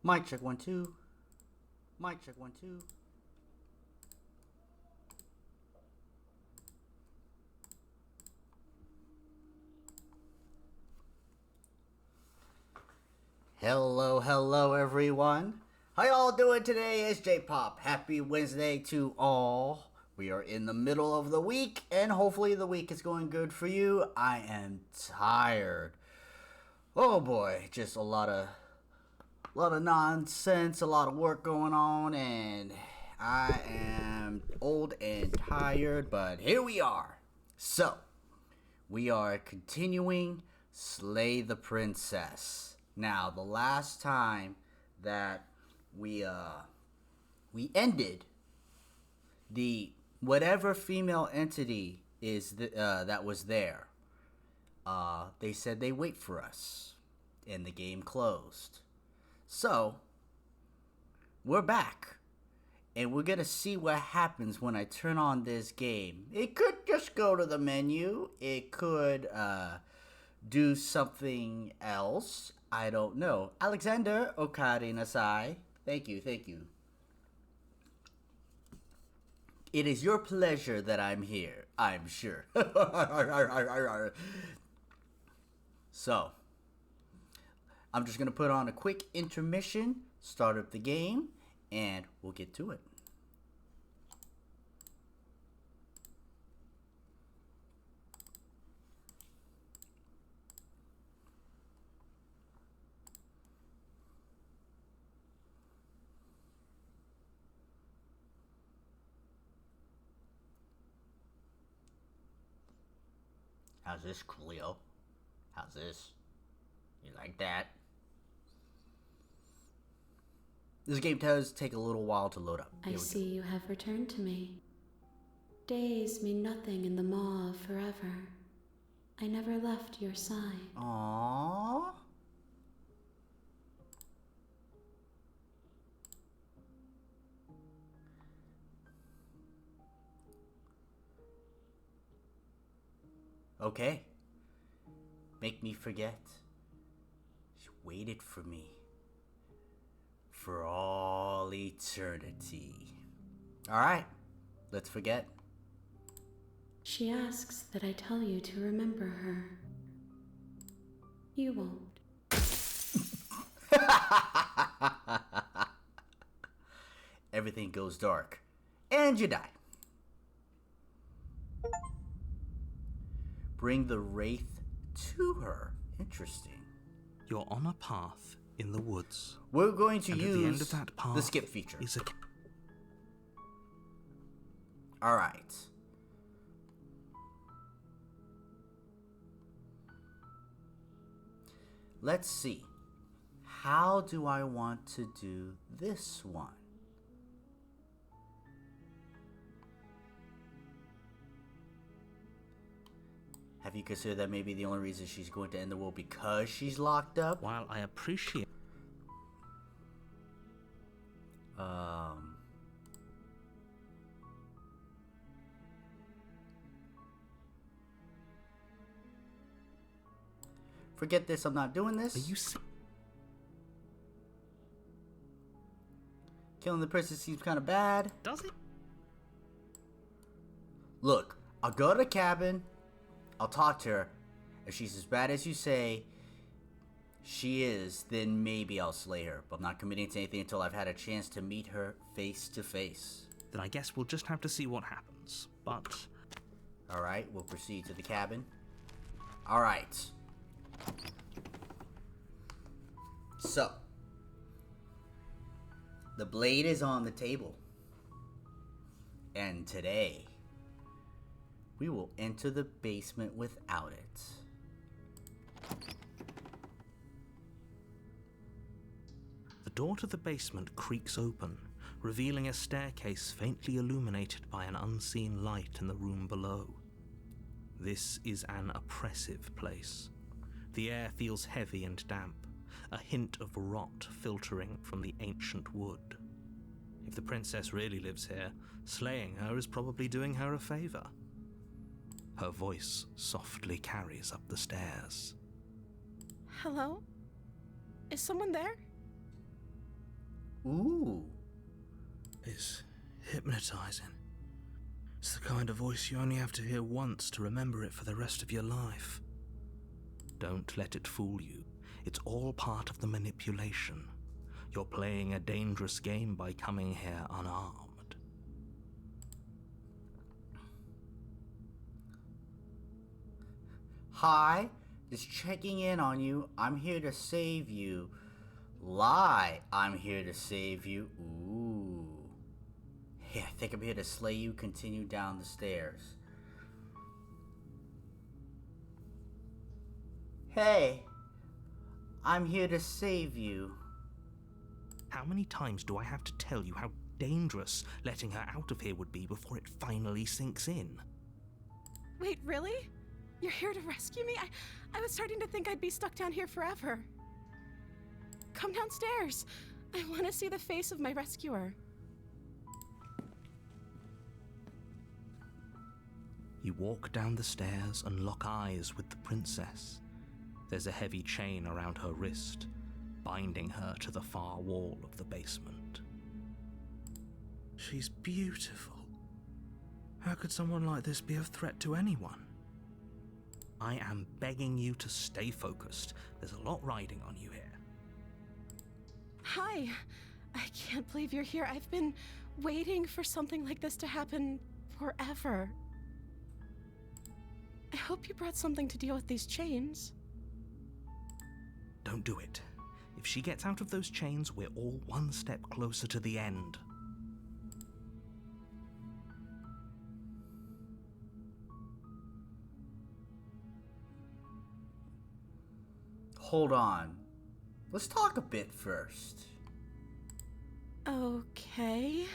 Mic check 1 2. Mic check 1 2. Hello everyone. How y'all doing today? It's J-Pop. Happy Wednesday to all. We are in the middle of the week, and hopefully the week is going good for you. I am tired. Oh boy, just a lot of nonsense, a lot of work going on, and I am old and tired, but here we are. So, we are continuing Slay the Princess. Now, the last time that we ended the whatever female entity is that was there, they said they wait for us, and the game closed. So, we're back. And we're going to see what happens when I turn on this game. It could just go to the menu. It could do something else. I don't know. Alexander Okari Nasai. Thank you. It is your pleasure that I'm here, I'm sure. So, I'm just going to put on a quick intermission, start up the game, and we'll get to it. How's this, Coolio? How's this? You like that? This game does take a little while to load up. I see you have returned to me. Days mean nothing in the maw of forever. I never left your side. Aww. Okay. Make me forget. She waited for me. For all eternity. Alright. Let's forget. She asks that I tell you to remember her. You won't. Everything goes dark. And you die. Bring the wraith to her. Interesting. You're on a path in the woods. We're going to and use at the end of that path the skip feature. Is a... Alright. Let's see. How do I want to do this one? Have you considered that maybe the only reason she's going to end the world because she's locked up? While I appreciate... Forget this, I'm not doing this. Are you... Killing the princess seems kind of bad. Does it? Look, I'll go to the cabin. I'll talk to her. If she's as bad as you say she is, then maybe I'll slay her. But I'm not committing to anything until I've had a chance to meet her face to face. Then I guess we'll just have to see what happens. But... Alright, we'll proceed to the cabin. Alright. So. The blade is on the table. And today, we will enter the basement without it. The door to the basement creaks open, revealing a staircase faintly illuminated by an unseen light in the room below. This is an oppressive place. The air feels heavy and damp, a hint of rot filtering from the ancient wood. If the princess really lives here, slaying her is probably doing her a favor. Her voice softly carries up the stairs. Hello? Is someone there? Ooh. It's hypnotizing. It's the kind of voice you only have to hear once to remember it for the rest of your life. Don't let it fool you. It's all part of the manipulation. You're playing a dangerous game by coming here unarmed. Hi, just checking in on you. I'm here to save you. Lie, I'm here to save you. Ooh. Hey, I think I'm here to slay you. Continue down the stairs. Hey, I'm here to save you. How many times do I have to tell you how dangerous letting her out of here would be before it finally sinks in? Wait, really? You're here to rescue me? I was starting to think I'd be stuck down here forever. Come downstairs. I want to see the face of my rescuer. You walk down the stairs and lock eyes with the princess. There's a heavy chain around her wrist, binding her to the far wall of the basement. She's beautiful. How could someone like this be of threat to anyone? I am begging you to stay focused. There's a lot riding on you here. Hi. I can't believe you're here. I've been waiting for something like this to happen forever. I hope you brought something to deal with these chains. Don't do it. If she gets out of those chains, we're all one step closer to the end. Hold on. Let's talk a bit first. Okay.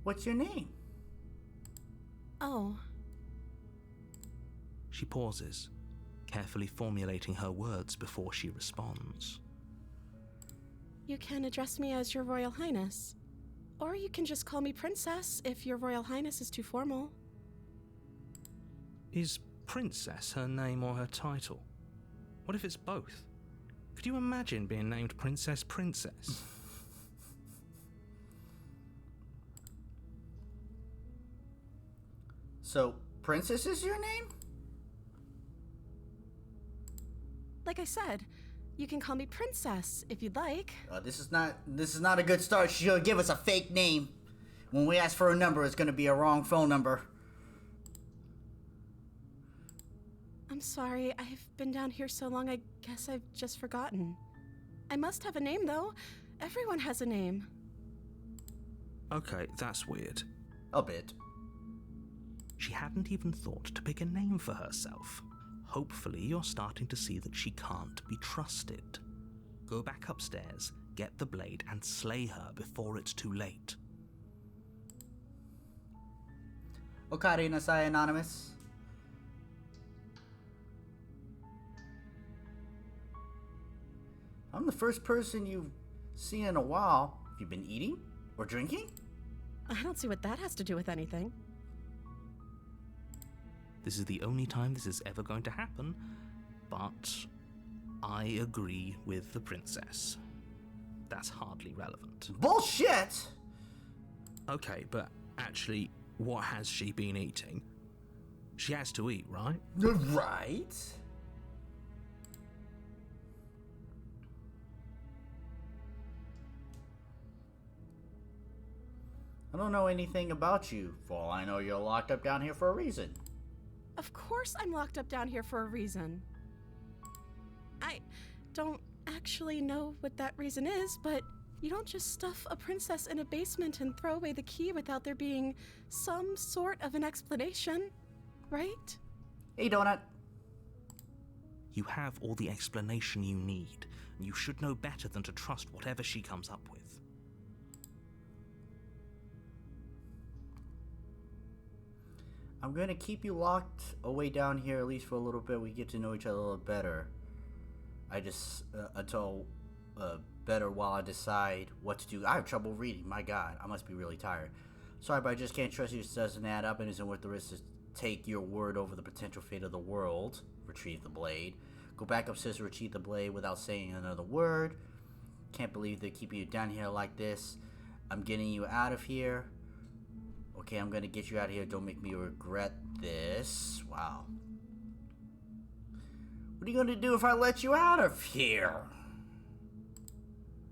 What's your name? Oh. She pauses, carefully formulating her words before she responds. You can address me as Your Royal Highness. Or you can just call me Princess if Your Royal Highness is too formal. Is Princess her name or her title? What if it's both? Could you imagine being named Princess Princess? So, Princess is your name? Like I said, you can call me Princess if you'd like. This is not a good start. She'll give us a fake name. When we ask for a number, it's gonna be a wrong phone number. I'm sorry, I've been down here so long I guess I've just forgotten. I must have a name though. Everyone has a name. Okay, that's weird. A bit. She hadn't even thought to pick a name for herself. Hopefully you're starting to see that she can't be trusted. Go back upstairs, get the blade, and slay her before it's too late. Okari Nasai Anonymous. I'm the first person you've seen in a while. Have you been eating or drinking? I don't see what that has to do with anything. This is the only time this is ever going to happen, but I agree with the princess. That's hardly relevant. Bullshit! Okay, but actually, what has she been eating? She has to eat, right? Right? I don't know anything about you. For all I know, you're locked up down here for a reason. Of course I'm locked up down here for a reason. I don't actually know what that reason is, but you don't just stuff a princess in a basement and throw away the key without there being some sort of an explanation, right? Hey, Donut. You have all the explanation you need, and you should know better than to trust whatever she comes up with. I'm gonna keep you locked away down here at least for a little bit. We get to know each other a little better. Until better while I decide what to do. I have trouble reading. My God, I must be really tired. Sorry, but I just can't trust you. It doesn't add up and isn't worth the risk to take your word over the potential fate of the world. retrieve the blade. Go back upstairs to retrieve the blade without saying another word. Can't believe they're keeping you down here like this. I'm getting you out of here. Okay, I'm gonna get you out of here. Don't make me regret this. Wow. What are you gonna do if I let you out of here?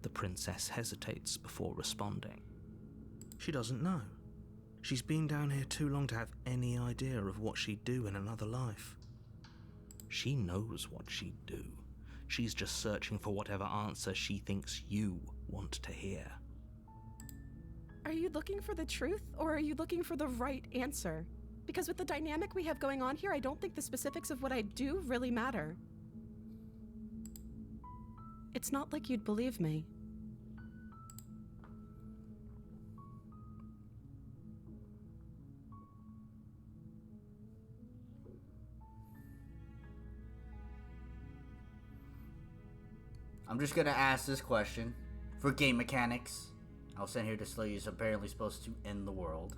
The princess hesitates before responding. She doesn't know. She's been down here too long to have any idea of what she'd do in another life. She knows what she'd do. She's just searching for whatever answer she thinks you want to hear. Are you looking for the truth, or are you looking for the right answer? Because with the dynamic we have going on here, I don't think the specifics of what I do really matter. It's not like you'd believe me. I'm just gonna ask this question for game mechanics. I was sent here to slay you, is apparently supposed to end the world.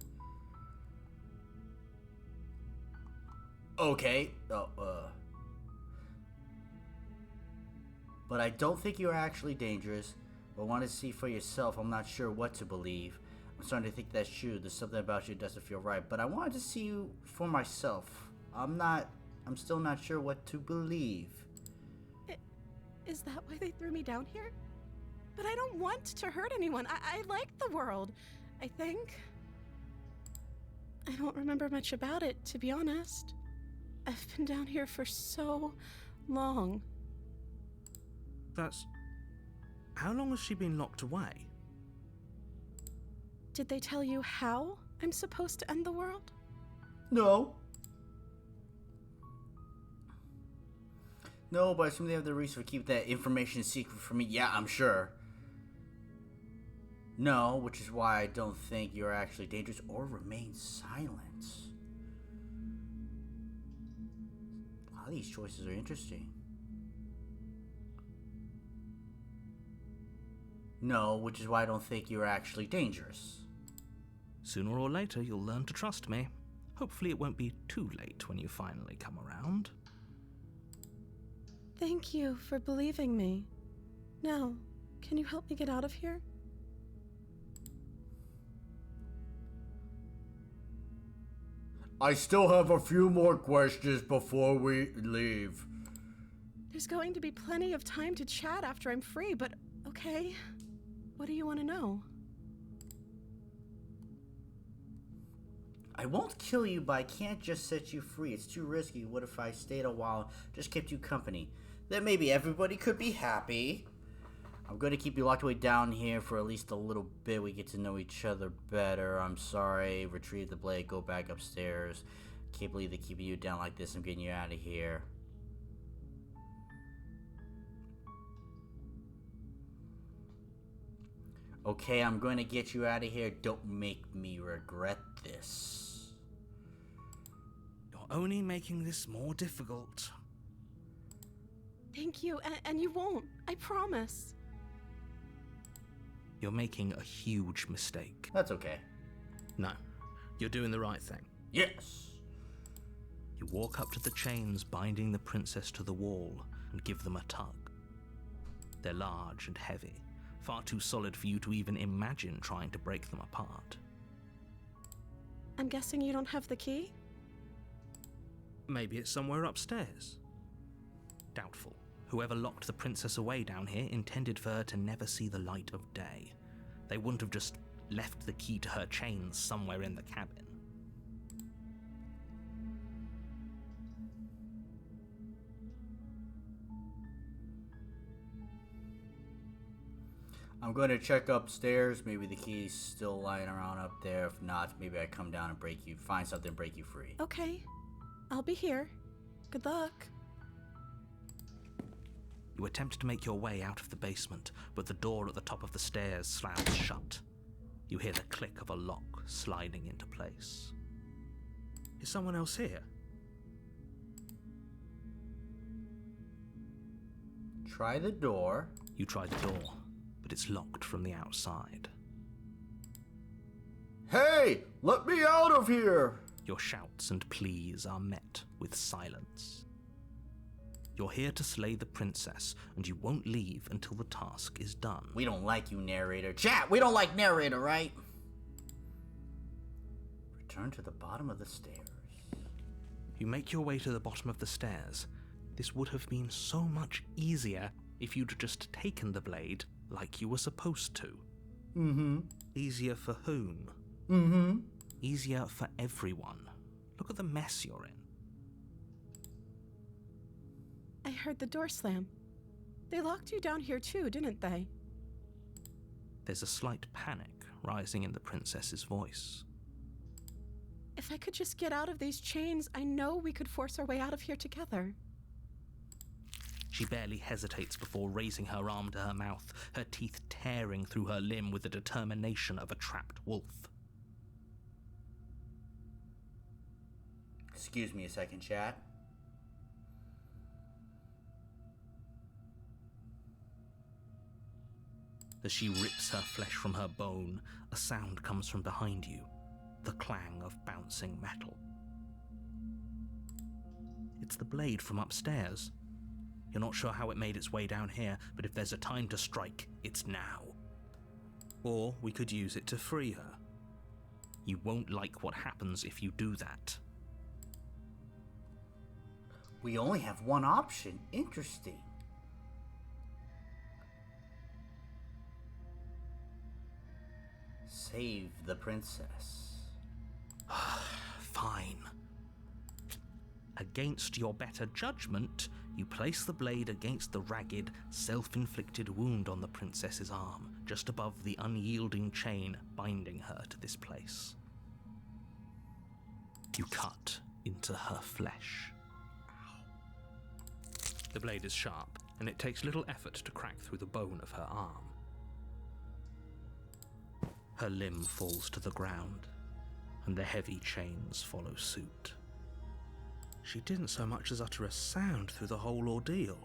Okay. But I don't think you're actually dangerous. But want to see for yourself. I'm not sure what to believe. I'm starting to think that's true. There's something about you that doesn't feel right. But I wanted to see you for myself. I'm still not sure what to believe. Is that why they threw me down here? But I don't want to hurt anyone. I like the world, I think. I don't remember much about it, to be honest. I've been down here for so long. How long has she been locked away? Did they tell you how I'm supposed to end the world? No. No, but I assume they have the reason to keep that information secret from me. Yeah, I'm sure. No, which is why I don't think you're actually dangerous, or remain silent. A lot of these choices are interesting. No, which is why I don't think you're actually dangerous. Sooner or later, you'll learn to trust me. Hopefully it won't be too late when you finally come around. Thank you for believing me. Now, can you help me get out of here? I still have a few more questions before we leave. There's going to be plenty of time to chat after I'm free, but okay. What do you want to know? I won't kill you, but I can't just set you free. It's too risky. What if I stayed a while, just kept you company? Then maybe everybody could be happy. I'm going to keep you locked away down here for at least a little bit. We get to know each other better. I'm sorry. Retrieve the blade. Go back upstairs. Can't believe they're keeping you down like this. I'm getting you out of here. Okay, I'm going to get you out of here. Don't make me regret this. You're only making this more difficult. Thank you, and you won't. I promise. You're making a huge mistake. That's okay. No, you're doing the right thing. Yes. You walk up to the chains binding the princess to the wall and give them a tug. They're large and heavy, far too solid for you to even imagine trying to break them apart. I'm guessing you don't have the key? Maybe it's somewhere upstairs. Doubtful. Whoever locked the princess away down here intended for her to never see the light of day. They wouldn't have just left the key to her chains somewhere in the cabin. I'm going to check upstairs. Maybe the key's still lying around up there. If not, maybe I come down and find something, break you free. Okay. I'll be here. Good luck. You attempt to make your way out of the basement, but the door at the top of the stairs slams shut. You hear the click of a lock sliding into place. Is someone else here? Try the door. You try the door, but it's locked from the outside. Hey! Let me out of here! Your shouts and pleas are met with silence. You're here to slay the princess, and you won't leave until the task is done. We don't like you, narrator. Chat, we don't like narrator, right? Return to the bottom of the stairs. You make your way to the bottom of the stairs. This would have been so much easier if you'd just taken the blade like you were supposed to. Mm-hmm. Easier for whom? Mm-hmm. Easier for everyone. Look at the mess you're in. I heard the door slam. They locked you down here too, didn't they? There's a slight panic rising in the princess's voice. If I could just get out of these chains, I know we could force our way out of here together. She barely hesitates before raising her arm to her mouth, her teeth tearing through her limb with the determination of a trapped wolf. Excuse me a second, chat. As she rips her flesh from her bone, a sound comes from behind you, the clang of bouncing metal. It's the blade from upstairs. You're not sure how it made its way down here, but if there's a time to strike, it's now. Or we could use it to free her. You won't like what happens if you do that. We only have one option. Interesting. Save the princess. Fine. Against your better judgment, you place the blade against the ragged, self-inflicted wound on the princess's arm, just above the unyielding chain binding her to this place. You cut into her flesh. The blade is sharp, and it takes little effort to crack through the bone of her arm. Her limb falls to the ground, and the heavy chains follow suit. She didn't so much as utter a sound through the whole ordeal.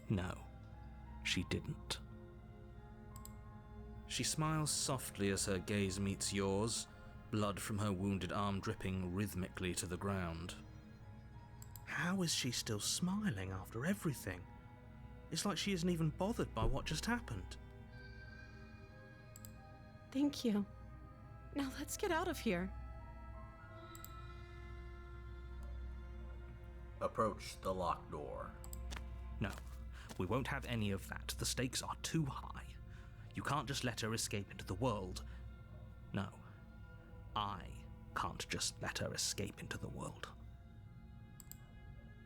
No, she didn't. She smiles softly as her gaze meets yours, blood from her wounded arm dripping rhythmically to the ground. How is she still smiling after everything? It's like she isn't even bothered by what just happened. Thank you. Now let's get out of here. Approach the locked door. No, we won't have any of that. The stakes are too high. You can't just let her escape into the world. No, I can't just let her escape into the world.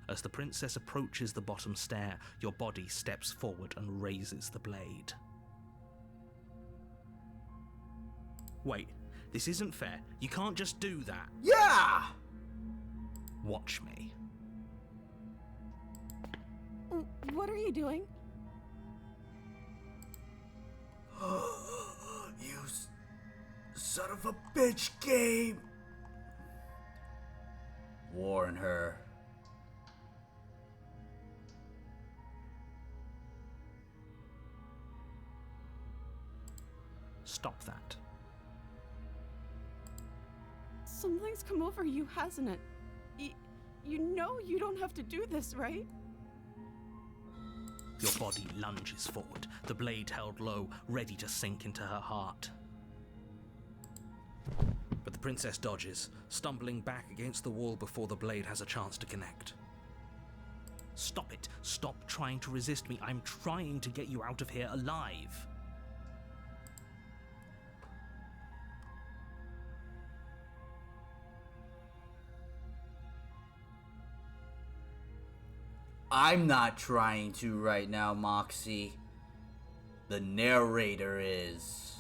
As the princess approaches the bottom stair, your body steps forward and raises the blade. Wait, this isn't fair. You can't just do that. Yeah! Watch me. What are you doing? You son of a bitch game! Warn her. Stop that. Something's come over you, hasn't it? You know you don't have to do this, right? Your body lunges forward, the blade held low, ready to sink into her heart. But the princess dodges, stumbling back against the wall before the blade has a chance to connect. Stop it. Stop trying to resist me. I'm trying to get you out of here alive. I'm not trying to right now, Moxie. The narrator is.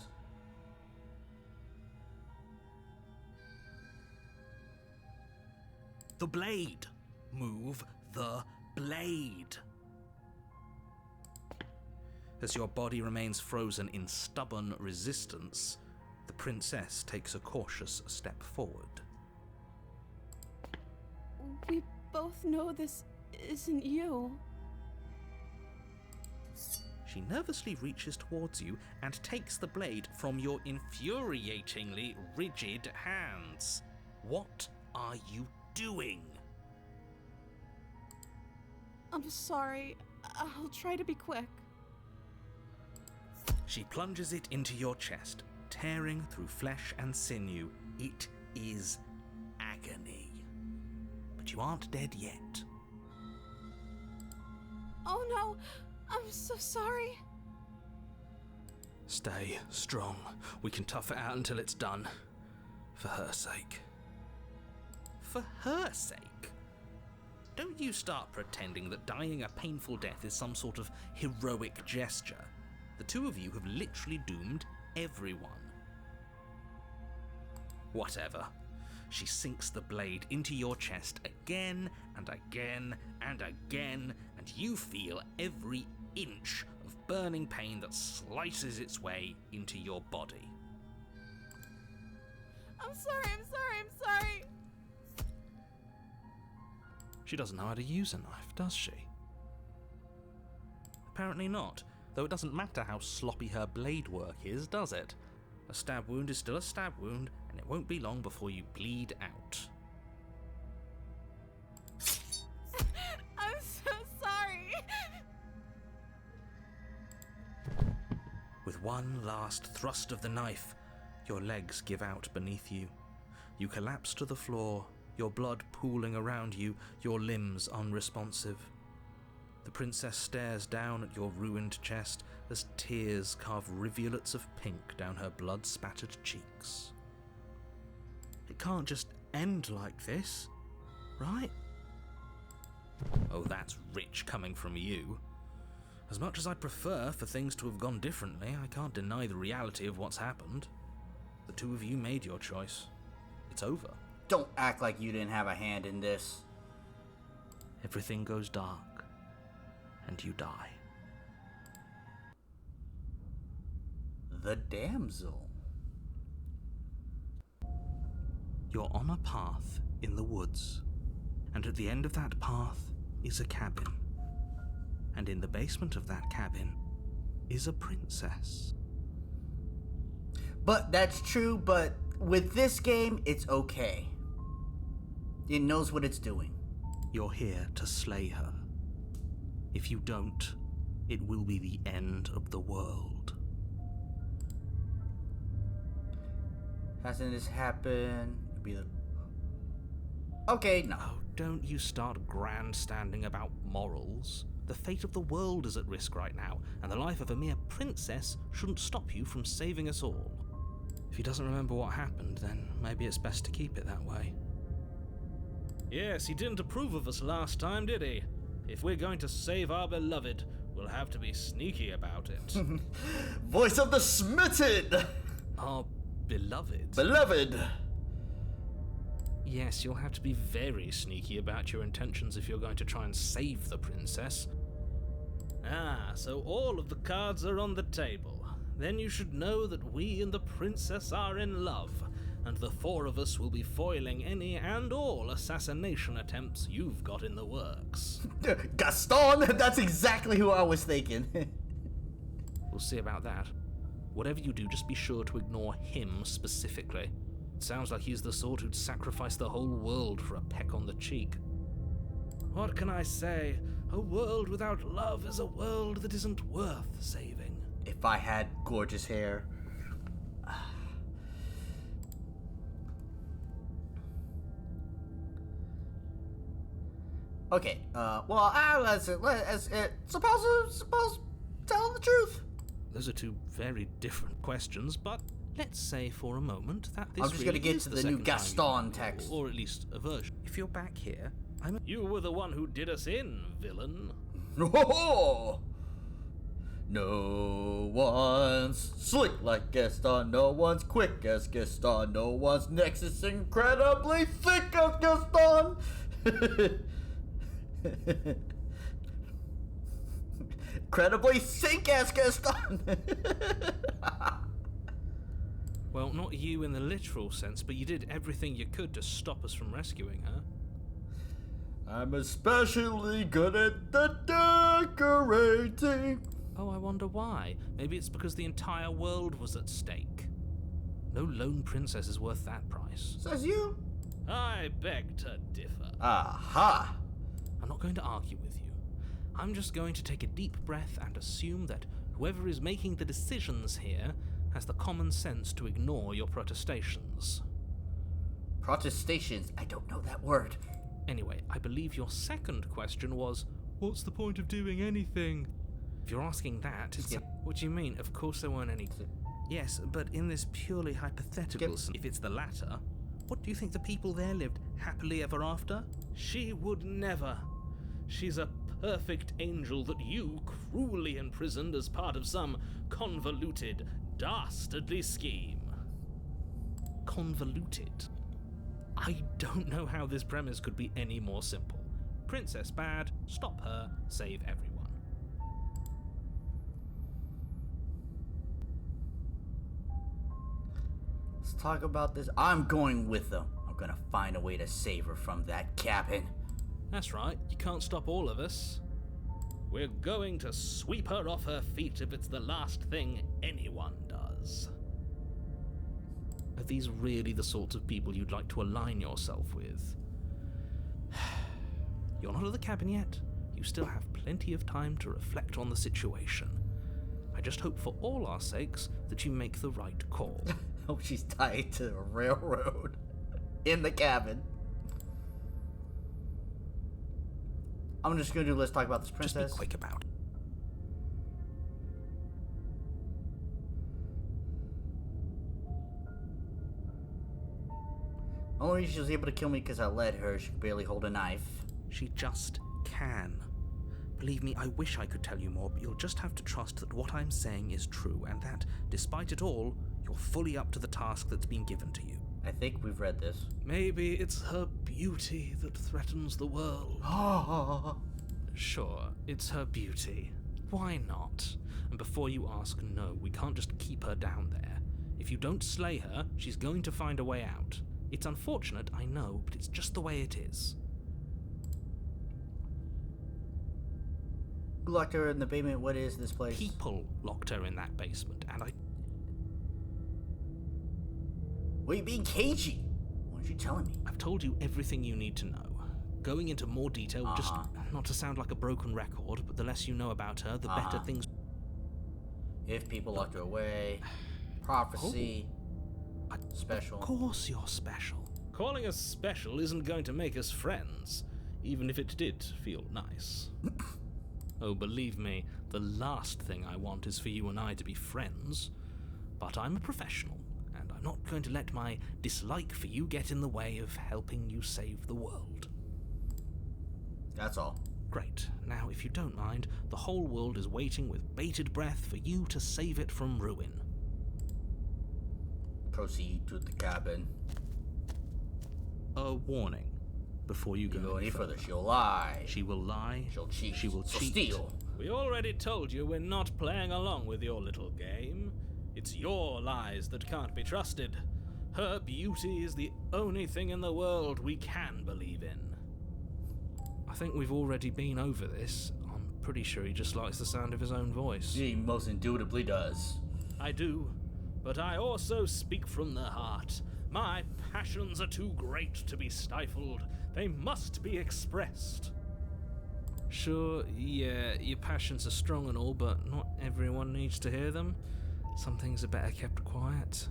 The blade. Move the blade. As your body remains frozen in stubborn resistance, the princess takes a cautious step forward. We both know this isn't you. She nervously reaches towards you and takes the blade from your infuriatingly rigid hands. What are you doing? I'm sorry. I'll try to be quick. She plunges it into your chest, tearing through flesh and sinew. It is agony. But you aren't dead yet. Oh no, I'm so sorry. Stay strong. We can tough it out until it's done. For her sake. For her sake? Don't you start pretending that dying a painful death is some sort of heroic gesture. The two of you have literally doomed everyone. Whatever. She sinks the blade into your chest again and again and again, and you feel every inch of burning pain that slices its way into your body. I'm sorry. She doesn't know how to use a knife, does she? Apparently not, though it doesn't matter how sloppy her blade work is, does it? A stab wound is still a stab wound, and it won't be long before you bleed out. I'm so sorry. With one last thrust of the knife, your legs give out beneath you. You collapse to the floor, your blood pooling around you, your limbs unresponsive. The princess stares down at your ruined chest as tears carve rivulets of pink down her blood-spattered cheeks. It can't just end like this, right? Oh, that's rich coming from you. As much as I'd prefer for things to have gone differently, I can't deny the reality of what's happened. The two of you made your choice. It's over. Don't act like you didn't have a hand in this. Everything goes dark, and you die. The damsel. You're on a path in the woods, and at the end of that path is a cabin. And in the basement of that cabin is a princess. But that's true, but with this game, it's okay. It knows what it's doing. You're here to slay her. If you don't, it will be the end of the world. Hasn't this happened? It'd be the... Okay, no. Oh, don't you start grandstanding about morals. The fate of the world is at risk right now, and the life of a mere princess shouldn't stop you from saving us all. If he doesn't remember what happened, then maybe it's best to keep it that way. Yes, he didn't approve of us last time, did he? If we're going to save our beloved, we'll have to be sneaky about it. Voice of the smitten! Our beloved? Beloved! Yes, you'll have to be very sneaky about your intentions if you're going to try and save the princess. Ah, so all of the cards are on the table. Then you should know that we and the princess are in love, and the four of us will be foiling any and all assassination attempts you've got in the works. Gaston! That's exactly who I was thinking. We'll see about that. Whatever you do, just be sure to ignore him specifically. It sounds like he's the sort who'd sacrifice the whole world for a peck on the cheek. What can I say? A world without love is a world that isn't worth saving. If I had gorgeous hair. Okay, suppose tell the truth. Those are two very different questions, but let's say for a moment that this I'm just really gonna get is to the the new second time Gaston you've- text. or at least a version. If you're back here, You were the one who did us in, villain. Oh, no one's slick like Gaston, no one's quick as Gaston, no one's next is incredibly thick as Gaston. Incredibly thick as Gaston. Well, not you in the literal sense, but you did everything you could to stop us from rescuing her. I'm especially good at the decorating. Oh, I wonder why. Maybe it's because the entire world was at stake. No lone princess is worth that price. Says you. I beg to differ. Aha. I'm not going to argue with you. I'm just going to take a deep breath and assume that whoever is making the decisions here has the common sense to ignore your protestations. Protestations? I don't know that word. Anyway, I believe your second question was, what's the point of doing anything? If you're asking that, it's... Skip. What do you mean? Of course there weren't any... Yes, but in this purely hypothetical sense, if it's the latter, what do you think the people there lived happily ever after? She would never. She's a perfect angel that you cruelly imprisoned as part of some convoluted, dastardly scheme. Convoluted? I don't know how this premise could be any more simple. Princess bad, stop her, save everyone. Let's talk about this. I'm going with them. I'm gonna find a way to save her from that cabin. That's right, you can't stop all of us. We're going to sweep her off her feet if it's the last thing anyone does. Are these really the sorts of people you'd like to align yourself with? You're not at the cabin yet. You still have plenty of time to reflect on the situation. I just hope for all our sakes that you make the right call. Oh, she's tied to a railroad in the cabin. I'm just gonna do let's talk about this princess. Just be quick about it. Only reason she was able to kill me because I let her. She could barely hold a knife. She just can. Believe me, I wish I could tell you more, but you'll just have to trust that what I'm saying is true, and that, despite it all, you're fully up to the task that's been given to you. I think we've read this. Maybe it's her beauty that threatens the world. Sure, it's her beauty. Why not? And before you ask, no, we can't just keep her down there. If you don't slay her, she's going to find a way out. It's unfortunate, I know, but it's just the way it is. Who locked her in the basement? What is this place? People locked her in that basement, and I... Why are you being cagey? Why aren't you telling me? I've told you everything you need to know. Going into more detail, just not to sound like a broken record, but the less you know about her, the better things... If people locked her away, prophecy, special. Of course you're special. Calling us special isn't going to make us friends, even if it did feel nice. Oh, believe me, the last thing I want is for you and I to be friends. But I'm a professional, and I'm not going to let my dislike for you get in the way of helping you save the world. That's all. Great. Now, if you don't mind, the whole world is waiting with bated breath for you to save it from ruin. Proceed to the cabin. A warning. Before you go any further, she'll lie. She will lie. She'll cheat. She will cheat. Steal. We already told you we're not playing along with your little game. It's your lies that can't be trusted. Her beauty is the only thing in the world we can believe in. I think we've already been over this. I'm pretty sure he just likes the sound of his own voice. He most indubitably does. I do, but I also speak from the heart. My passions are too great to be stifled. They must be expressed. Sure, yeah, your passions are strong and all, but not everyone needs to hear them. Some things are better kept quiet.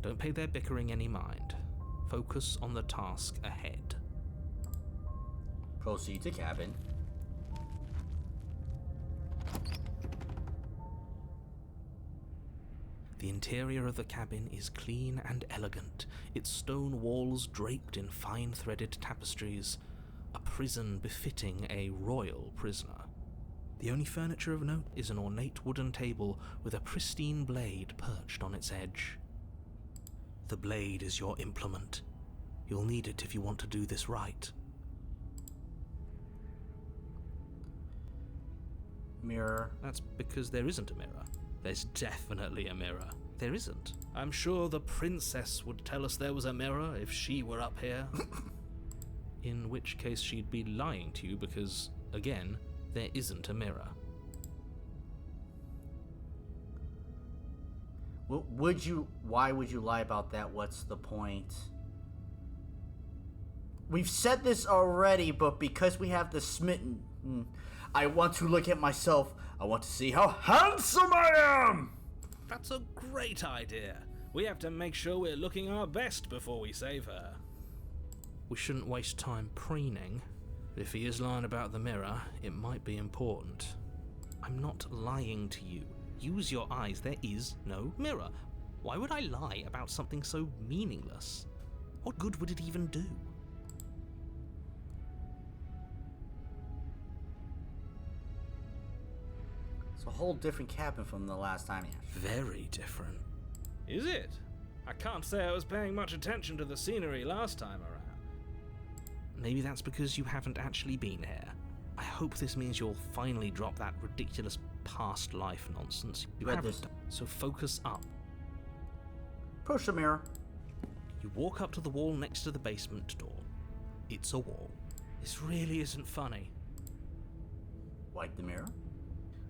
Don't pay their bickering any mind. Focus on the task ahead. Proceed to cabin. The interior of the cabin is clean and elegant, its stone walls draped in fine threaded tapestries, a prison befitting a royal prisoner. The only furniture of note is an ornate wooden table with a pristine blade perched on its edge. The blade is your implement. You'll need it if you want to do this right. Mirror. That's because there isn't a mirror. There's definitely a mirror. There isn't. I'm sure the princess would tell us there was a mirror if she were up here. In which case she'd be lying to you because, again, there isn't a mirror. Why would you lie about that? What's the point? We've said this already, but because we have the smitten... I want to look at myself. I want to see how handsome I am! That's a great idea. We have to make sure we're looking our best before we save her. We shouldn't waste time preening. If he is lying about the mirror, it might be important. I'm not lying to you. Use your eyes. There is no mirror. Why would I lie about something so meaningless? What good would it even do? It's a whole different cabin from the last time. Very different. Is it? I can't say I was paying much attention to the scenery last time around. Maybe that's because you haven't actually been here. I hope this means you'll finally drop that ridiculous past life nonsense. You Read haven't, this. so focus up. Push the mirror. You walk up to the wall next to the basement door. It's a wall. This really isn't funny. Wipe the mirror.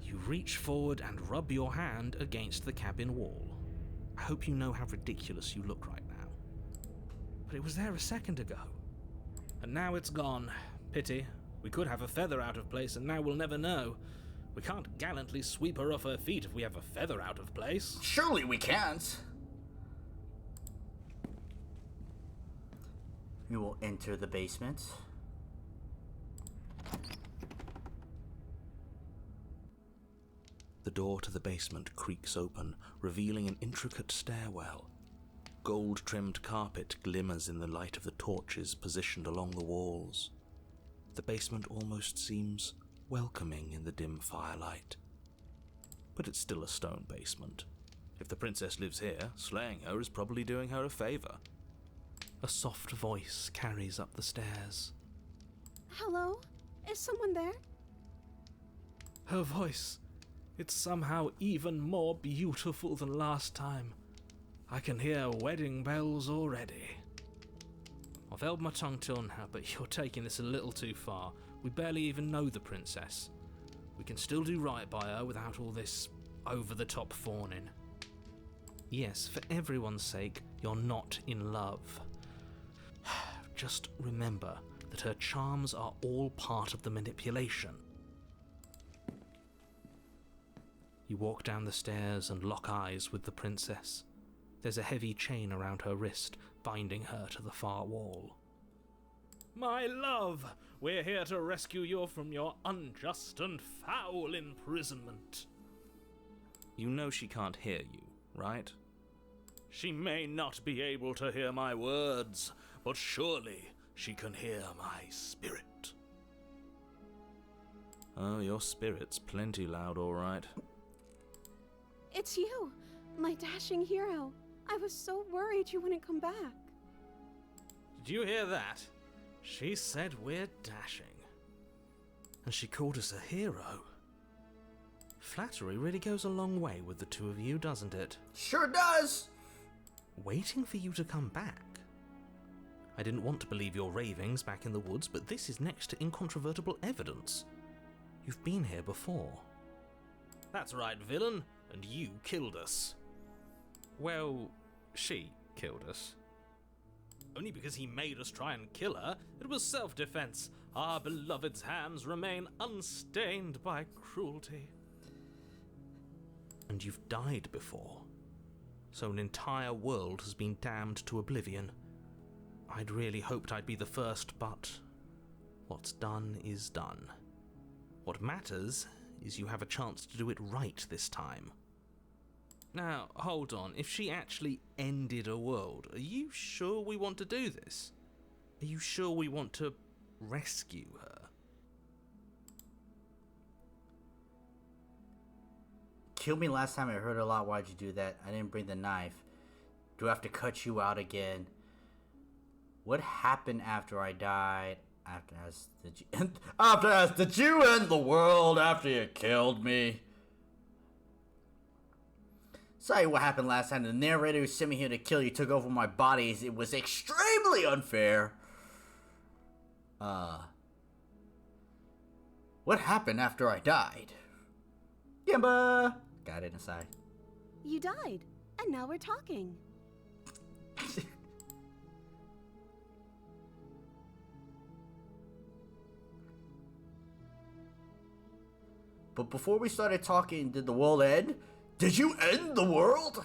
You reach forward and rub your hand against the cabin wall. I hope you know how ridiculous you look right now. But it was there a second ago. And now it's gone. Pity. We could have a feather out of place and now we'll never know. We can't gallantly sweep her off her feet if we have a feather out of place. Surely we can't. We will enter the basement. The door to the basement creaks open, revealing an intricate stairwell. Gold-trimmed carpet glimmers in the light of the torches positioned along the walls. The basement almost seems welcoming in the dim firelight. But it's still a stone basement. If the princess lives here, slaying her is probably doing her a favor. A soft voice carries up the stairs. Hello? Is someone there? Her voice, it's somehow even more beautiful than last time. I can hear wedding bells already. I've held my tongue till now, but you're taking this a little too far. We barely even know the princess. We can still do right by her without all this over-the-top fawning. Yes, for everyone's sake, you're not in love. Just remember that her charms are all part of the manipulation. You walk down the stairs and lock eyes with the princess. There's a heavy chain around her wrist, binding her to the far wall. My love, we're here to rescue you from your unjust and foul imprisonment. You know she can't hear you, right? She may not be able to hear my words, but surely she can hear my spirit. Oh, your spirit's plenty loud, all right. It's you, my dashing hero. I was so worried you wouldn't come back. Did you hear that? She said we're dashing. And she called us a hero. Flattery really goes a long way with the two of you, doesn't it? Sure does! Waiting for you to come back. I didn't want to believe your ravings back in the woods, but this is next to incontrovertible evidence. You've been here before. That's right, villain, and you killed us. Well, she killed us. Only because he made us try and kill her. It was self-defense. Our beloved's hands remain unstained by cruelty. And you've died before. So an entire world has been damned to oblivion. I'd really hoped I'd be the first, but what's done is done. What matters is you have a chance to do it right this time. Now, hold on. If she actually ended a world, are you sure we want to do this? Are you sure we want to rescue her? Killed me last time. I hurt a lot. Why'd you do that? I didn't bring the knife. Do I have to cut you out again? What happened after I died? After did you end the world after you killed me? Sorry what happened last time. The narrator who sent me here to kill you took over my body. It was extremely unfair. What happened after I died? Yamba! Got it aside. You died, and now we're talking. but before we started talking, did the world end? Did you end the world?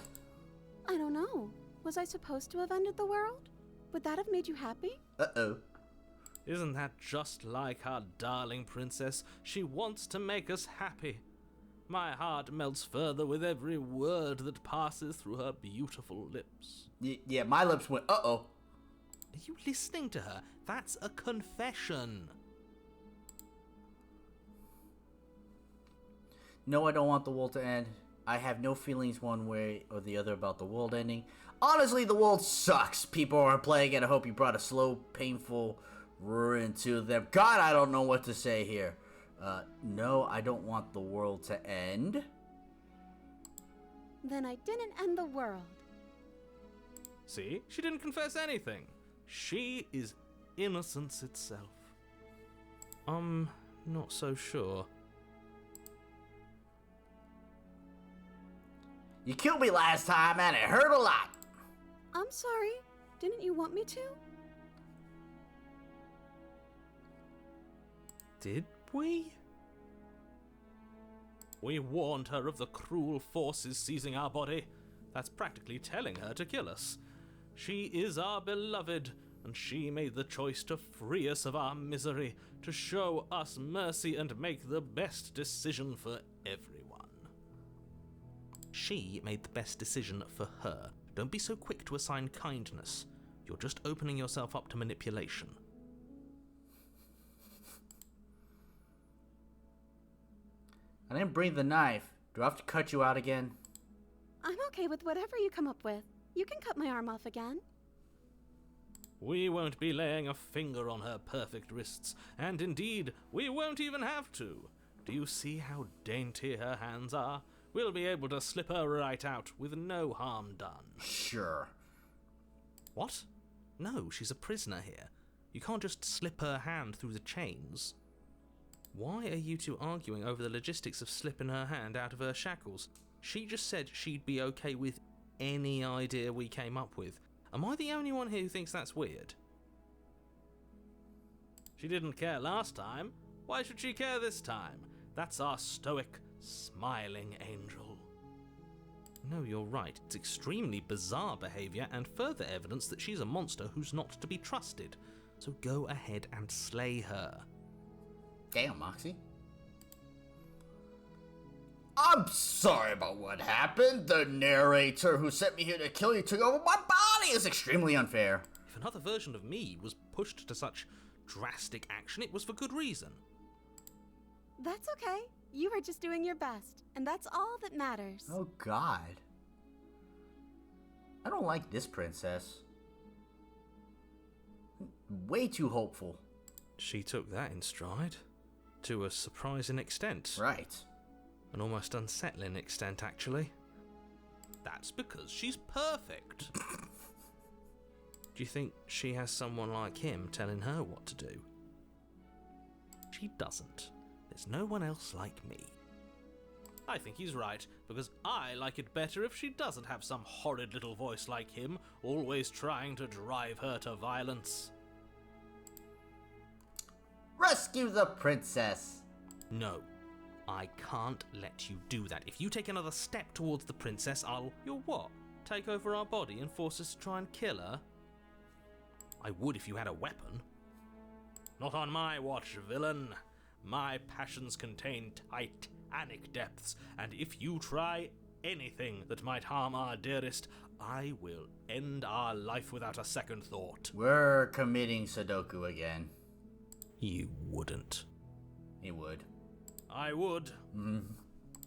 I don't know. Was I supposed to have ended the world? Would that have made you happy? Uh-oh. Isn't that just like our darling princess? She wants to make us happy. My heart melts further with every word that passes through her beautiful lips. Yeah, my lips went, uh-oh. Are you listening to her? That's a confession. No, I don't want the world to end. I have no feelings one way or the other about the world ending. Honestly, the world sucks. People are playing it. I hope you brought a slow, painful ruin to them. God, I don't know what to say here. No, I don't want the world to end. Then I didn't end the world. See? She didn't confess anything. She is innocence itself. I'm not so sure. You killed me last time and it hurt a lot. I'm sorry. Didn't you want me to? Did we? We warned her of the cruel forces seizing our body. That's practically telling her to kill us. She is our beloved, and she made the choice to free us of our misery, to show us mercy and make the best decision for everyone. She made the best decision for her. Don't be so quick to assign kindness. You're just opening yourself up to manipulation. I didn't bring the knife. Do I have to cut you out again? I'm okay with whatever you come up with. You can cut my arm off again. We won't be laying a finger on her perfect wrists, and indeed, we won't even have to. Do you see how dainty her hands are? We'll be able to slip her right out with no harm done. Sure. What? No, she's a prisoner here. You can't just slip her hand through the chains. Why are you two arguing over the logistics of slipping her hand out of her shackles? She just said she'd be okay with any idea we came up with. Am I the only one here who thinks that's weird? She didn't care last time. Why should she care this time? That's our stoic, smiling angel. No, you're right. It's extremely bizarre behavior and further evidence that she's a monster who's not to be trusted. So go ahead and slay her. Damn, Moxie. I'm sorry about what happened. The narrator who sent me here to kill you took over my body is extremely unfair. If another version of me was pushed to such drastic action, it was for good reason. That's okay. You were just doing your best, and that's all that matters. Oh, God. I don't like this princess. Way too hopeful. She took that in stride. To a surprising extent. Right. An almost unsettling extent, actually. That's because she's perfect. Do you think she has someone like him telling her what to do? She doesn't. There's no one else like me. I think he's right, because I like it better if she doesn't have some horrid little voice like him, always trying to drive her to violence. Rescue the princess. No, I can't let you do that. If you take another step towards the princess, You'll what? Take over our body and force us to try and kill her? I would if you had a weapon. Not on my watch, villain. My passions contain titanic depths, and if you try anything that might harm our dearest, I will end our life without a second thought. We're committing Sudoku again. You wouldn't. He would. I would.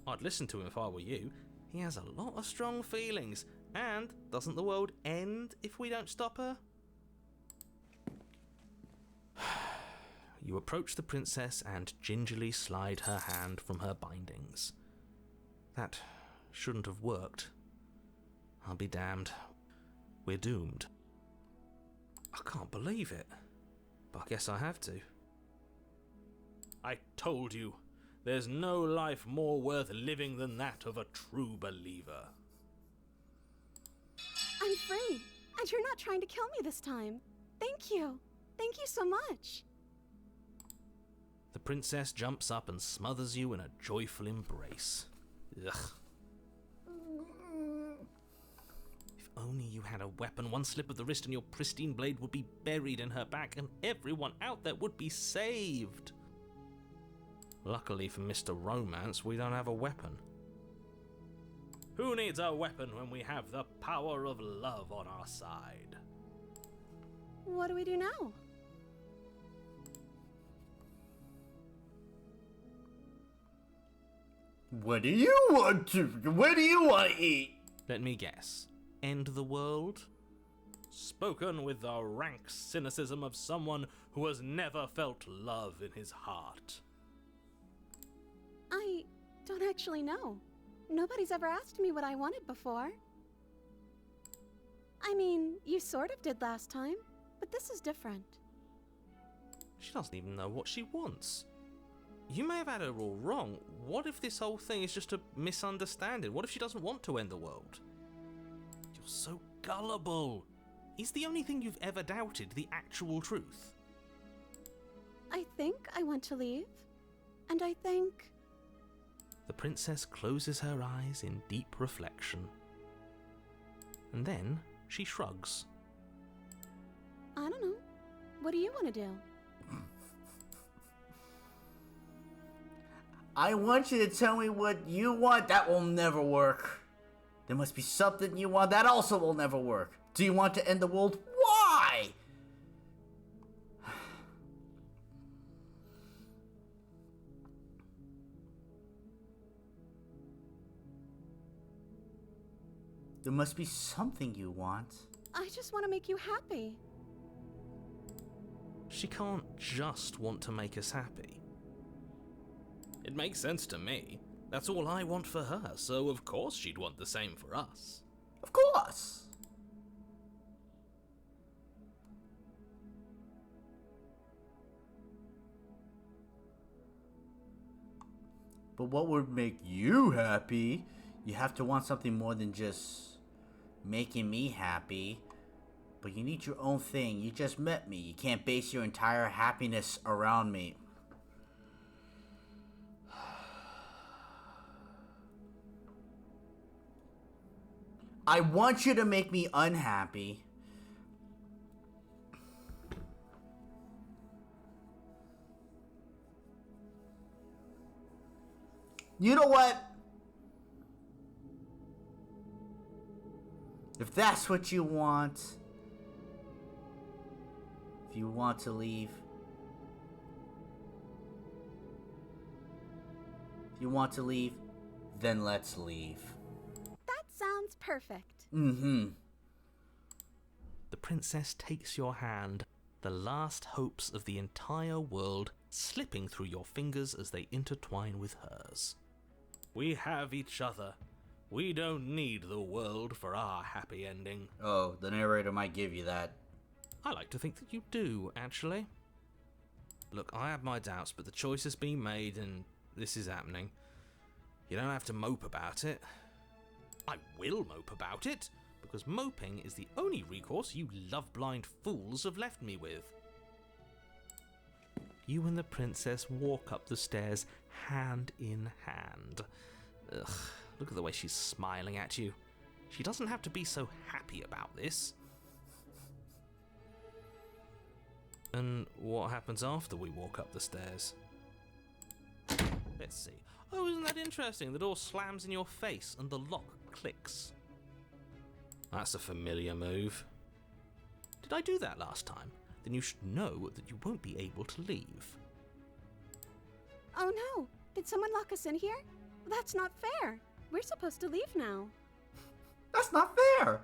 I'd listen to him if I were you. He has a lot of strong feelings. And doesn't the world end if we don't stop her? You approach the princess and gingerly slide her hand from her bindings. That shouldn't have worked. I'll be damned. We're doomed. I can't believe it. But I guess I have to. I told you, there's no life more worth living than that of a true believer. I'm free, and you're not trying to kill me this time. Thank you. Thank you so much. The princess jumps up and smothers you in a joyful embrace. Ugh. If only you had a weapon, one slip of the wrist and your pristine blade would be buried in her back and everyone out there would be saved. Luckily for Mr. Romance, we don't have a weapon. Who needs a weapon when we have the power of love on our side? What do we do now? What do you want to? What do you want to eat? Let me guess. End the world? Spoken with the rank cynicism of someone who has never felt love in his heart. I don't actually know. Nobody's ever asked me what I wanted before. I mean, you sort of did last time, but this is different. She doesn't even know what she wants. You may have had her all wrong. What if this whole thing is just a misunderstanding? What if she doesn't want to end the world? You're so gullible. Is the only thing you've ever doubted the actual truth? I think I want to leave, and I think... The princess closes her eyes in deep reflection. And then she shrugs. I don't know. What do you want to do? I want you to tell me what you want. That will never work. There must be something you want. That also will never work. Do you want to end the world? Why? There must be something you want. I just want to make you happy. She can't just want to make us happy. It makes sense to me. That's all I want for her, so of course she'd want the same for us. Of course. But what would make you happy? You have to want something more than just making me happy. But you need your own thing. You just met me. You can't base your entire happiness around me. I want you to make me unhappy. You know what? If that's what you want, if you want to leave, then let's leave. That sounds perfect. Mm-hmm. The princess takes your hand, the last hopes of the entire world slipping through your fingers as they intertwine with hers. We have each other. We don't need the world for our happy ending. Oh, the narrator might give you that. I like to think that you do, actually. Look, I have my doubts, but the choice has been made and this is happening. You don't have to mope about it. I will mope about it, because moping is the only recourse you love-blind fools have left me with. You and the princess walk up the stairs hand in hand. Ugh, look at the way she's smiling at you. She doesn't have to be so happy about this. And what happens after we walk up the stairs? Let's see. Oh, isn't that interesting? The door slams in your face and the lock clicks. That's a familiar move. Did I do that last time? Then you should know that you won't be able to leave. Oh no! Did someone lock us in here? That's not fair. We're supposed to leave now. That's not fair.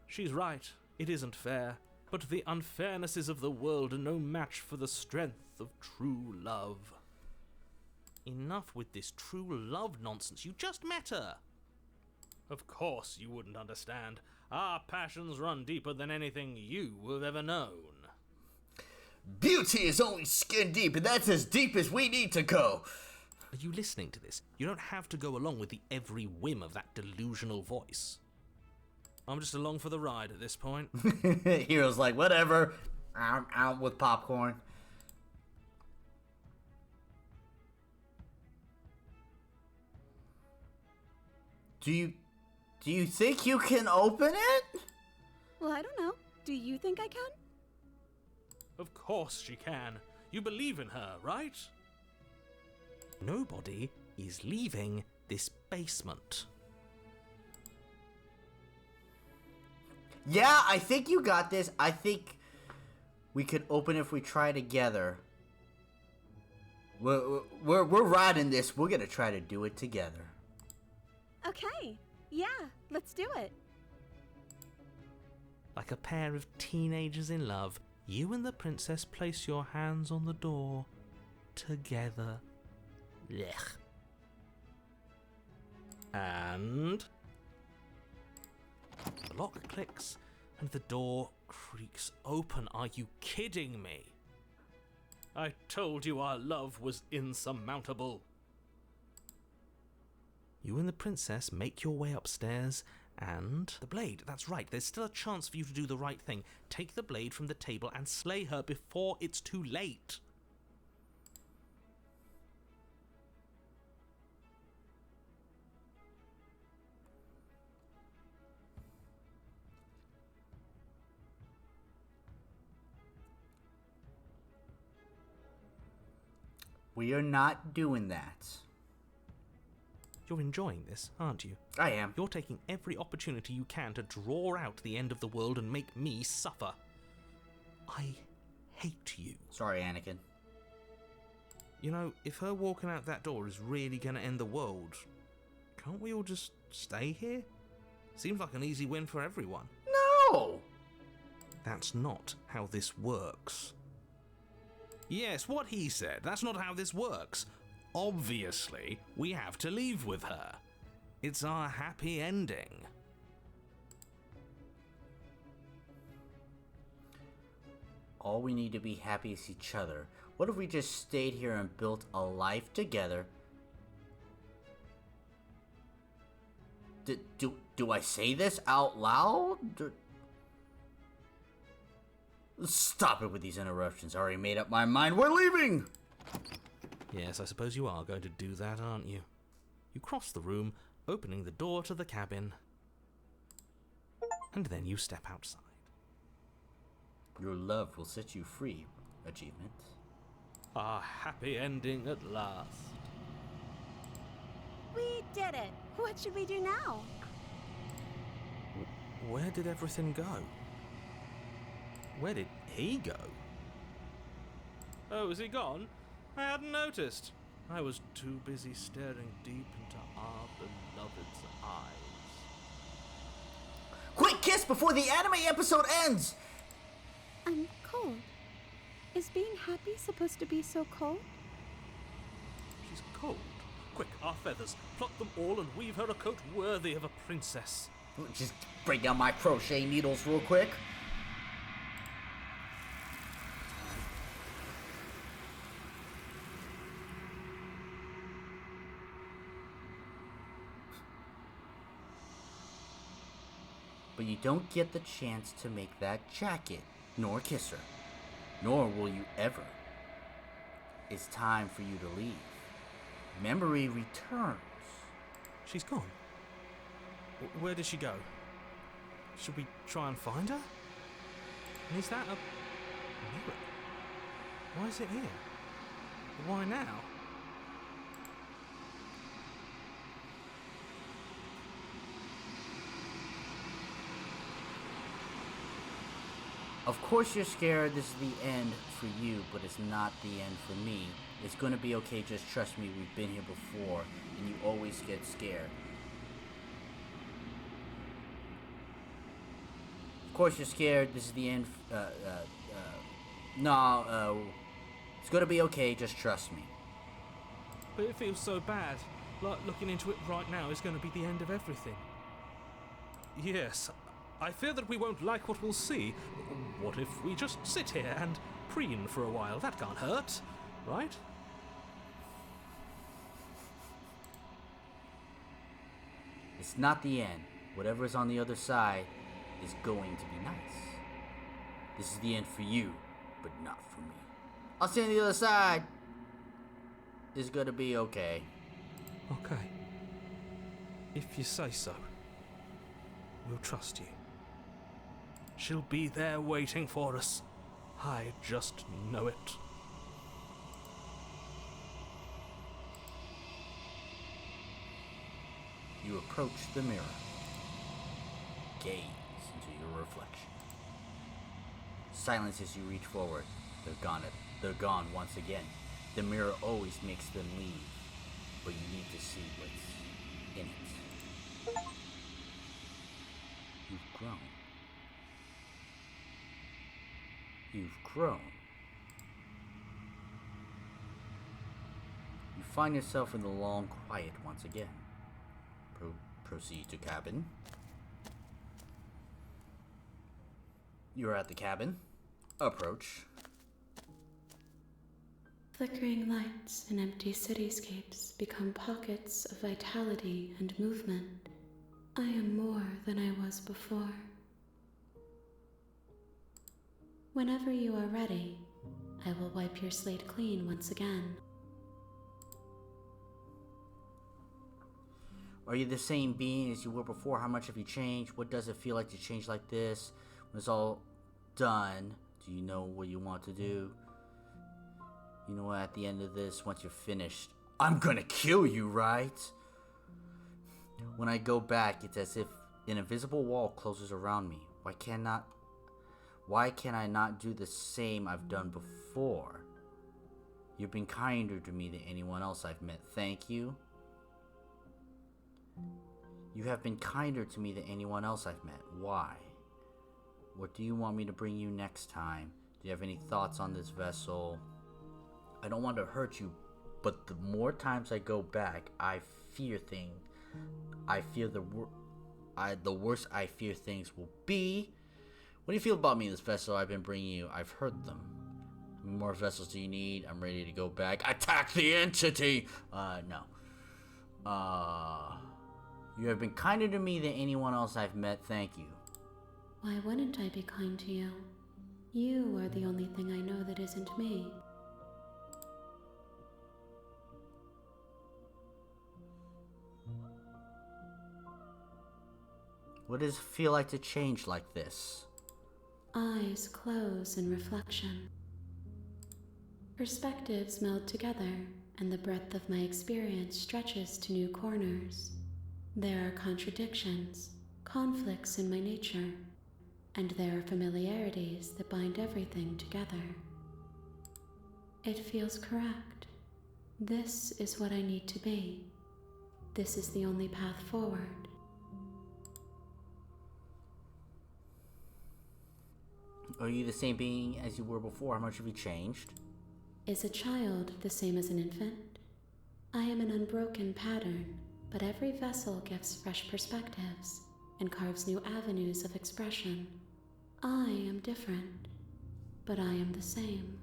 She's right. It isn't fair. But the unfairnesses of the world are no match for the strength of true love. Enough with this true love nonsense. You just met her. Of course you wouldn't understand. Our passions run deeper than anything you have ever known. Beauty is only skin deep, and that's as deep as we need to go. Are you listening to this? You don't have to go along with the every whim of that delusional voice. I'm just along for the ride at this point. Hero's like, whatever. I'm out with popcorn. Do you think you can open it? Well, I don't know. Do you think I can? Of course she can. You believe in her, right? Nobody is leaving this basement. Yeah, I think you got this. I think we could open it if we try together. We're riding this. We're gonna try to do it together. Okay. Yeah, let's do it. Like a pair of teenagers in love, you and the princess place your hands on the door together. Blech. And the lock clicks and the door creaks open. Are you kidding me? I told you our love was insurmountable. You and the princess make your way upstairs, and the blade, that's right, there's still a chance for you to do the right thing. Take the blade from the table and slay her before it's too late. We are not doing that. You're enjoying this, aren't you? I am. You're taking every opportunity you can to draw out the end of the world and make me suffer. I hate you. Sorry, Anakin. You know, if her walking out that door is really going to end the world, can't we all just stay here? Seems like an easy win for everyone. No! That's not how this works. Yes, what he said. That's not how this works. Obviously, we have to leave with her. It's our happy ending. All we need to be happy is each other. What if we just stayed here and built a life together? Do I say this out loud? Stop it with these interruptions. I already made up my mind. We're leaving! Yes, I suppose you are going to do that, aren't you? You cross the room, opening the door to the cabin. And then you step outside. Your love will set you free. Achievement. Our happy ending at last. We did it. What should we do now? Where did everything go? Where did he go? Oh, is he gone? I hadn't noticed. I was too busy staring deep into our beloved's eyes. Quick kiss before the anime episode ends! I'm cold. Is being happy supposed to be so cold? She's cold. Quick, our feathers. Pluck them all and weave her a coat worthy of a princess. Just break down my crochet needles real quick. But you don't get the chance to make that jacket, nor kiss her. Nor will you ever. It's time for you to leave. Memory returns. She's gone. Where did she go? Should we try and find her? And is that a mirror? Why is it here? Why now? Of course you're scared this is the end for you, but it's not the end for me. It's gonna be okay, just trust me, we've been here before, and you always get scared. Of course you're scared, this is the end, it's gonna be okay, just trust me. But it feels so bad. Like looking into it right now is going to be the end of everything. Yes, I fear that we won't like what we'll see. What if we just sit here and preen for a while? That can't hurt, right? It's not the end. Whatever is on the other side is going to be nice. This is the end for you, but not for me. I'll see you on the other side. It's gonna be okay. Okay. If you say so, we'll trust you. She'll be there waiting for us. I just know it. You approach the mirror. Gaze into your reflection. Silence as you reach forward. They're gone once again. The mirror always makes them leave, but you need to see what's in it. You've grown. You've grown. You find yourself in the long quiet once again. Proceed to cabin. You're at the cabin. Approach. Flickering lights and empty cityscapes become pockets of vitality and movement. I am more than I was before. Whenever you are ready, I will wipe your slate clean once again. Are you the same being as you were before? How much have you changed? What does it feel like to change like this? When it's all done, do you know what you want to do? You know what, at the end of this, once you're finished, I'm gonna kill you, right? When I go back, it's as if an invisible wall closes around me. Why can I not do the same I've done before? You've been kinder to me than anyone else I've met. Thank you. You have been kinder to me than anyone else I've met. Why? What do you want me to bring you next time? Do you have any thoughts on this vessel? I don't want to hurt you, but the more times I go back, I fear things. I fear the worse I fear things will be. What do you feel about me, this vessel I've been bringing you? I've heard them. How many more vessels do you need? I'm ready to go back. Attack the entity! No. You have been kinder to me than anyone else I've met. Thank you. Why wouldn't I be kind to you? You are the only thing I know that isn't me. What does it feel like to change like this? Eyes close in reflection. Perspectives meld together, and the breadth of my experience stretches to new corners. There are contradictions, conflicts in my nature, and there are familiarities that bind everything together. It feels correct. This is what I need to be. This is the only path forward. Are you the same being as you were before? How much have you changed? Is a child the same as an infant? I am an unbroken pattern, but every vessel gives fresh perspectives and carves new avenues of expression. I am different, but I am the same.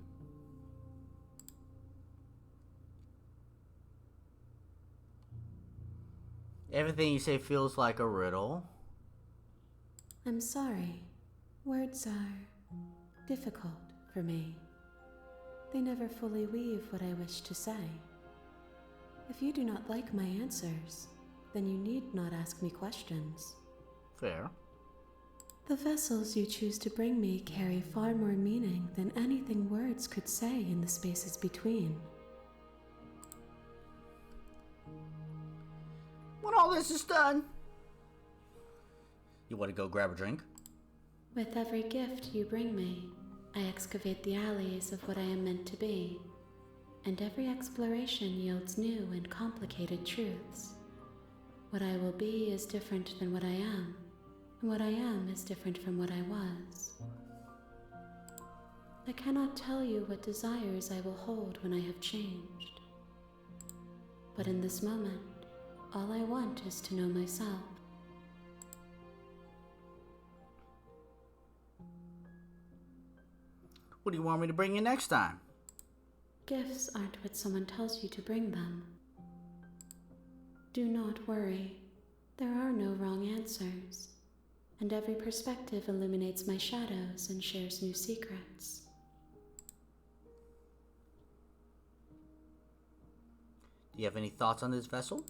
Everything you say feels like a riddle. I'm sorry. Words are difficult for me. They never fully weave what I wish to say. If you do not like my answers, then you need not ask me questions. Fair. The vessels you choose to bring me carry far more meaning than anything words could say in the spaces between. When all this is done, you want to go grab a drink? With every gift you bring me, I excavate the alleys of what I am meant to be, and every exploration yields new and complicated truths. What I will be is different than what I am, and what I am is different from what I was. I cannot tell you what desires I will hold when I have changed. But in this moment, all I want is to know myself. What do you want me to bring you next time? Gifts aren't what someone tells you to bring them. Do not worry. There are no wrong answers, and every perspective illuminates my shadows and shares new secrets. Do you have any thoughts on this vessel?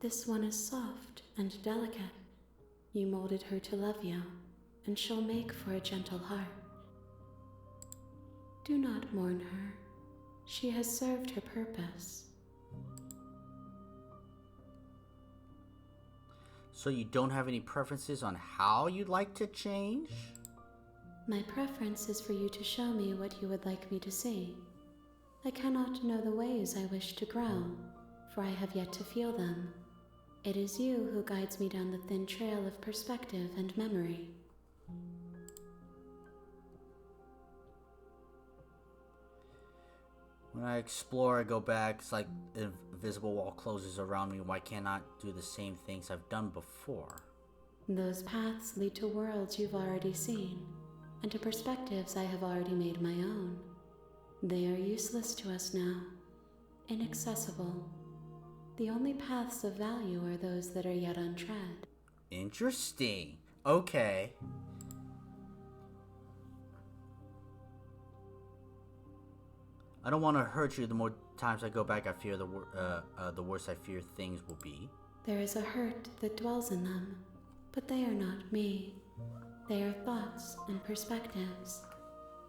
This one is soft and delicate. You molded her to love you, and she'll make for a gentle heart. Do not mourn her. She has served her purpose. So you don't have any preferences on how you'd like to change? My preference is for you to show me what you would like me to see. I cannot know the ways I wish to grow, for I have yet to feel them. It is you who guides me down the thin trail of perspective and memory. When I explore, I go back. It's like an invisible wall closes around me. Why can't I do the same things I've done before? Those paths lead to worlds you've already seen, and to perspectives I have already made my own. They are useless to us now, inaccessible. The only paths of value are those that are yet untread. Interesting. Okay. I don't want to hurt you. The more times I go back, I fear the worse I fear things will be. There is a hurt that dwells in them, but they are not me. They are thoughts and perspectives.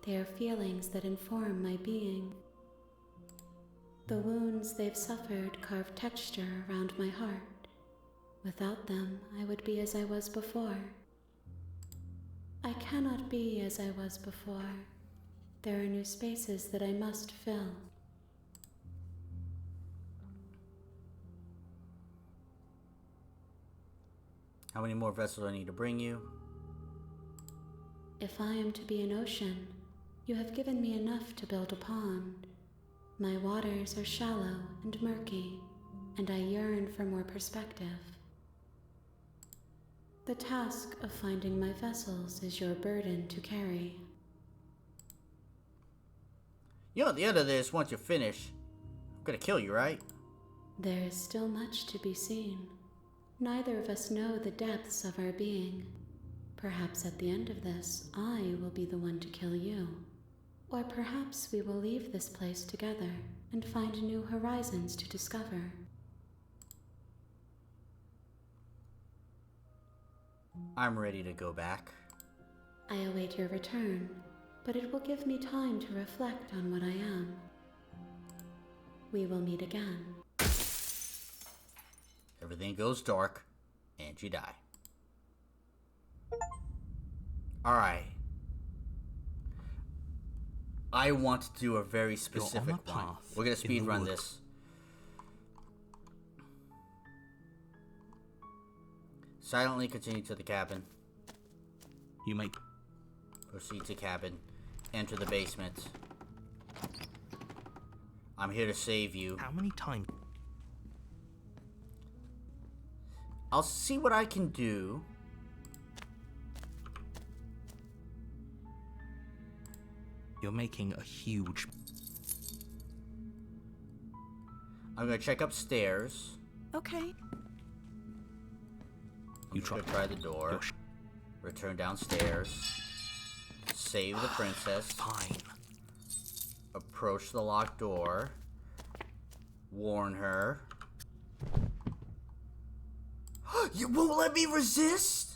They are feelings that inform my being. The wounds they've suffered carve texture around my heart. Without them, I would be as I was before. I cannot be as I was before. There are new spaces that I must fill. How many more vessels do I need to bring you? If I am to be an ocean, you have given me enough to build a pond. My waters are shallow and murky, and I yearn for more perspective. The task of finding my vessels is your burden to carry. You know, at the end of this, once you finish, I'm gonna kill you, right? There is still much to be seen. Neither of us know the depths of our being. Perhaps at the end of this, I will be the one to kill you. Or perhaps we will leave this place together and find new horizons to discover. I'm ready to go back. I await your return, but it will give me time to reflect on what I am. We will meet again. Everything goes dark, and you die. Alright. I want to do a very specific one. We're gonna speed run this. Silently continue to the cabin. You make... Proceed to cabin. Enter the basement. I'm here to save you. How many times... I'll see what I can do. You're making a huge... I'm gonna check upstairs. Okay. I'm gonna try the door. Return downstairs. Save the princess. Fine. Approach the locked door. Warn her. You won't let me resist?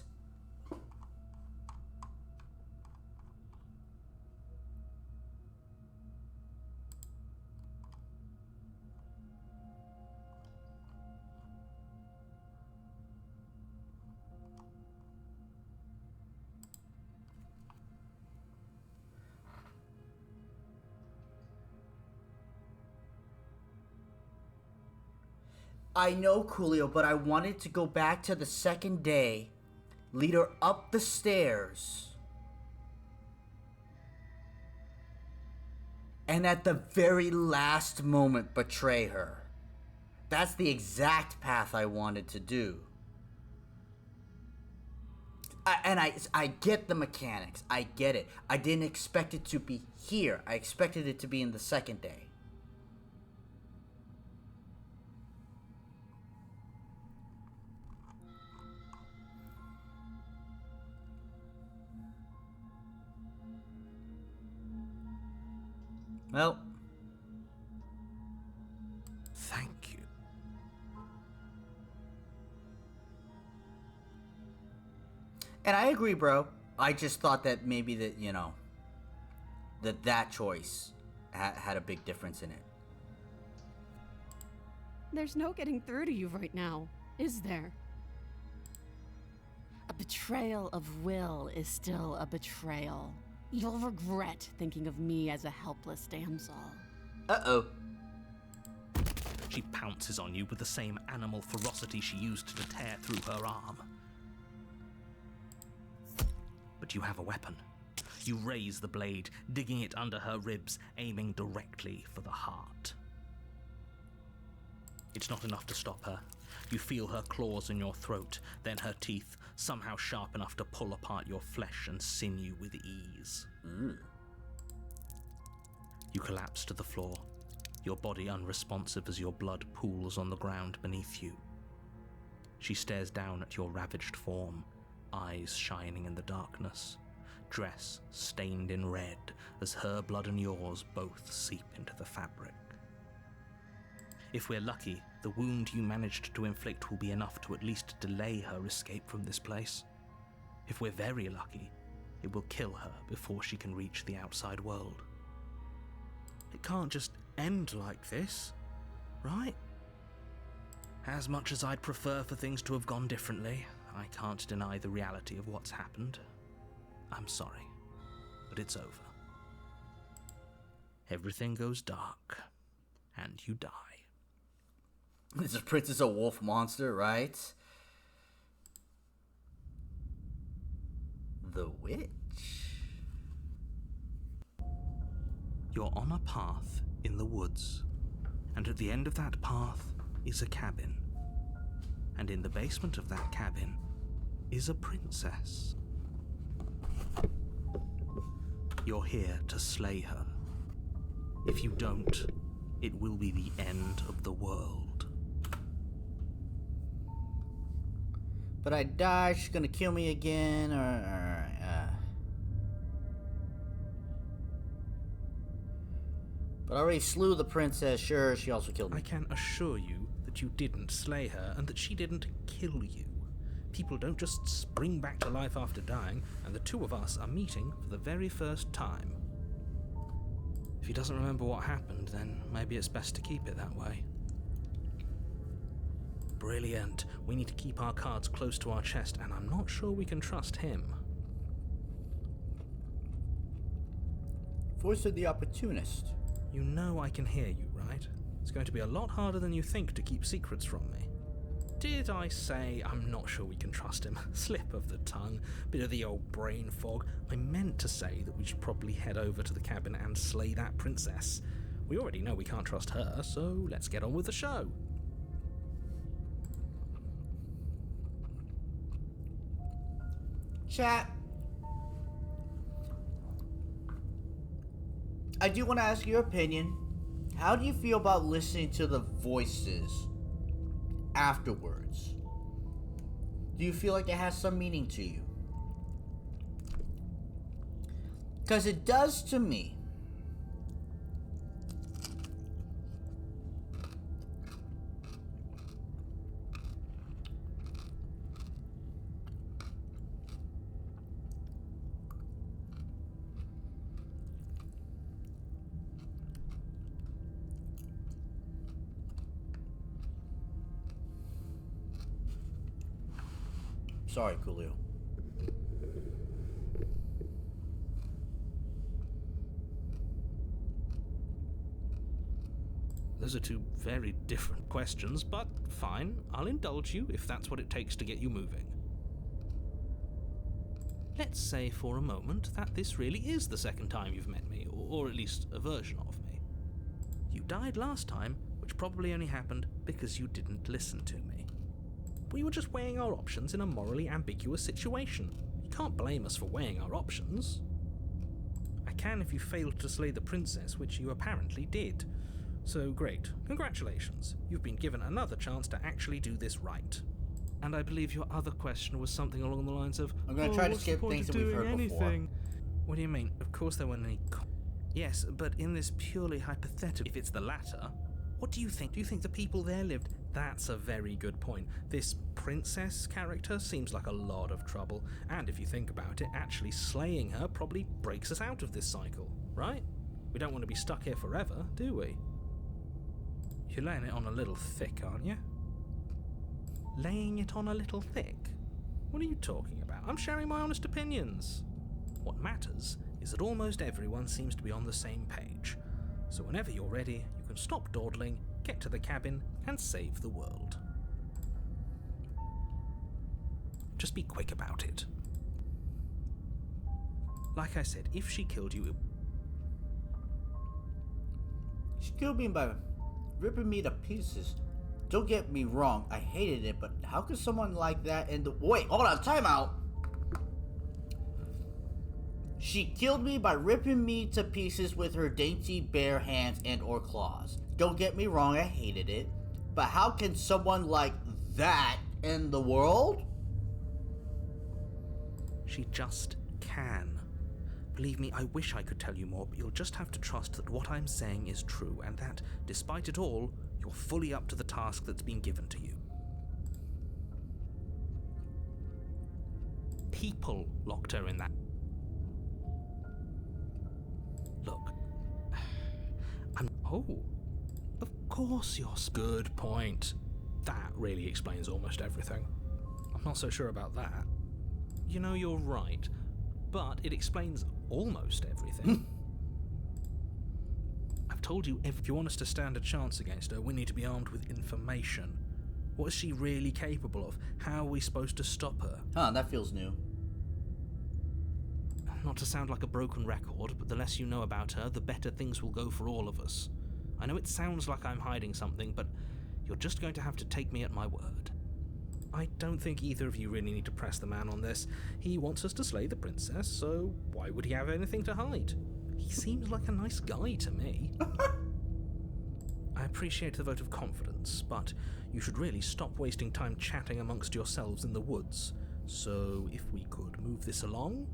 I know, Coolio, but I wanted to go back to the second day, lead her up the stairs, and at the very last moment betray her. That's the exact path I wanted to do. I get the mechanics. I get it. I didn't expect it to be here. I expected it to be in the second day. Well, thank you. And I agree, bro. I just thought that maybe that, you know, that choice had a big difference in it. There's no getting through to you right now, is there? A betrayal of will is still a betrayal. You'll regret thinking of me as a helpless damsel. Uh-oh. She pounces on you with the same animal ferocity she used to tear through her arm. But you have a weapon. You raise the blade, digging it under her ribs, aiming directly for the heart. It's not enough to stop her. You feel her claws in your throat, then her teeth, somehow sharp enough to pull apart your flesh and sinew with ease. You collapse to the floor, your body unresponsive as your blood pools on the ground beneath you. She stares down at your ravaged form, eyes shining in the darkness, dress stained in red as her blood and yours both seep into the fabric. If we're lucky, the wound you managed to inflict will be enough to at least delay her escape from this place. If we're very lucky, it will kill her before she can reach the outside world. It can't just end like this, right? As much as I'd prefer for things to have gone differently, I can't deny the reality of what's happened. I'm sorry, but it's over. Everything goes dark, and you die. Is the princess a wolf monster, right? The witch? You're on a path in the woods, and at the end of that path is a cabin. And in the basement of that cabin is a princess. You're here to slay her. If you don't, it will be the end of the world. But I die, she's gonna kill me again, But I already slew the princess, sure, she also killed me. I can assure you that you didn't slay her and that she didn't kill you. People don't just spring back to life after dying, and the two of us are meeting for the very first time. If he doesn't remember what happened, then maybe it's best to keep it that way. Brilliant. We need to keep our cards close to our chest, and I'm not sure we can trust him. Voice of the opportunist. You know I can hear you, right? It's going to be a lot harder than you think to keep secrets from me. Did I say I'm not sure we can trust him? Slip of the tongue, bit of the old brain fog. I meant to say that we should probably head over to the cabin and slay that princess. We already know we can't trust her, so let's get on with the show. Chat. I do want to ask your opinion. How do you feel about listening to the voices afterwards? Do you feel like it has some meaning to you? Because it does to me. Sorry, Coolio. Those are two very different questions, but fine, I'll indulge you if that's what it takes to get you moving. Let's say for a moment that this really is the second time you've met me, or at least a version of me. You died last time, which probably only happened because you didn't listen to me. We were just weighing our options in a morally ambiguous situation. You can't blame us for weighing our options. I can if you failed to slay the princess, which you apparently did. So great, congratulations. You've been given another chance to actually do this right. And I believe your other question was something along the lines of, I'm going to try to skip things that we've heard before. What do you mean? Of course there weren't any... Yes, but in this purely hypothetical... If it's the latter, what do you think? Do you think the people there lived That's a very good point. This princess character seems like a lot of trouble, and if you think about it, actually slaying her probably breaks us out of this cycle, right? We don't want to be stuck here forever, do we? You're laying it on a little thick, aren't you? Laying it on a little thick? What are you talking about? I'm sharing my honest opinions. What matters is that almost everyone seems to be on the same page. So whenever you're ready, you can stop dawdling, get to the cabin, and save the world. Just be quick about it. Like I said, if she killed you, She killed me by ripping me to pieces. Don't get me wrong, I hated it, but how could someone like that end the— Wait, hold on, time out! She killed me by ripping me to pieces with her dainty bare hands and or claws. Don't get me wrong, I hated it, but how can someone like that end the world? she just can. Believe me, I wish I could tell you more, but you'll just have to trust that what I'm saying is true, and that, despite it all, you're fully up to the task that's been given to you. People locked her in that. Look, oh, of course you're. Good point. That really explains almost everything. I'm not so sure about that. You know, you're right, but it explains almost everything. I've told you, if you want us to stand a chance against her, we need to be armed with information. What is she really capable of? How are we supposed to stop her? Huh, that feels new. Not to sound like a broken record, but the less you know about her, the better things will go for all of us. I know it sounds like I'm hiding something, but you're just going to have to take me at my word. I don't think either of you really need to press the man on this. He wants us to slay the princess, so why would he have anything to hide? He seems like a nice guy to me. I appreciate the vote of confidence, but you should really stop wasting time chatting amongst yourselves in the woods. So if we could move this along?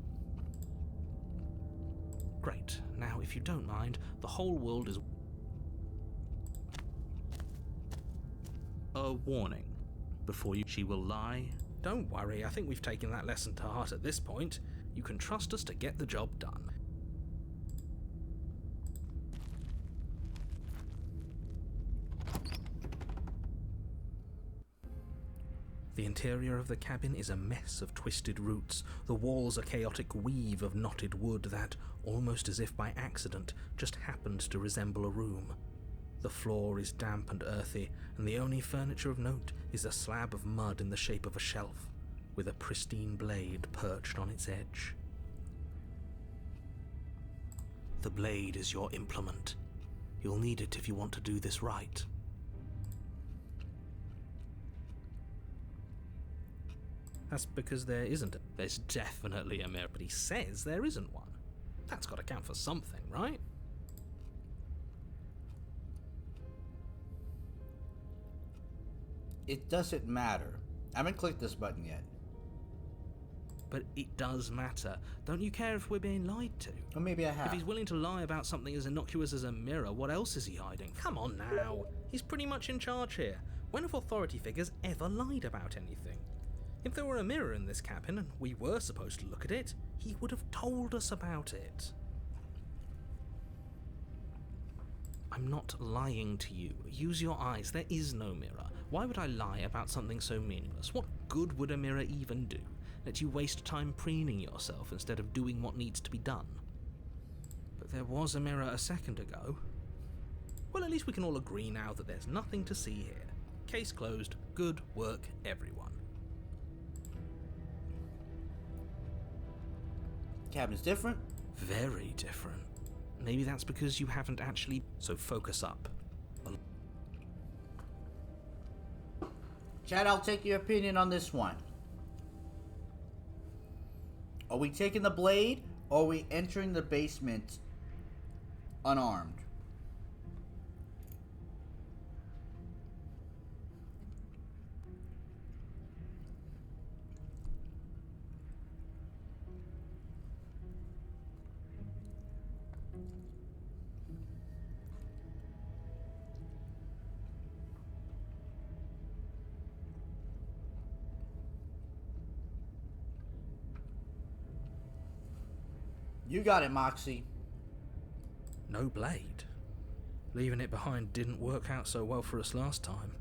Great. Now, if you don't mind, the whole world is... A warning. Before she will lie. Don't worry, I think we've taken that lesson to heart at this point. You can trust us to get the job done. The interior of the cabin is a mess of twisted roots. The walls a chaotic weave of knotted wood that, almost as if by accident, just happened to resemble a room. The floor is damp and earthy, and the only furniture of note is a slab of mud in the shape of a shelf, with a pristine blade perched on its edge. The blade is your implement. You'll need it if you want to do this right. That's because there isn't. There's definitely a mirror, but he says there isn't one. That's got to count for something, right? It doesn't matter. I haven't clicked this button yet. But it does matter. Don't you care if we're being lied to? Or maybe I have. If he's willing to lie about something as innocuous as a mirror, what else is he hiding? Come on now. He's pretty much in charge here. When have authority figures ever lied about anything? If there were a mirror in this cabin and we were supposed to look at it, he would have told us about it. I'm not lying to you. Use your eyes. There is no mirror. Why would I lie about something so meaningless? What good would a mirror even do? Let you waste time preening yourself instead of doing what needs to be done. But there was a mirror a second ago. Well, at least we can all agree now that there's nothing to see here. Case closed. Good work, everyone. Cabin's different? Very different. Maybe that's because you haven't actually... So focus up. Chad, I'll take your opinion on this one. Are we taking the blade, or are we entering the basement unarmed? You got it, Moxie. No blade. Leaving it behind didn't work out so well for us last time.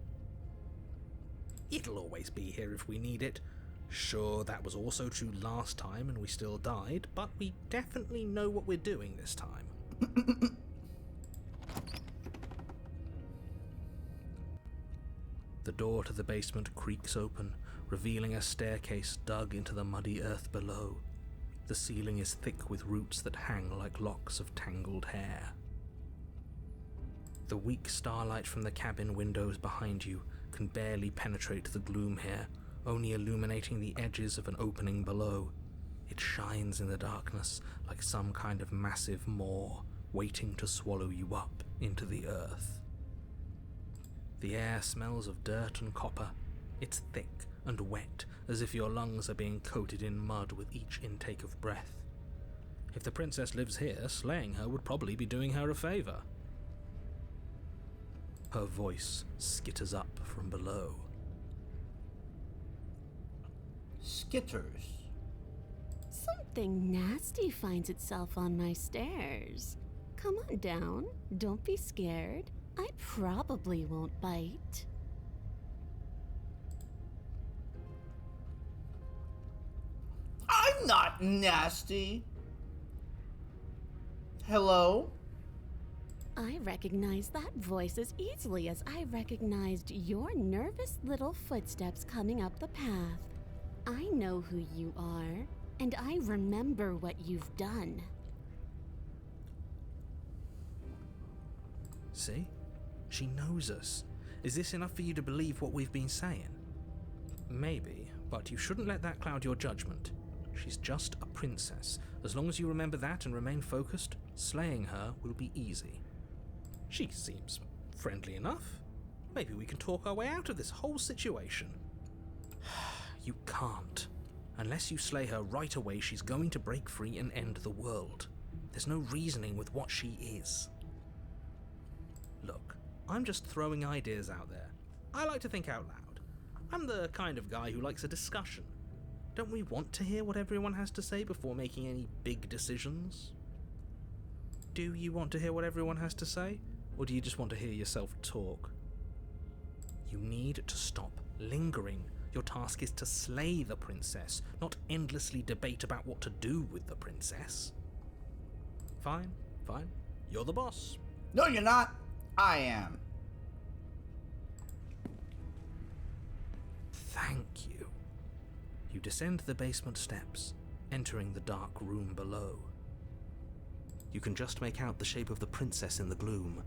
It'll always be here if we need it. Sure, that was also true last time and we still died, but we definitely know what we're doing this time. The door to the basement creaks open, revealing a staircase dug into the muddy earth below. The ceiling is thick with roots that hang like locks of tangled hair. The weak starlight from the cabin windows behind you can barely penetrate the gloom here, only illuminating the edges of an opening below. It shines in the darkness like some kind of massive maw, waiting to swallow you up into the earth. The air smells of dirt and copper. It's thick and wet, as if your lungs are being coated in mud with each intake of breath. If the princess lives here, slaying her would probably be doing her a favor. Her voice skitters up from below. Skitters. Something nasty finds itself on my stairs. Come on down. Don't be scared. I probably won't bite. I'm not nasty. Hello? I recognize that voice as easily as I recognized your nervous little footsteps coming up the path. I know who you are, and I remember what you've done. See? She knows us. Is this enough for you to believe what we've been saying? Maybe, but you shouldn't let that cloud your judgment. She's just a princess. As long as you remember that and remain focused, slaying her will be easy. She seems friendly enough. Maybe we can talk our way out of this whole situation. You can't. Unless you slay her right away, she's going to break free and end the world. There's no reasoning with what she is. Look, I'm just throwing ideas out there. I like to think out loud. I'm the kind of guy who likes a discussion. Don't we want to hear what everyone has to say before making any big decisions? Do you want to hear what everyone has to say? Or do you just want to hear yourself talk? You need to stop lingering. Your task is to slay the princess, not endlessly debate about what to do with the princess. Fine, fine. You're the boss. No, you're not. I am. Thank you. You descend the basement steps, entering the dark room below. You can just make out the shape of the princess in the gloom.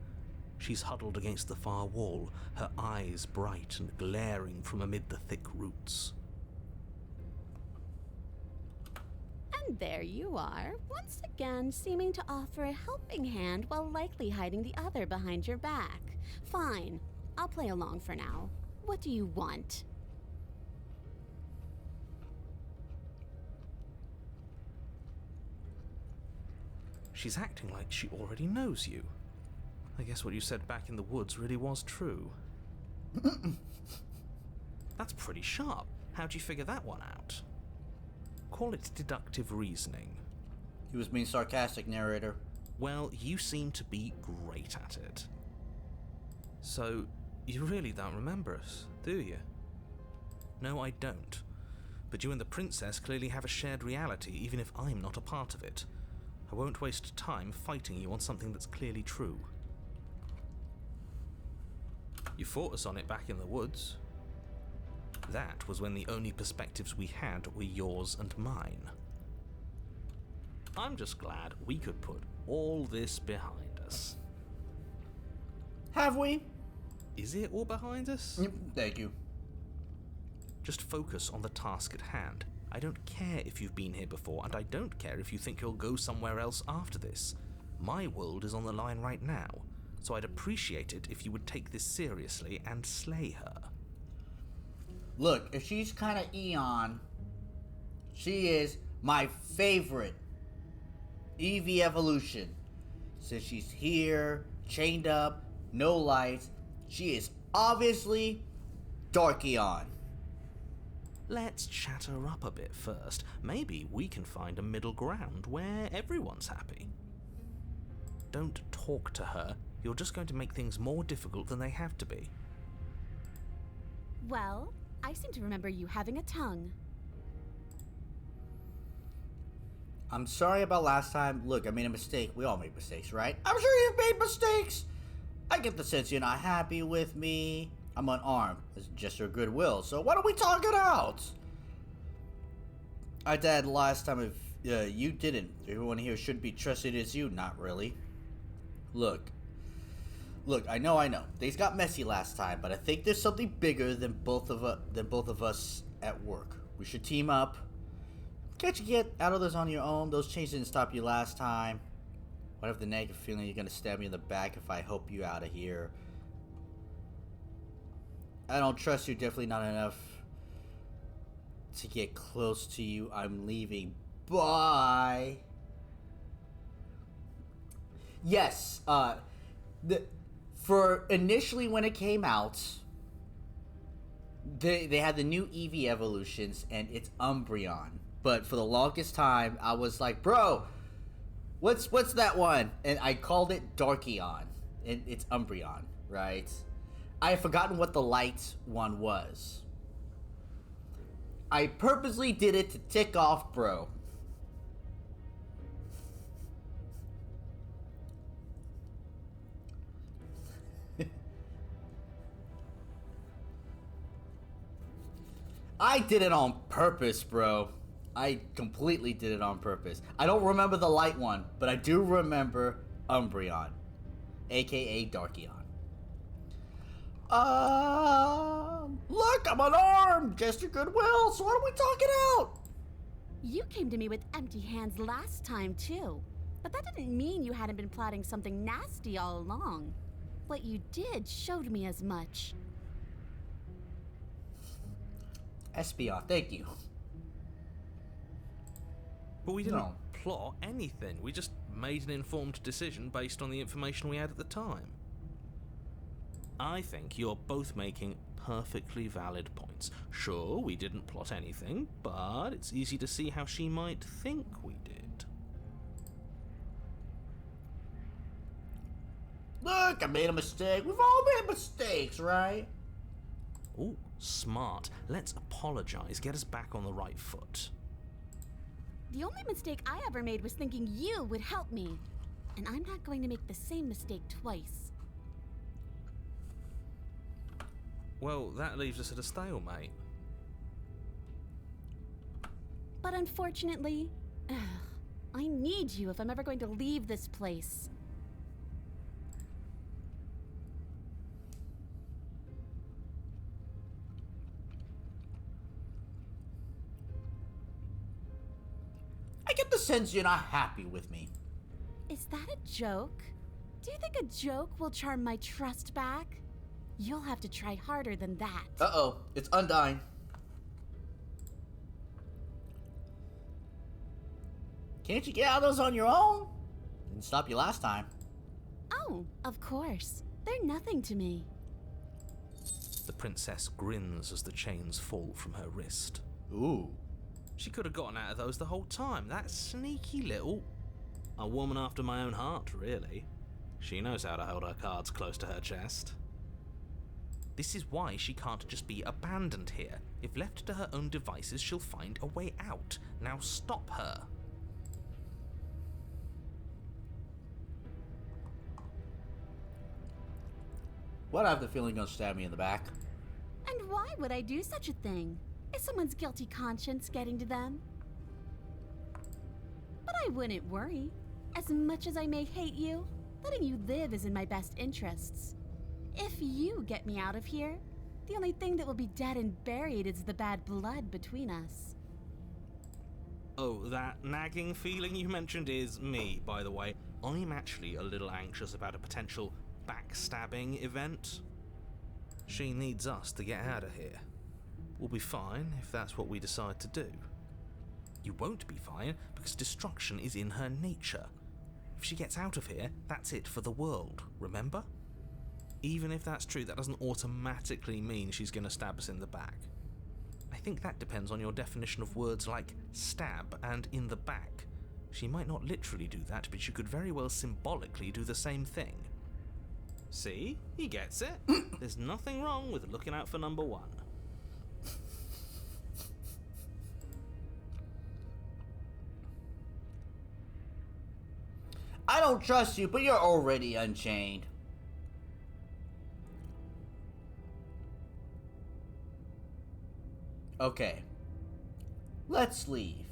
She's huddled against the far wall, her eyes bright and glaring from amid the thick roots. And there you are, once again seeming to offer a helping hand while likely hiding the other behind your back. Fine, I'll play along for now. What do you want? She's acting like she already knows you. I guess what you said back in the woods really was true. That's pretty sharp. How'd you figure that one out? Call it deductive reasoning. He was being sarcastic, narrator. Well, you seem to be great at it. So, you really don't remember us, do you? No, I don't. But you and the princess clearly have a shared reality, even if I'm not a part of it. I won't waste time fighting you on something that's clearly true. You fought us on it back in the woods. That was when the only perspectives we had were yours and mine. I'm just glad we could put all this behind us. Have we? Is it all behind us? Thank you. Just focus on the task at hand. I don't care if you've been here before, and I don't care if you think you'll go somewhere else after this. My world is on the line right now, so I'd appreciate it if you would take this seriously and slay her. Look, if she's kind of Eon, she is my favorite Eevee evolution. Since she's here, chained up, no lights, she is obviously Dark Eon. let's chat her up a bit first. Maybe we can find a middle ground where everyone's happy. Don't talk to her. You're just going to make things more difficult than they have to be. Well, I seem to remember you having a tongue. I'm sorry about last time. Look, I made a mistake. We all make mistakes, right? I'm sure you've made mistakes. I get the sense you're not happy with me. I'm unarmed. It's a gesture of goodwill. So why don't we talk it out? I did last time if you didn't. Everyone here should be trusted as you. Not really. Look, I know. Things got messy last time, but I think there's something bigger than both of us at work. We should team up. Can't you get out of this on your own? Those chains didn't stop you last time. What if the negative feeling you're gonna stab me in the back if I help you out of here? I don't trust you, definitely not enough to get close to you. I'm leaving. Bye. Yes, for initially when it came out, they had the new Eevee evolutions and it's Umbreon. But for the longest time, I was like, bro, what's that one? And I called it Darkyon. And it's Umbreon, right? I had forgotten what the light one was. I purposely did it to tick off bro. I did it on purpose, bro. I completely did it on purpose. I don't remember the light one, but I do remember Umbreon, aka Darkyon. Look, I'm unarmed. Gesture goodwill, so why don't we talk it out? You came to me with empty hands last time, too. But that didn't mean you hadn't been plotting something nasty all along. What you did showed me as much. Espeon, thank you. But we didn't No. plot anything. We just made an informed decision based on the information we had at the time. I think you're both making perfectly valid points. Sure, we didn't plot anything, but it's easy to see how she might think we did. Look, I made a mistake. We've all made mistakes, right? Ooh, smart. Let's apologize, get us back on the right foot. The only mistake I ever made was thinking you would help me. And I'm not going to make the same mistake twice. Well, that leaves us at a stalemate. But unfortunately, I need you if I'm ever going to leave this place. I get the sense you're not happy with me. Is that a joke? Do you think a joke will charm my trust back? You'll have to try harder than that. Uh-oh, it's Undyne. Can't you get out of those on your own? Didn't stop you last time. Oh, of course. They're nothing to me. The princess grins as the chains fall from her wrist. Ooh. She could have gotten out of those the whole time. That sneaky little... A woman after my own heart, really. She knows how to hold her cards close to her chest. This is why she can't just be abandoned here. If left to her own devices, she'll find a way out. Now stop her. What, I have the feeling you'll stab me in the back? And why would I do such a thing? Is someone's guilty conscience getting to them? But I wouldn't worry. As much as I may hate you, letting you live is in my best interests. If you get me out of here, the only thing that will be dead and buried is the bad blood between us. Oh, that nagging feeling you mentioned is me, by the way. I'm actually a little anxious about a potential backstabbing event. She needs us to get out of here. We'll be fine if that's what we decide to do. You won't be fine because destruction is in her nature. If she gets out of here, that's it for the world, remember? Even if that's true, that doesn't automatically mean she's going to stab us in the back. I think that depends on your definition of words like stab and in the back. She might not literally do that, but she could very well symbolically do the same thing. See? He gets it. There's nothing wrong with looking out for number one. I don't trust you, but you're already unchained. Okay. Let's leave.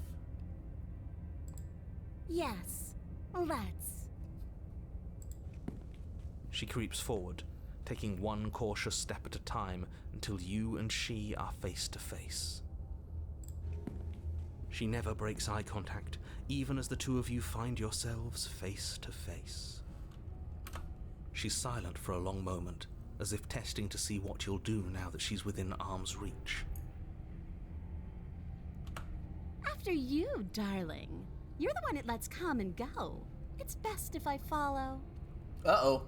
Yes, let's. She creeps forward, taking one cautious step at a time until you and she are face to face. She never breaks eye contact, even as the two of you find yourselves face to face. She's silent for a long moment, as if testing to see what you'll do now that she's within arm's reach. After you, darling. You're the one it lets come and go. It's best if I follow. Uh-oh.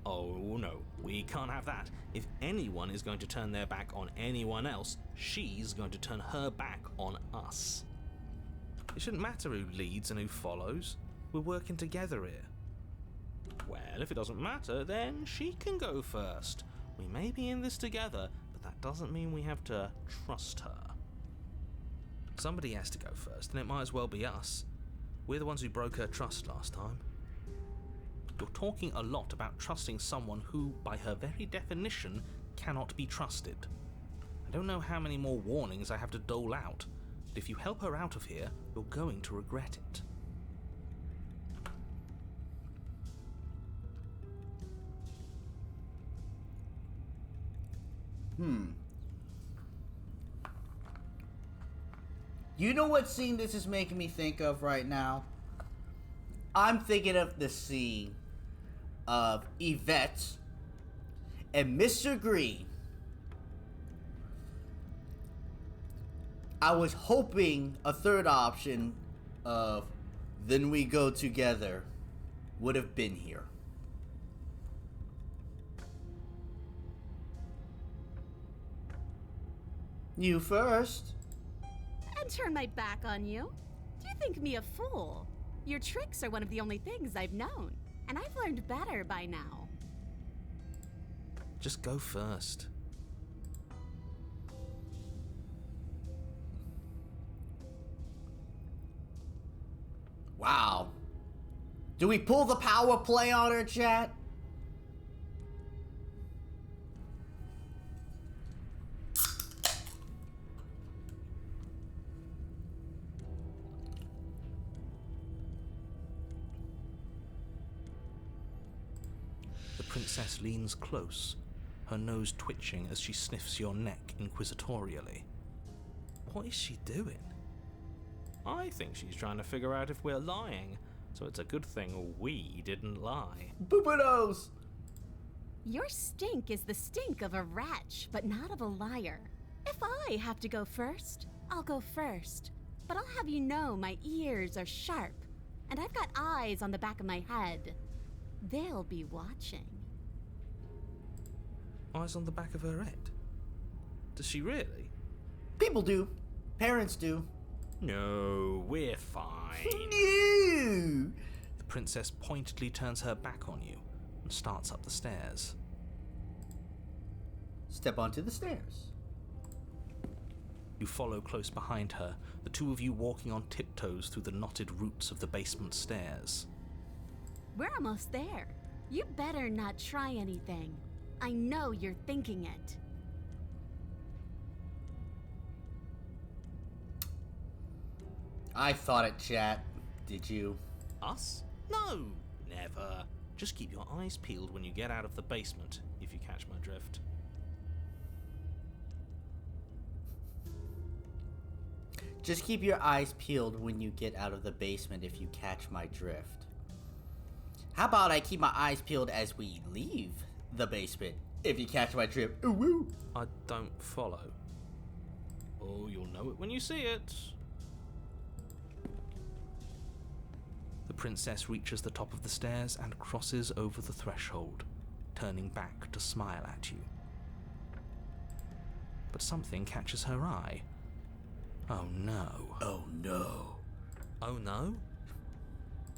Oh no, we can't have that. If anyone is going to turn their back on anyone else, she's going to turn her back on us. It shouldn't matter who leads and who follows. We're working together here. Well, if it doesn't matter, then she can go first. We may be in this together, but that doesn't mean we have to trust her. Somebody has to go first, and it might as well be us. We're the ones who broke her trust last time. You're talking a lot about trusting someone who, by her very definition, cannot be trusted. I don't know how many more warnings I have to dole out, but if you help her out of here, you're going to regret it. You know what scene this is making me think of right now? I'm thinking of the scene of Yvette and Mr. Green. I was hoping a third option of "then we go together" would have been here. You first. And turn my back on you? Do you think me a fool? Your tricks are one of the only things I've known, and I've learned better by now. Just go first. Wow. Do we pull the power play on her, chat? The princess leans close, her nose twitching as she sniffs your neck inquisitorially. What is she doing? I think she's trying to figure out if we're lying, so it's a good thing we didn't lie. Boobados! Your stink is the stink of a wretch, but not of a liar. If I have to go first, I'll go first. But I'll have you know my ears are sharp, and I've got eyes on the back of my head. They'll be watching. Eyes on the back of her head? Does she really? People do. Parents do. No, we're fine. No! The princess pointedly turns her back on you and starts up the stairs. Step onto the stairs. You follow close behind her, the two of you walking on tiptoes through the knotted roots of the basement stairs. We're almost there. You better not try anything. I know you're thinking it. I thought it, chat. Did you? Us? No, never. Just keep your eyes peeled when you get out of the basement, if you catch my drift. Just keep your eyes peeled when you get out of the basement if you catch my drift. How about I keep my eyes peeled as we leave the basement if you catch my drift? Ooh, woo. I don't follow. Oh, you'll know it when you see it. The princess reaches the top of the stairs and crosses over the threshold, turning back to smile at you. but something catches her eye. Oh no. Oh no. Oh no?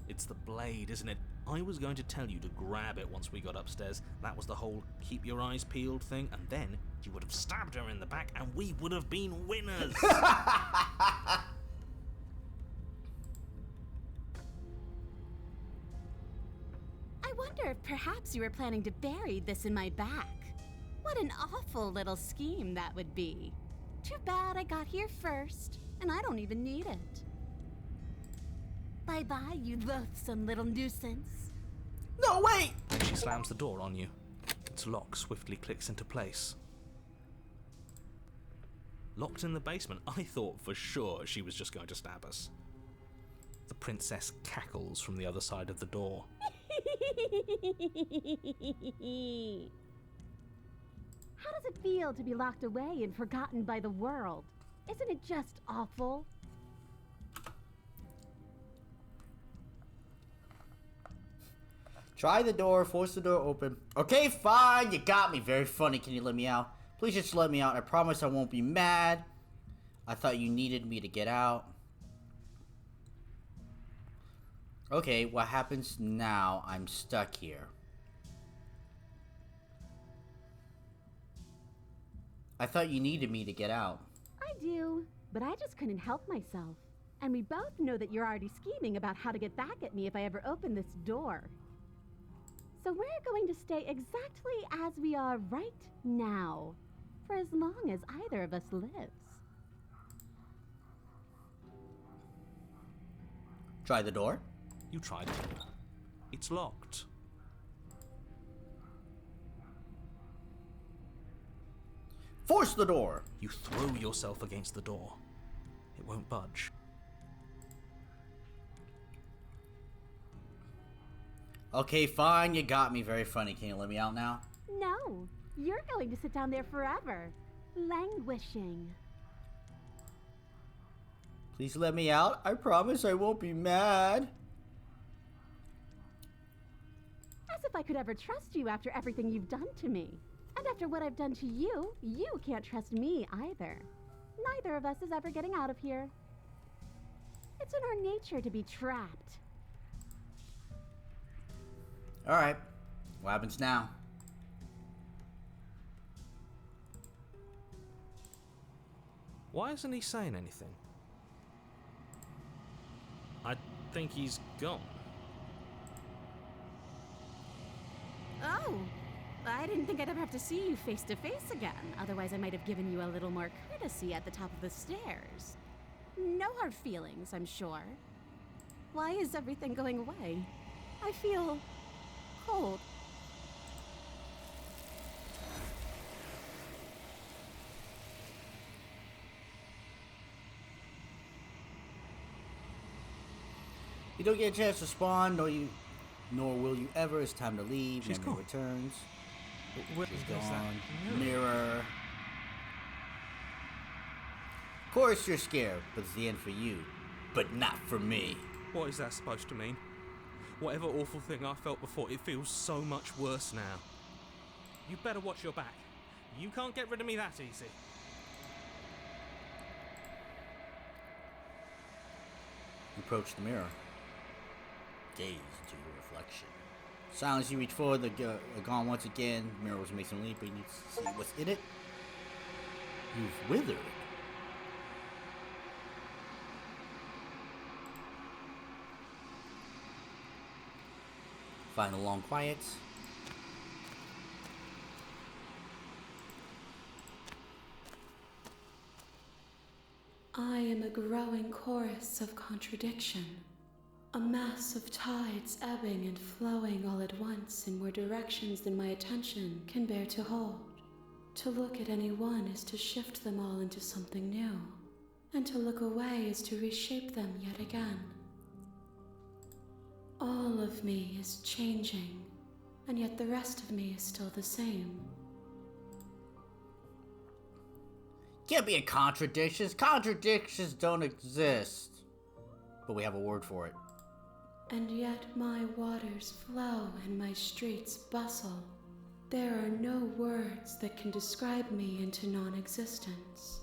It's the blade, isn't it? I was going to tell you to grab it once we got upstairs. That was the whole keep your eyes peeled thing, and then you would have stabbed her in the back and we would have been winners. I wonder if perhaps you were planning to bury this in my back. What an awful little scheme that would be. Too bad I got here first, and I don't even need it. Bye-bye, you loathsome little nuisance. No, wait! She slams the door on you. Its lock swiftly clicks into place. Locked in the basement, I thought for sure she was just going to stab us. The princess cackles from the other side of the door. How does it feel to be locked away and forgotten by the world? Isn't it just awful? Try the door, force the door open. Okay, fine, you got me. Very funny. Can you let me out? Please just let me out. I promise I won't be mad. I thought you needed me to get out. Okay, what happens now? I'm stuck here. I thought you needed me to get out. I do, but I just couldn't help myself. And we both know that you're already scheming about how to get back at me if I ever open this door. So we're going to stay exactly as we are right now, for as long as either of us lives. Try the door. You tried it. It's locked. Force the door. You throw yourself against the door. It won't budge. Okay, fine, you got me. Very funny. Can you let me out now? No, you're going to sit down there forever, languishing. Please let me out. I promise I won't be mad. As if I could ever trust you after everything you've done to me. And after what I've done to you, you can't trust me either. Neither of us is ever getting out of here. It's in our nature to be trapped. Alright. What happens now? Why isn't he saying anything? I think he's gone. Oh, I didn't think I'd ever have to see you face to face again. Otherwise, I might have given you a little more courtesy at the top of the stairs. No hard feelings, I'm sure. Why is everything going away? I feel cold. You don't get a chance to spawn, nor will you ever. It's time to leave. She's Memory gone. returns. Where's She's that gone. Mirror. Of course you're scared, but it's the end for you. But not for me. What is that supposed to mean? Whatever awful thing I felt before, it feels so much worse now. You better watch your back. You can't get rid of me that easy. Approach the mirror. Gaze into your reflection. Silence, you reach forward, the gone once again. Mirror was making leap, but you need to see what's in it. You've withered. Find a long quiet. I am a growing chorus of contradiction, a mass of tides ebbing and flowing all at once in more directions than my attention can bear to hold. To look at any one is to shift them all into something new, and to look away is to reshape them yet again. All of me is changing, and yet the rest of me is still the same. Can't be a contradictions. Contradictions don't exist. But we have a word for it. And yet my waters flow and my streets bustle. There are no words that can describe me into non-existence.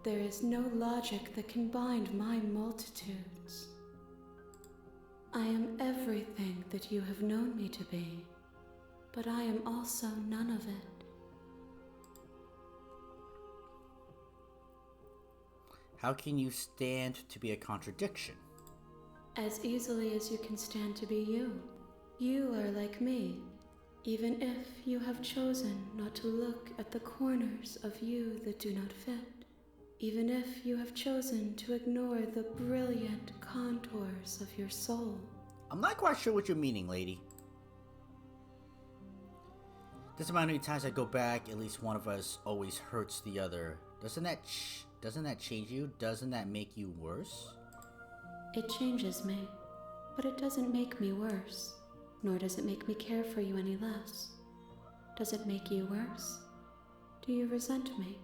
There is no logic that can bind my multitudes. I am everything that you have known me to be, but I am also none of it. How can you stand to be a contradiction? As easily as you can stand to be you. You are like me, even if you have chosen not to look at the corners of you that do not fit. Even if you have chosen to ignore the brilliant contours of your soul. I'm not quite sure what you're meaning, lady. Doesn't matter how many times I go back, at least one of us always hurts the other. Doesn't that change you? Doesn't that make you worse? It changes me, but it doesn't make me worse, nor does it make me care for you any less. Does it make you worse? Do you resent me?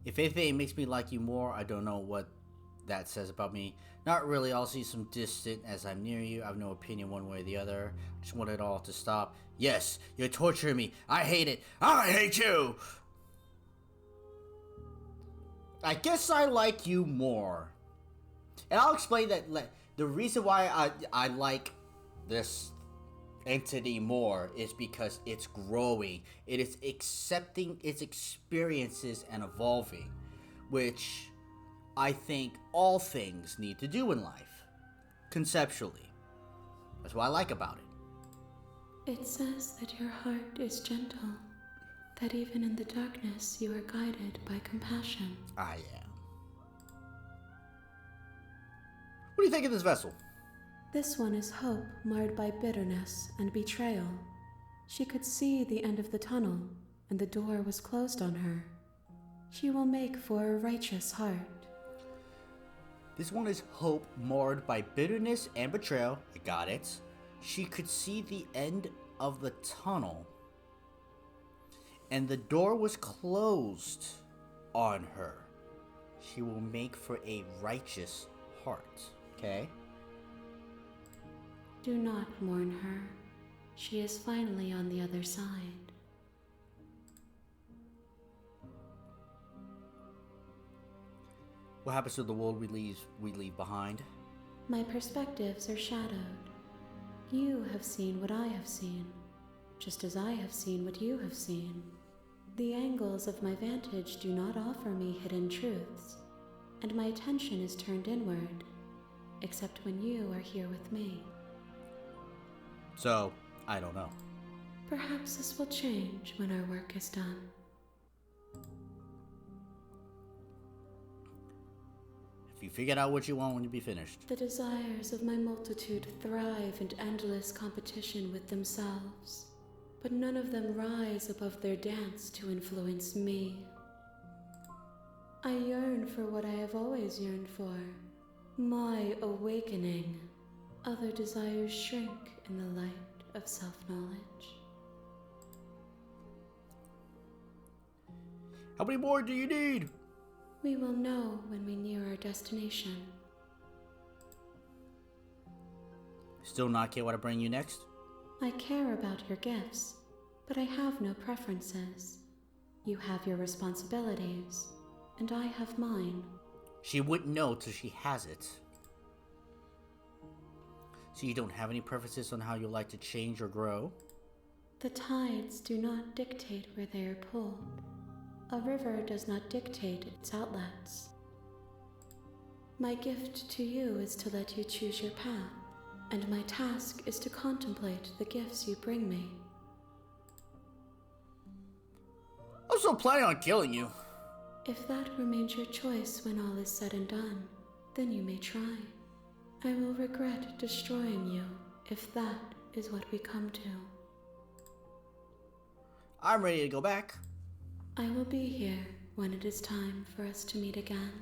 If anything, it makes me like you more. I don't know what that says about me. Not really. I'll see some distant as I'm near you. I have no opinion one way or the other. I just want it all to stop. Yes, you're torturing me. I hate it. I hate you! I guess I like you more. And I'll explain that the reason why I like this entity more is because it's growing. It is accepting its experiences and evolving, which I think all things need to do in life, conceptually. That's what I like about it. It says that your heart is gentle, that even in the darkness you are guided by compassion. I am. What do you think of this vessel? This one is hope marred by bitterness and betrayal. She could see the end of the tunnel, and the door was closed on her. She will make for a righteous heart. This one is hope marred by bitterness and betrayal. I got it. She could see the end of the tunnel, and the door was closed on her. She will make for a righteous heart. Okay? Do not mourn her. She is finally on the other side. What happens to the world we leave behind? My perspectives are shadowed. You have seen what I have seen, just as I have seen what you have seen. The angles of my vantage do not offer me hidden truths, and my attention is turned inward, except when you are here with me. So, I don't know. Perhaps this will change when our work is done. If you figured out what you want when you be finished. The desires of my multitude thrive in endless competition with themselves, but none of them rise above their dance to influence me. I yearn for what I have always yearned for, my awakening. Other desires shrink in the light of self-knowledge. How many more do you need? We will know when we near our destination. Still not care what I bring you next? I care about your gifts, but I have no preferences. You have your responsibilities, and I have mine. She wouldn't know till she has it. So you don't have any preferences on how you like to change or grow? The tides do not dictate where they are pulled. A river does not dictate its outlets. My gift to you is to let you choose your path, and my task is to contemplate the gifts you bring me. I'm still planning on killing you. If that remains your choice when all is said and done, then you may try. I will regret destroying you if that is what we come to. I'm ready to go back. I will be here when it is time for us to meet again.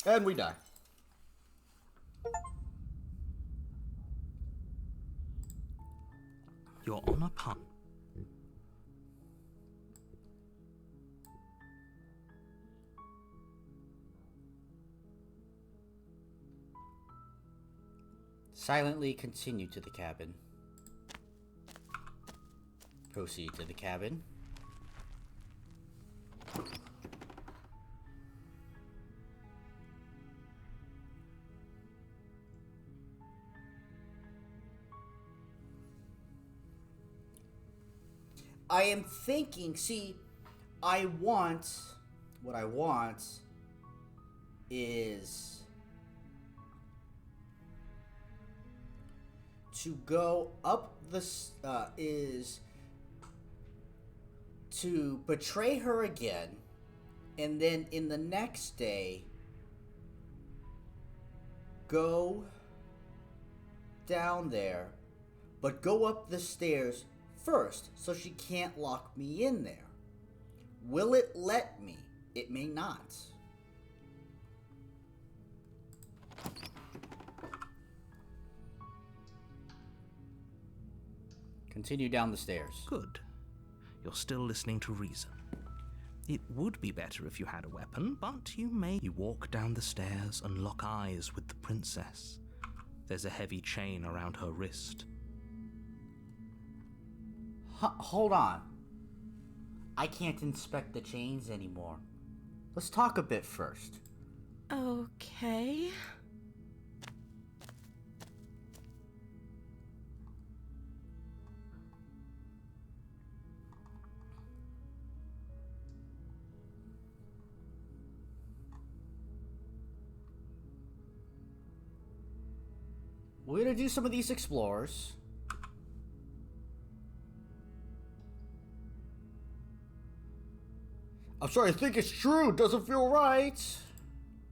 And we die. You're on a pun. Silently continue to the cabin. Proceed to the cabin. I am thinking, see, what I want is to go up is to betray her again, and then in the next day go down there, but go up the stairs first so she can't lock me in there. Will it let me? It may not. Continue down the stairs. Good. You're still listening to reason. It would be better if you had a weapon, but you may. You walk down the stairs and lock eyes with the princess. There's a heavy chain around her wrist. Hold on. I can't inspect the chains anymore. Let's talk a bit first. Okay. We're gonna do some of these explorers. I'm sorry, I think it's true. Doesn't feel right.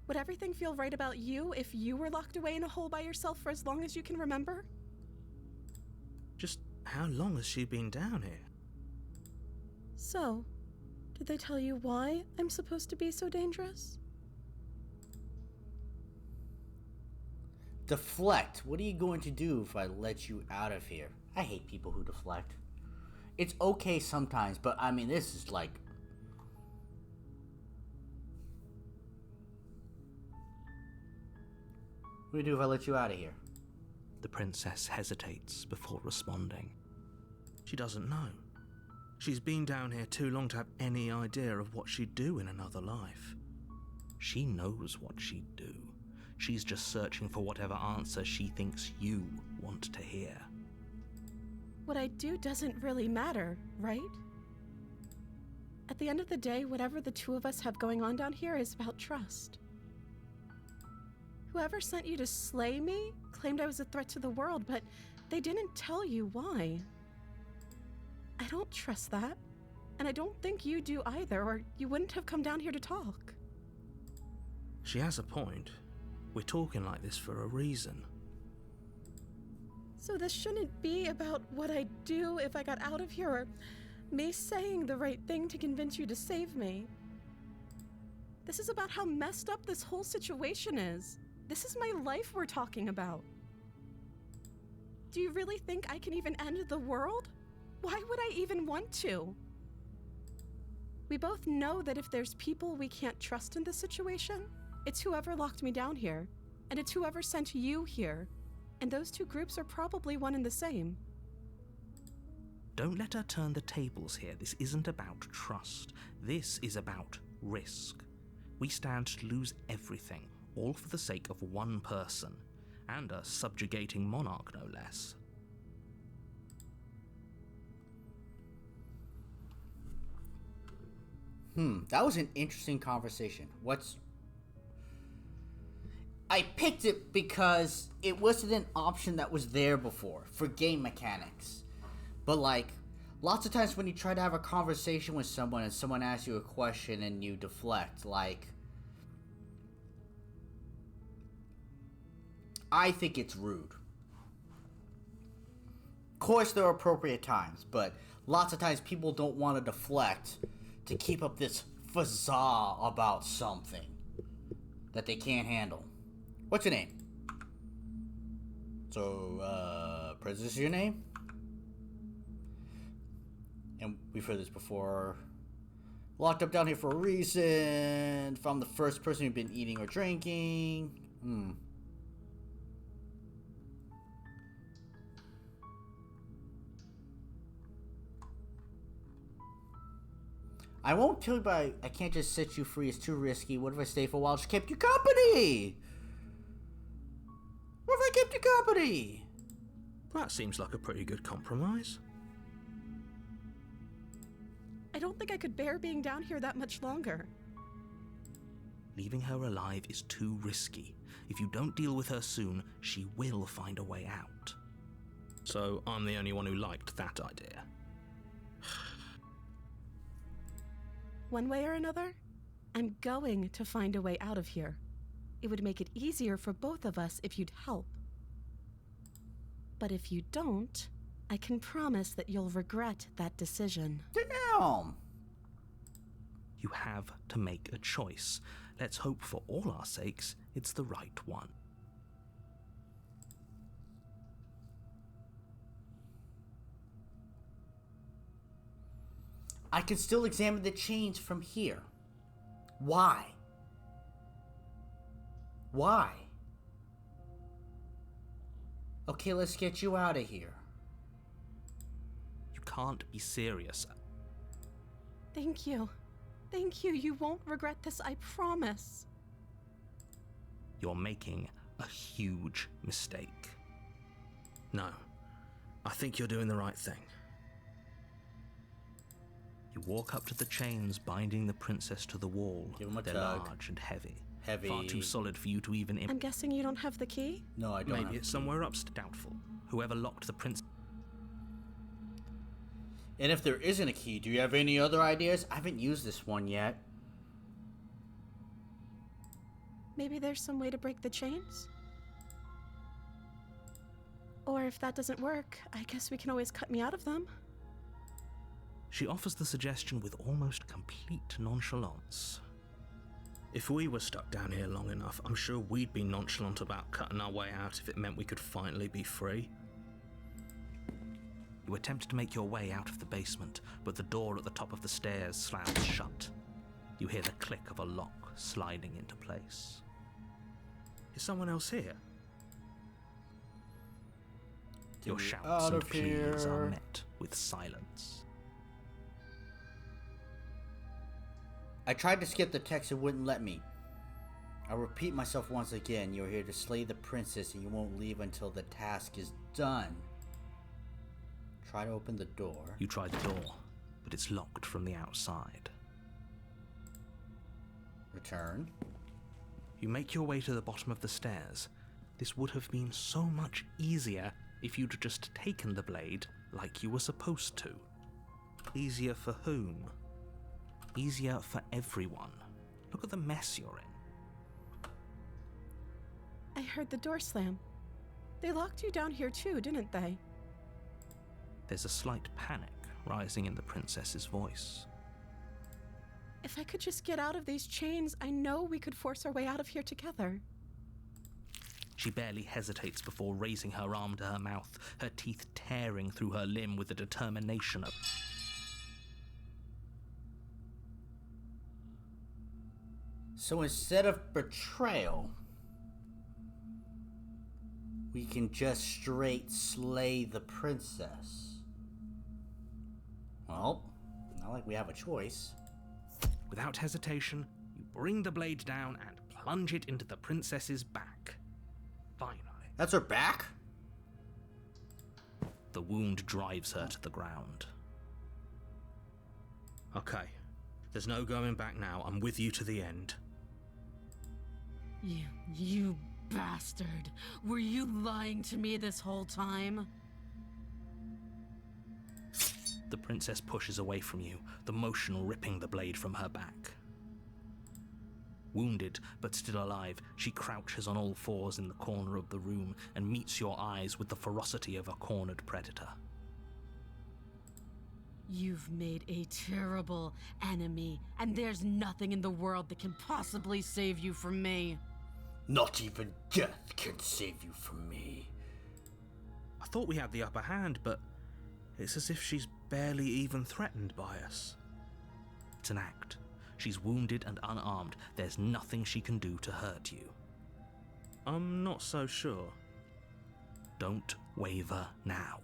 Would everything feel right about you if you were locked away in a hole by yourself for as long as you can remember? Just how long has she been down here? So, did they tell you why I'm supposed to be so dangerous? Deflect. What are you going to do if I let you out of here? I hate people who deflect. It's okay sometimes, but I mean, this is like... What do you do if I let you out of here? The princess hesitates before responding. She doesn't know. She's been down here too long to have any idea of what she'd do in another life. She knows what she'd do. She's just searching for whatever answer she thinks you want to hear. What I do doesn't really matter, right? At the end of the day, whatever the two of us have going on down here is about trust. Whoever sent you to slay me claimed I was a threat to the world, but they didn't tell you why. I don't trust that, and I don't think you do either, or you wouldn't have come down here to talk. She has a point. We're talking like this for a reason. So this shouldn't be about what I'd do if I got out of here, or me saying the right thing to convince you to save me. This is about how messed up this whole situation is. This is my life we're talking about. Do you really think I can even end the world? Why would I even want to? We both know that if there's people we can't trust in this situation, it's whoever locked me down here, and it's whoever sent you here. And those two groups are probably one and the same. Don't let her turn the tables here. This isn't about trust. This is about risk. We stand to lose everything, all for the sake of one person, and a subjugating monarch, no less. That was an interesting conversation. I picked it because it wasn't an option that was there before for game mechanics. But like, lots of times when you try to have a conversation with someone and someone asks you a question and you deflect, like, I think it's rude. Of course, there are appropriate times, but lots of times people don't want to deflect to keep up this facade about something that they can't handle. What's your name? So, Princess is your name? And we've heard this before. Locked up down here for a reason. Found the first person you've been eating or drinking. I won't kill you, but I can't just set you free. It's too risky. What if I stay for a while? Just kept you company. What if I kept you company? That seems like a pretty good compromise. I don't think I could bear being down here that much longer. Leaving her alive is too risky. If you don't deal with her soon, she will find a way out. So I'm the only one who liked that idea. One way or another, I'm going to find a way out of here. It would make it easier for both of us if you'd help. But if you don't, I can promise that you'll regret that decision. Damn. You have to make a choice. Let's hope for all our sakes it's the right one. I can still examine the chains from here. Why? Why? Okay, let's get you out of here. You can't be serious. Thank you. Thank you. You won't regret this, I promise. You're making a huge mistake. No, I think you're doing the right thing. You walk up to the chains binding the princess to the wall. Give him a They're tug. large and heavy. Heavy. Far too solid for you to even I'm guessing you don't have the key? No, I don't. Maybe have it's to. somewhere doubtful. Whoever locked the prince. And if there isn't a key, do you have any other ideas? I haven't used this one yet. Maybe there's some way to break the chains? Or if that doesn't work, I guess we can always cut me out of them. She offers the suggestion with almost complete nonchalance. If we were stuck down here long enough, I'm sure we'd be nonchalant about cutting our way out if it meant we could finally be free. You attempt to make your way out of the basement, but the door at the top of the stairs slams shut. You hear the click of a lock sliding into place. Is someone else here? Your me shouts out and of pleas here. are met with silence. I tried to skip the text, it wouldn't let me. I'll repeat myself once again. You're here to slay the princess and you won't leave until the task is done. Try to open the door. You try the door, but it's locked from the outside. Return. You make your way to the bottom of the stairs. This would have been so much easier if you'd just taken the blade like you were supposed to. Easier for whom? Easier for everyone. Look at the mess you're in. I heard the door slam. They locked you down here too, didn't they? There's a slight panic rising in the princess's voice. If I could just get out of these chains, I know we could force our way out of here together. She barely hesitates before raising her arm to her mouth, her teeth tearing through her limb with the determination of... So instead of betrayal, we can just straight slay the princess. Well, not like we have a choice. Without hesitation, you bring the blade down and plunge it into the princess's back. Finally, That's her back? the wound drives her to the ground. Okay, there's no going back now. I'm with you to the end. You bastard. Were you lying to me this whole time? The princess pushes away from you, the motion ripping the blade from her back. Wounded, but still alive, she crouches on all fours in the corner of the room and meets your eyes with the ferocity of a cornered predator. You've made a terrible enemy, and there's nothing in the world that can possibly save you from me. Not even death can save you from me. I thought we had the upper hand, but it's as if she's barely even threatened by us. It's an act. She's wounded and unarmed. There's nothing she can do to hurt you. I'm not so sure. Don't waver now.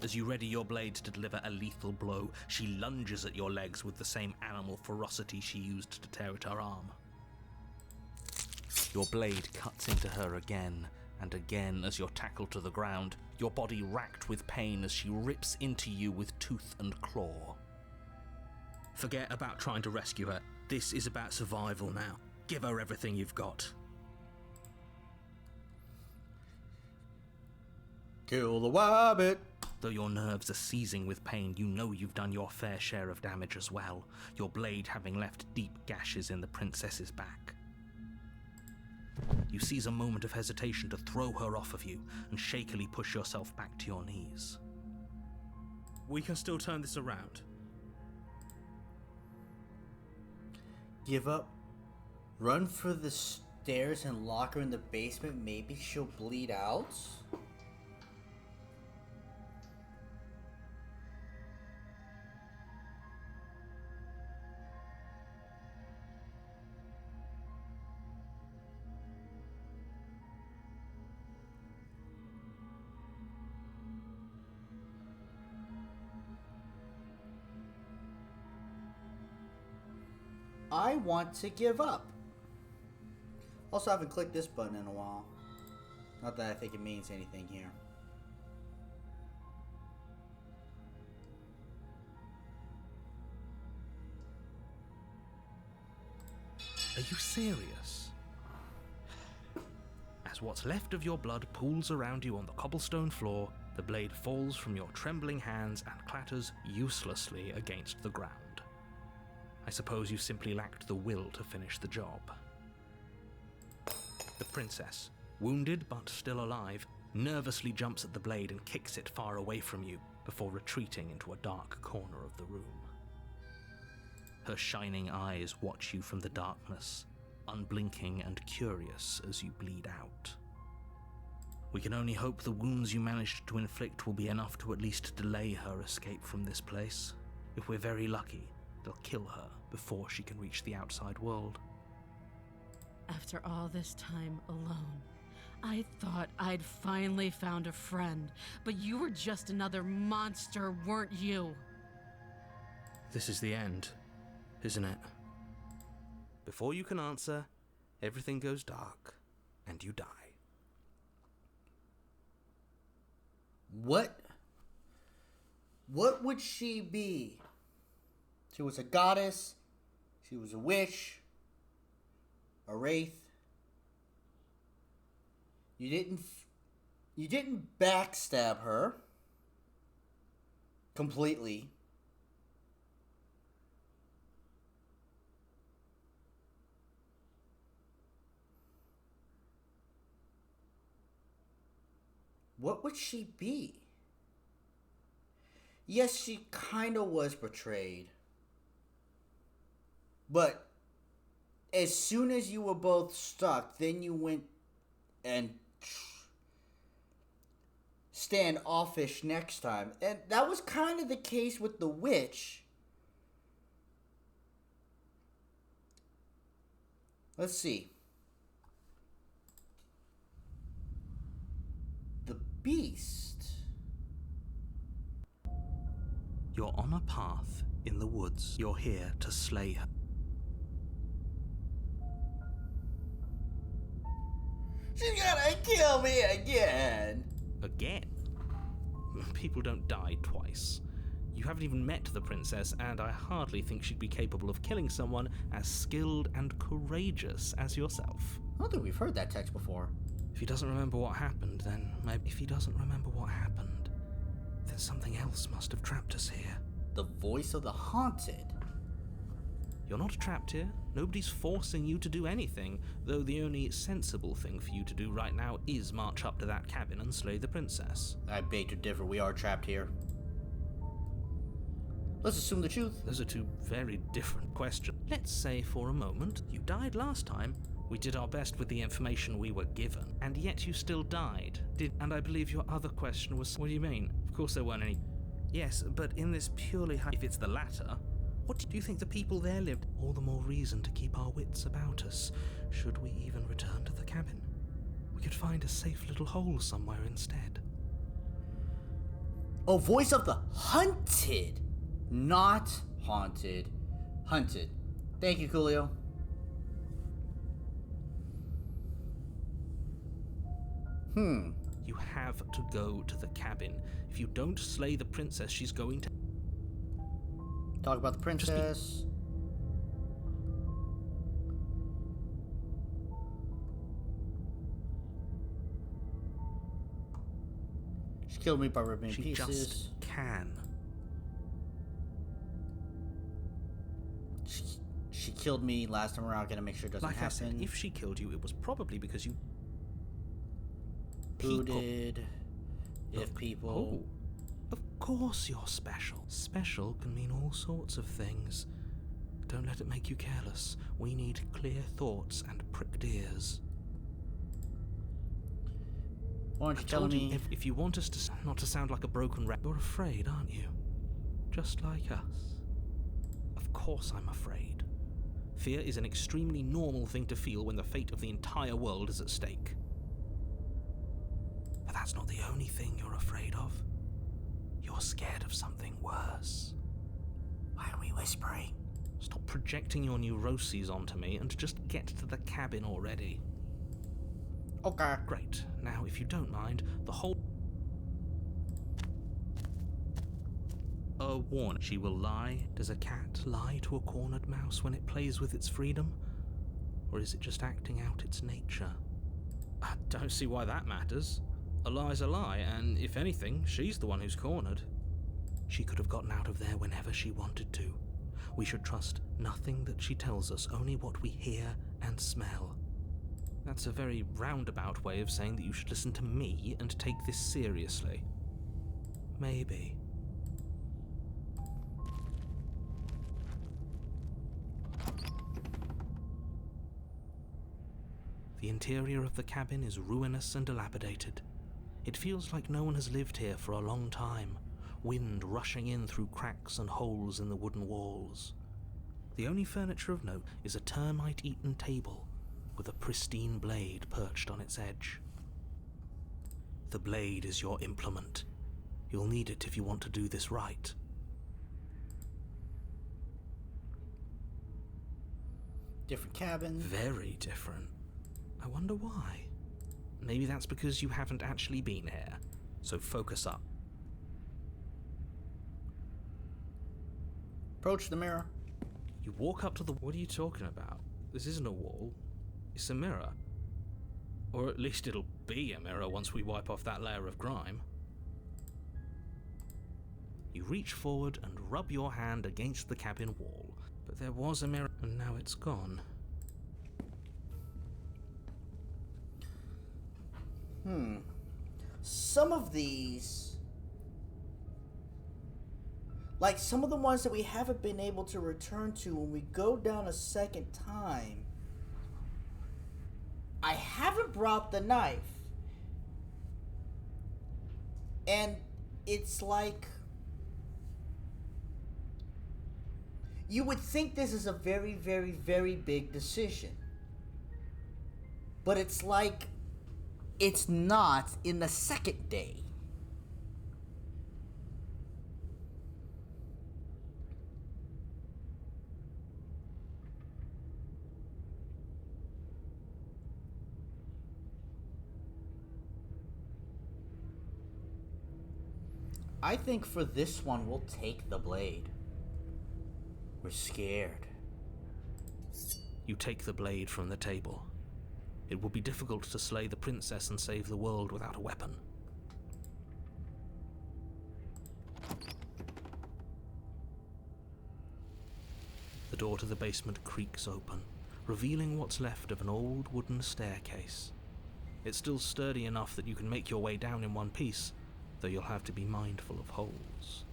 As you ready your blade to deliver a lethal blow, she lunges at your legs with the same animal ferocity she used to tear at her arm. Your blade cuts into her again and again as you're tackled to the ground, your body racked with pain as she rips into you with tooth and claw. Forget about trying to rescue her. This is about survival now. Give her everything you've got. Kill the wabbit! Though your nerves are seizing with pain, you know you've done your fair share of damage as well, your blade having left deep gashes in the princess's back. You seize a moment of hesitation to throw her off of you and shakily push yourself back to your knees. We can still turn this around. Give up. Run for the stairs and lock her in the basement. Maybe she'll bleed out? I want to give up. Also, I haven't clicked this button in a while. Not that I think it means anything here. Are you serious? As what's left of your blood pools around you on the cobblestone floor, the blade falls from your trembling hands and clatters uselessly against the ground. I suppose you simply lacked the will to finish the job. The princess, wounded but still alive, nervously jumps at the blade and kicks it far away from you before retreating into a dark corner of the room. Her shining eyes watch you from the darkness, unblinking and curious as you bleed out. We can only hope the wounds you managed to inflict will be enough to at least delay her escape from this place. If we're very lucky, they'll kill her before she can reach the outside world. After all this time alone, I thought I'd finally found a friend, but you were just another monster, weren't you? This is the end, isn't it? Before you can answer, everything goes dark, and you die. What would she be? She was a goddess. She was a witch. A wraith. You didn't backstab her completely. What would she be? Yes, she kind of was betrayed. But as soon as you were both stuck, then you went and standoffish next time. And that was kind of the case with the witch. Let's see. The beast. You're on a path in the woods. You're here to slay her. She's gonna kill me again. Again? People don't die twice. You haven't even met the princess, and I hardly think she'd be capable of killing someone as skilled and courageous as yourself. I don't think we've heard that text before. If he doesn't remember what happened, then something else must have trapped us here. The voice of the haunted. You're not trapped here. Nobody's forcing you to do anything, though the only sensible thing for you to do right now is march up to that cabin and slay the princess. I beg to differ. We are trapped here. Let's assume the truth. Those are two very different questions. Let's say for a moment you died last time. We did our best with the information we were given, and yet you still died. And I believe your other question was, what do you mean? Of course there weren't any. Yes, but in this purely if it's the latter, what do you think the people there lived? All the more reason to keep our wits about us, should we even return to the cabin. We could find a safe little hole somewhere instead. Oh, voice of the hunted. Not haunted. Hunted. Thank you, Coolio. You have to go to the cabin. If you don't slay the princess, she's going to... Talk about the princess. She killed me by ripping She pieces. just can. She killed me last time around. Gonna make sure it doesn't Like happen. I said, if she killed you, it was probably because you... Who did? If people. Oh, of course you're special. Special can mean all sorts of things. Don't let it make you careless. We need clear thoughts and pricked ears. Why aren't I you telling told you, me? if you want us to not to sound like a broken record, you're afraid, aren't you? Just like us. Of course I'm afraid. Fear is an extremely normal thing to feel when the fate of the entire world is at stake. But that's not the only thing you're afraid of. You're scared of something worse. Why are we whispering? Stop projecting your neuroses onto me and just get to the cabin already. Okay. Great. Now, if you don't mind, the whole... A warning. She will lie. Does a cat lie to a cornered mouse when it plays with its freedom? Or is it just acting out its nature? I don't see why that matters. A lie's a lie, and if anything, she's the one who's cornered. She could have gotten out of there whenever she wanted to. We should trust nothing that she tells us, only what we hear and smell. That's a very roundabout way of saying that you should listen to me and take this seriously. Maybe. The interior of the cabin is ruinous and dilapidated. It feels like no one has lived here for a long time, wind rushing in through cracks and holes in the wooden walls. The only furniture of note is a termite-eaten table with a pristine blade perched on its edge. The blade is your implement. You'll need it if you want to do this right. Different cabin. Very different. I wonder why. Maybe that's because you haven't actually been here, so focus up. Approach the mirror. You walk up to the... What are you talking about? This isn't a wall. It's a mirror. Or at least it'll be a mirror once we wipe off that layer of grime. You reach forward and rub your hand against the cabin wall, but there was a mirror and now it's gone. Some of these, like some of the ones that we haven't been able to return to when we go down a second time, I haven't brought the knife. And it's like, you would think this is a very, very, very big decision. But it's like, it's not in the second day. I think for this one, we'll take the blade. We're scared. You take the blade from the table. It would be difficult to slay the princess and save the world without a weapon. The door to the basement creaks open, revealing what's left of an old wooden staircase. It's still sturdy enough that you can make your way down in one piece, though you'll have to be mindful of holes.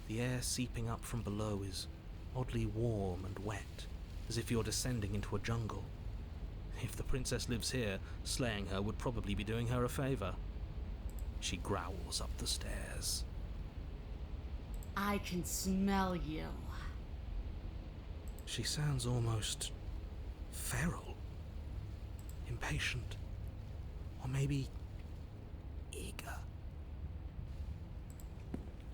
The air seeping up from below is oddly warm and wet, as if you're descending into a jungle. If the princess lives here, slaying her would probably be doing her a favor. She growls up the stairs. I can smell you. She sounds almost feral, impatient, or maybe eager.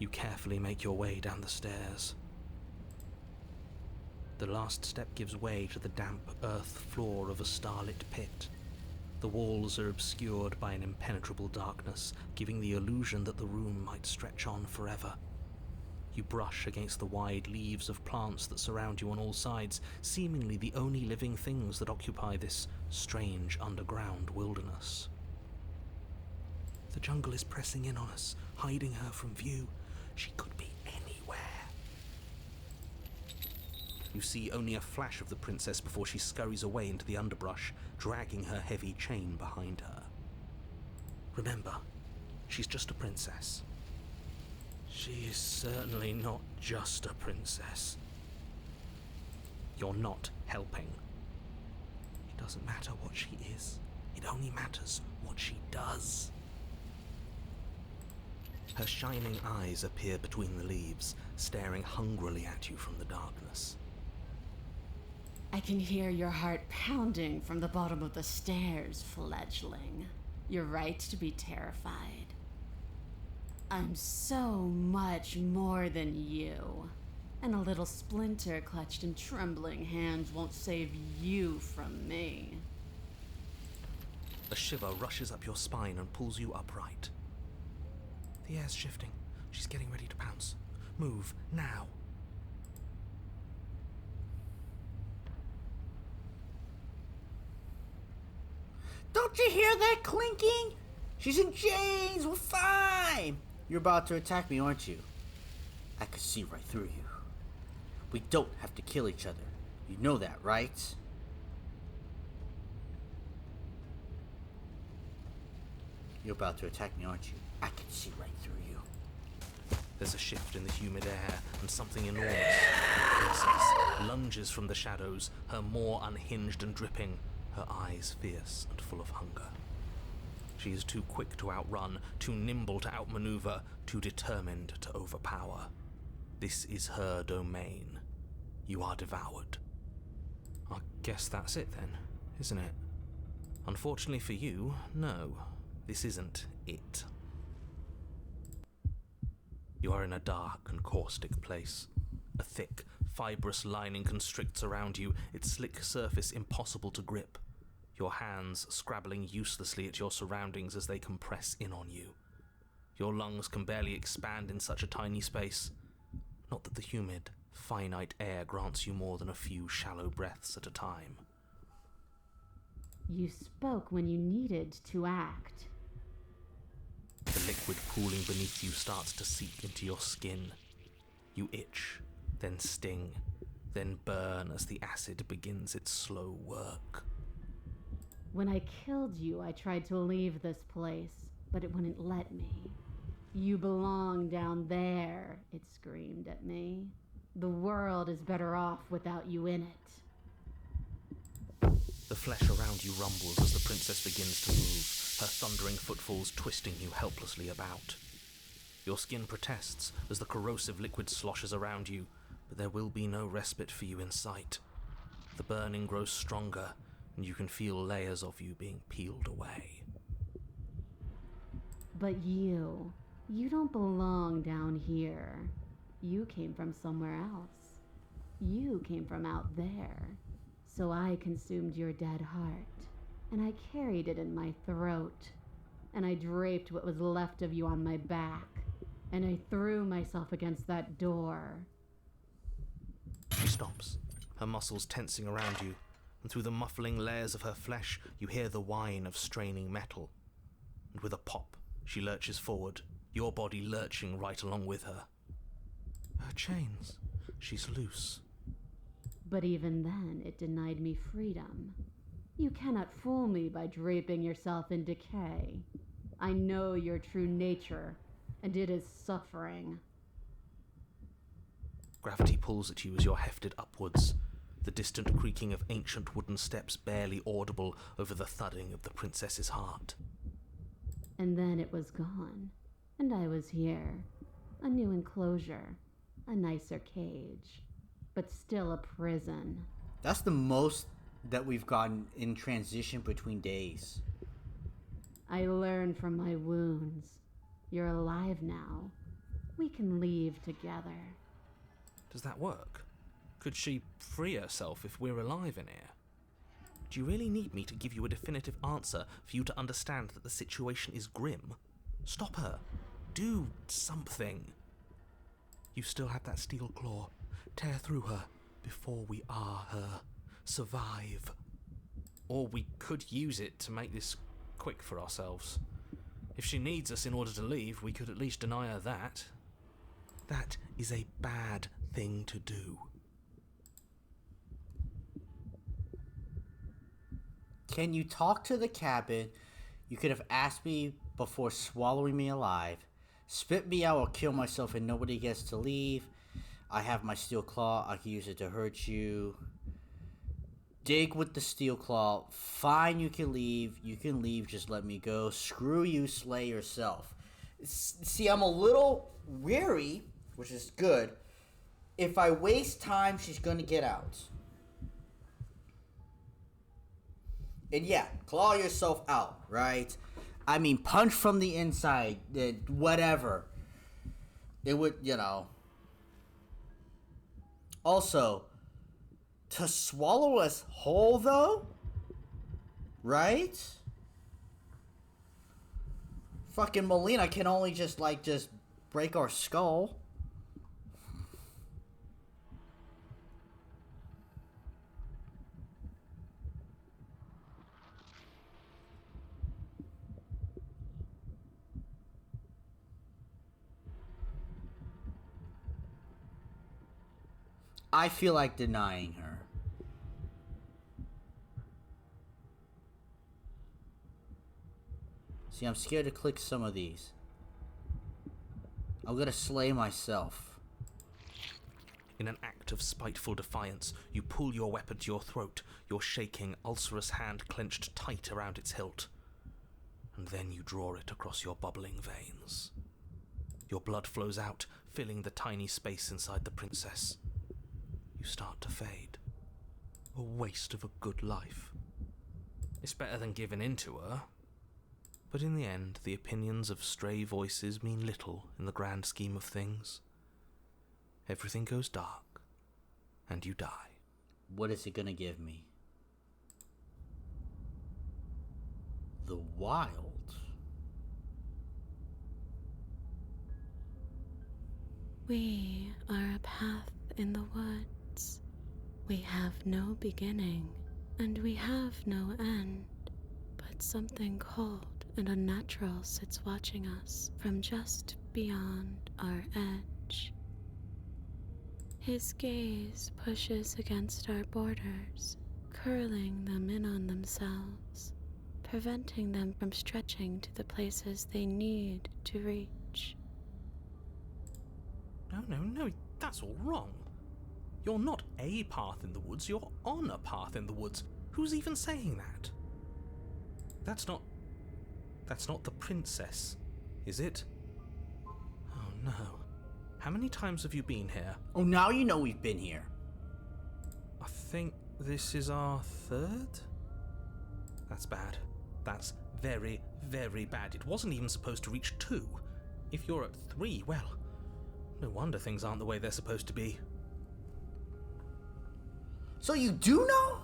You carefully make your way down the stairs. The last step gives way to the damp earth floor of a starlit pit. The walls are obscured by an impenetrable darkness, giving the illusion that the room might stretch on forever. You brush against the wide leaves of plants that surround you on all sides, seemingly the only living things that occupy this strange underground wilderness. The jungle is pressing in on us, hiding her from view. She could be anywhere. You see only a flash of the princess before she scurries away into the underbrush, dragging her heavy chain behind her. Remember, she's just a princess. She is certainly not just a princess. You're not helping. It doesn't matter what she is. It only matters what she does. Her shining eyes appear between the leaves, staring hungrily at you from the darkness. I can hear your heart pounding from the bottom of the stairs, fledgling. You're right to be terrified. I'm so much more than you. And a little splinter clutched in trembling hands won't save you from me. A shiver rushes up your spine and pulls you upright. The air's shifting. She's getting ready to pounce. Move, now. Don't you hear that clinking? She's in chains. We're fine. You're about to attack me, aren't you? I can see right through you. We don't have to kill each other. You know that, right? You're about to attack me, aren't you? I can see right through you. There's a shift in the humid air, and something enormous, the princess, lunges from the shadows, her maw unhinged and dripping, her eyes fierce and full of hunger. She is too quick to outrun, too nimble to outmaneuver, too determined to overpower. This is her domain. You are devoured. I guess that's it then, isn't it? Unfortunately for you, no. This isn't it. You are in a dark and caustic place. A thick, fibrous lining constricts around you, its slick surface impossible to grip. Your hands scrabbling uselessly at your surroundings as they compress in on you. Your lungs can barely expand in such a tiny space. Not that the humid, finite air grants you more than a few shallow breaths at a time. You spoke when you needed to act. The liquid pooling beneath you starts to seep into your skin. You itch, then sting, then burn as the acid begins its slow work. When I killed you, I tried to leave this place, but it wouldn't let me. You belong down there, it screamed at me. The world is better off without you in it. The flesh around you rumbles as the princess begins to move, her thundering footfalls twisting you helplessly about. Your skin protests as the corrosive liquid sloshes around you, but there will be no respite for you in sight. The burning grows stronger, and you can feel layers of you being peeled away. But you don't belong down here. You came from somewhere else. You came from out there. So I consumed your dead heart, and I carried it in my throat, and I draped what was left of you on my back, and I threw myself against that door. She stops, her muscles tensing around you, and through the muffling layers of her flesh, you hear the whine of straining metal. And with a pop, she lurches forward, your body lurching right along with her. Her chains. She's loose. But even then, it denied me freedom. You cannot fool me by draping yourself in decay. I know your true nature, and it is suffering. Gravity pulls at you as you're hefted upwards, the distant creaking of ancient wooden steps barely audible over the thudding of the princess's heart. And then it was gone, and I was here. A new enclosure, a nicer cage, but still a prison. That's the most that we've gotten in transition between days. I learned from my wounds. You're alive now. we can leave together. Does that work? Could she free herself if we're alive in here? Do you really need me to give you a definitive answer for you to understand that the situation is grim? Stop her. Do something. You still have that steel claw. Tear through her before we are her. Survive. Or we could use it to make this quick for ourselves. If she needs us in order to leave, we could at least deny her that. That is a bad thing to do. Can you talk to the cabin? You could have asked me before swallowing me alive. Spit me out or kill myself and nobody gets to leave. I have my steel claw. I can use it to hurt you. Dig with the steel claw. Fine, you can leave. You can leave. Just let me go. Screw you, slay yourself. See, I'm a little weary, which is good. If I waste time, she's going to get out. And yeah, claw yourself out, right? I mean, punch from the inside, whatever. It would, you know. Also, to swallow us whole, though? Right? Fucking Melina can only just break our skull. I feel like denying her. See, I'm scared to click some of these. I'm gonna slay myself. In an act of spiteful defiance, you pull your weapon to your throat, your shaking, ulcerous hand clenched tight around its hilt. And then you draw it across your bubbling veins. Your blood flows out, filling the tiny space inside the princess. You start to fade. A waste of a good life. It's better than giving in to her. But in the end, the opinions of stray voices mean little in the grand scheme of things. Everything goes dark, and you die. What is it gonna give me? The wild. We are a path in the woods. We have no beginning, and we have no end, but something cold and unnatural sits watching us from just beyond our edge. His gaze pushes against our borders, curling them in on themselves, preventing them from stretching to the places they need to reach. No, that's all wrong. You're not a path in the woods, you're on a path in the woods. Who's even saying that? That's not the princess, is it? Oh no. How many times have you been here? Oh, now you know we've been here. I think this is our third? That's bad. That's very, very bad. It wasn't even supposed to reach 2. If you're at 3, well, no wonder things aren't the way they're supposed to be. So you do know?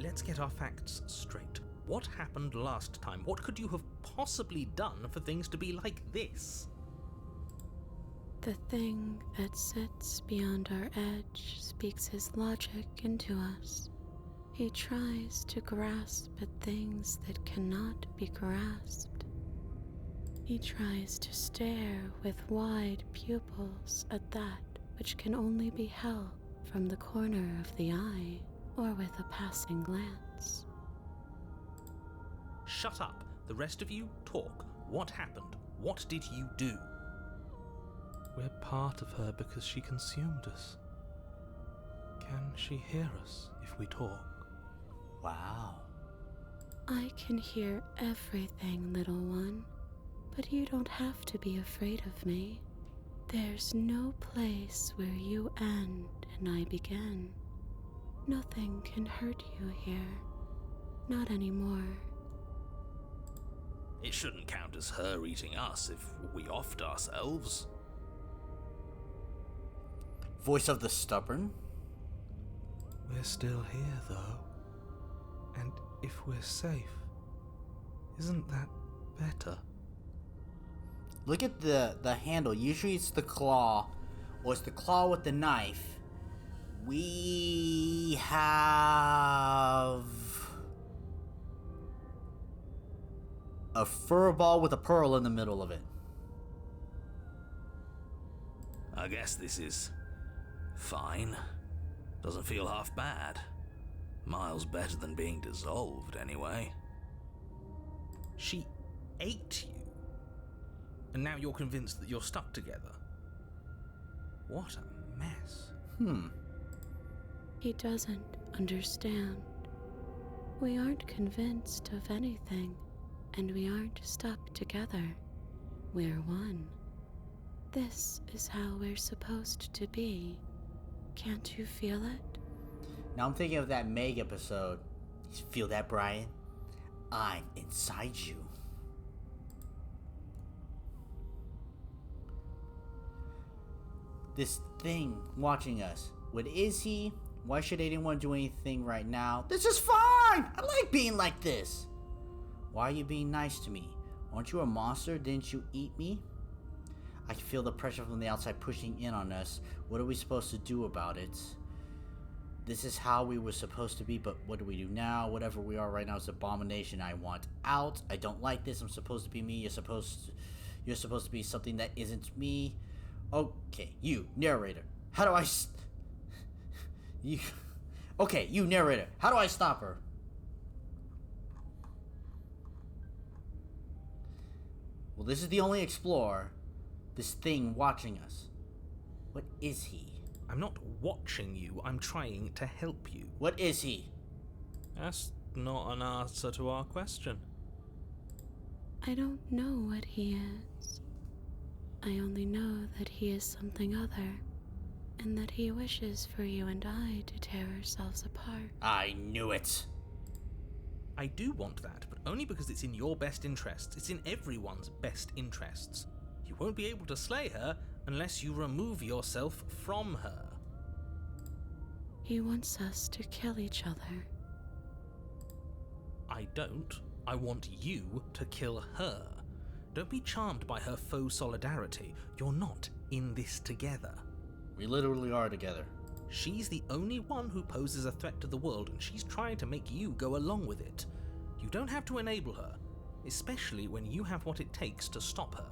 Let's get our facts straight. What happened last time? What could you have possibly done for things to be like this? The thing that sits beyond our edge speaks his logic into us. He tries to grasp at things that cannot be grasped. He tries to stare with wide pupils at that which can only be held from the corner of the eye or with a passing glance. Shut up. The rest of you, talk. What happened? What did you do? We're part of her because she consumed us. Can she hear us if we talk? Wow. I can hear everything, little one, but you don't have to be afraid of me. There's no place where you end and I begin. Nothing can hurt you here. Not anymore. It shouldn't count as her eating us if we offed ourselves. Voice of the stubborn? We're still here, though. And if we're safe, isn't that better? Look at the handle. Usually it's the claw, or it's the claw with the knife. We have a fur ball with a pearl in the middle of it. I guess this is fine. Doesn't feel half bad. Miles better than being dissolved, anyway. She ate you, and now you're convinced that you're stuck together. What a mess. He doesn't understand. We aren't convinced of anything, and we aren't stuck together. We're one. This is how we're supposed to be. Can't you feel it? Now I'm thinking of that Meg episode. You feel that, Brian? I'm inside you. This thing watching us. What is he? Why should anyone do anything right now? This is fine! I like being like this. Why are you being nice to me? Aren't you a monster? Didn't you eat me? I can feel the pressure from the outside pushing in on us. What are we supposed to do about it? This is how we were supposed to be, but what do we do now? Whatever we are right now is abomination. I want out. I don't like this. I'm supposed to be me. You're supposed to be something that isn't me. Okay, you, narrator. How do I Okay, you, narrator. How do I stop her? Well, this is the only explorer. This thing watching us. What is he? I'm not watching you, I'm trying to help you. What is he? That's not an answer to our question. I don't know what he is. I only know that he is something other, and that he wishes for you and I to tear ourselves apart. I knew it. I do want that, but only because it's in your best interests. It's in everyone's best interests. You won't be able to slay her unless you remove yourself from her. He wants us to kill each other. I don't. I want you to kill her. Don't be charmed by her faux solidarity. You're not in this together. We literally are together. She's the only one who poses a threat to the world, and she's trying to make you go along with it. You don't have to enable her, especially when you have what it takes to stop her.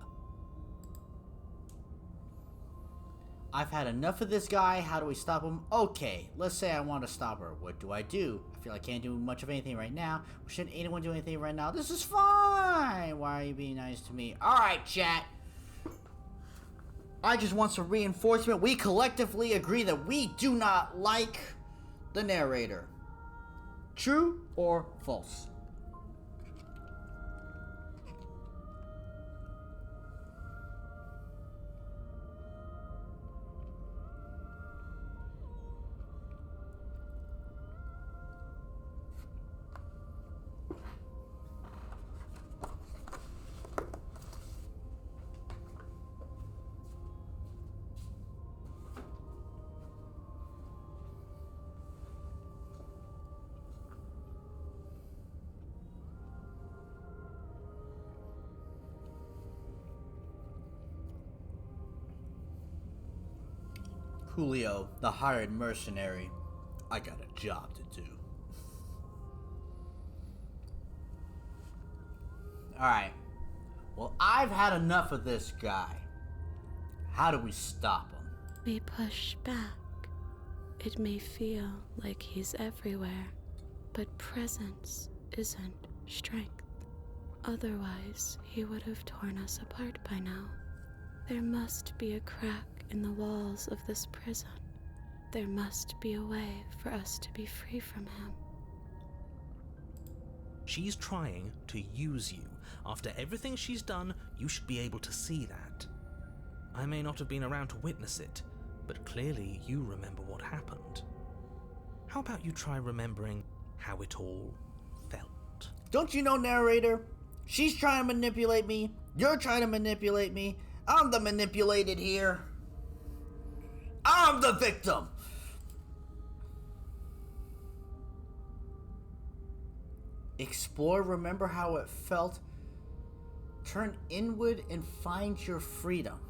I've had enough of this guy. How do we stop him? Okay, let's say I want to stop her. What do? I feel I can't do much of anything right now. Shouldn't anyone do anything right now? This is fine. Why are you being nice to me? Alright, chat. I just want some reinforcement. We collectively agree that we do not like the narrator. True or false? Julio, the hired mercenary. I got a job to do. Alright. Well, I've had enough of this guy. How do we stop him? We push back. It may feel like he's everywhere, but presence isn't strength. Otherwise, he would have torn us apart by now. There must be a crack in the walls of this prison. There must be a way for us to be free from him. She's trying to use you. After everything she's done, you should be able to see that. I may not have been around to witness it, but clearly you remember what happened. How about you try remembering how it all felt? Don't you know, narrator? She's trying to manipulate me. You're trying to manipulate me. I'm the manipulated here. I'm the victim. Explore, remember how it felt. Turn inward and find your freedom.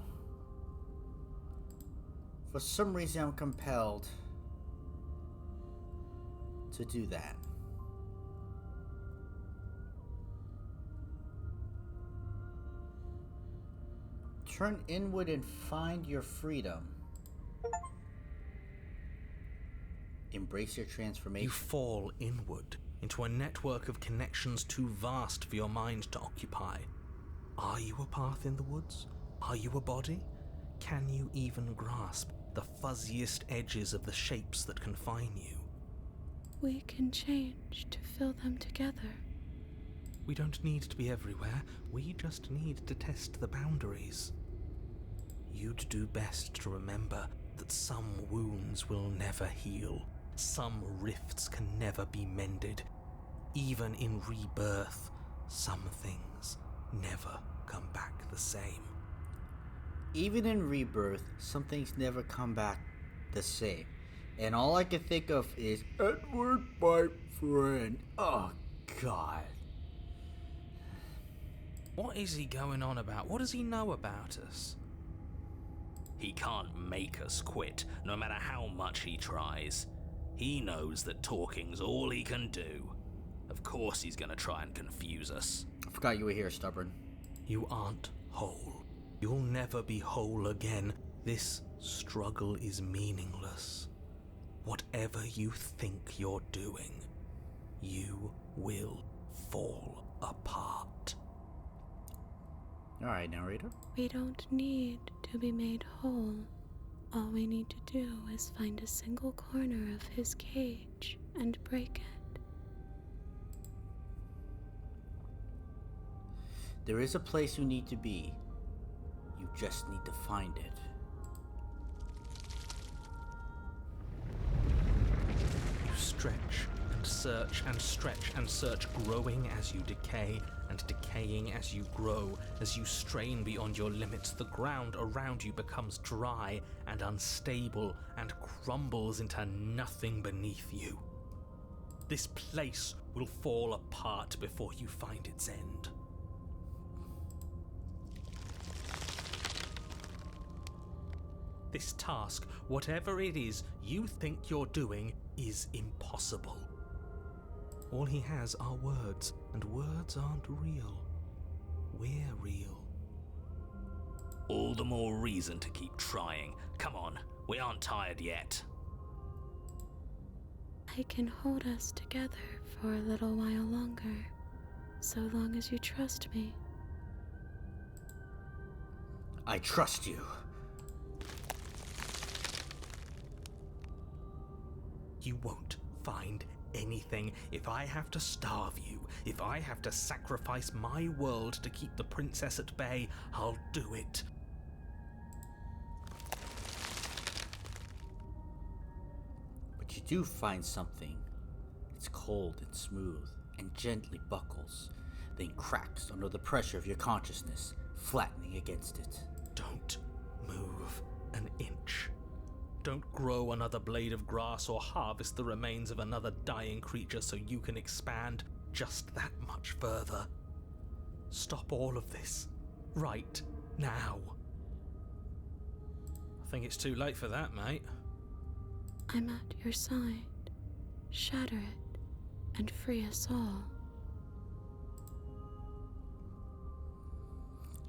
For some reason, I'm compelled to do that. Turn inward and find your freedom. Embrace your transformation. You fall inward into a network of connections too vast for your mind to occupy. Are you a path in the woods? Are you a body? Can you even grasp the fuzziest edges of the shapes that confine you? We can change to fill them together. We don't need to be everywhere. We just need to test the boundaries. You'd do best to remember that some wounds will never heal. Some rifts can never be mended. Even in rebirth, some things never come back the same. Even in rebirth, some things never come back the same. And all I can think of is Edward, my friend. Oh, God. What is he going on about? What does he know about us? He can't make us quit, no matter how much he tries. He knows that talking's all he can do. Of course he's gonna try and confuse us. I forgot you were here, stubborn. You aren't whole. You'll never be whole again. This struggle is meaningless. Whatever you think you're doing, you will fall apart. Alright, narrator. We don't need to be made whole. All we need to do is find a single corner of his cage and break it. There is a place you need to be. You just need to find it. You stretch and search and stretch and search, growing as you decay and decaying as you grow. As you strain beyond your limits, the ground around you becomes dry and unstable and crumbles into nothing beneath you. This place will fall apart before you find its end. This task, whatever it is you think you're doing, is impossible. All he has are words, and words aren't real. We're real. All the more reason to keep trying. Come on, we aren't tired yet. I can hold us together for a little while longer, so long as you trust me. I trust you. You won't find anything. If I have to starve you, if I have to sacrifice my world to keep the princess at bay, I'll do it. But you do find something. It's cold and smooth and gently buckles, then cracks under the pressure of your consciousness, flattening against it. Don't move an inch. Don't grow another blade of grass or harvest the remains of another dying creature so you can expand just that much further. Stop all of this right now. I think it's too late for that, mate. I'm at your side. Shatter it and free us all.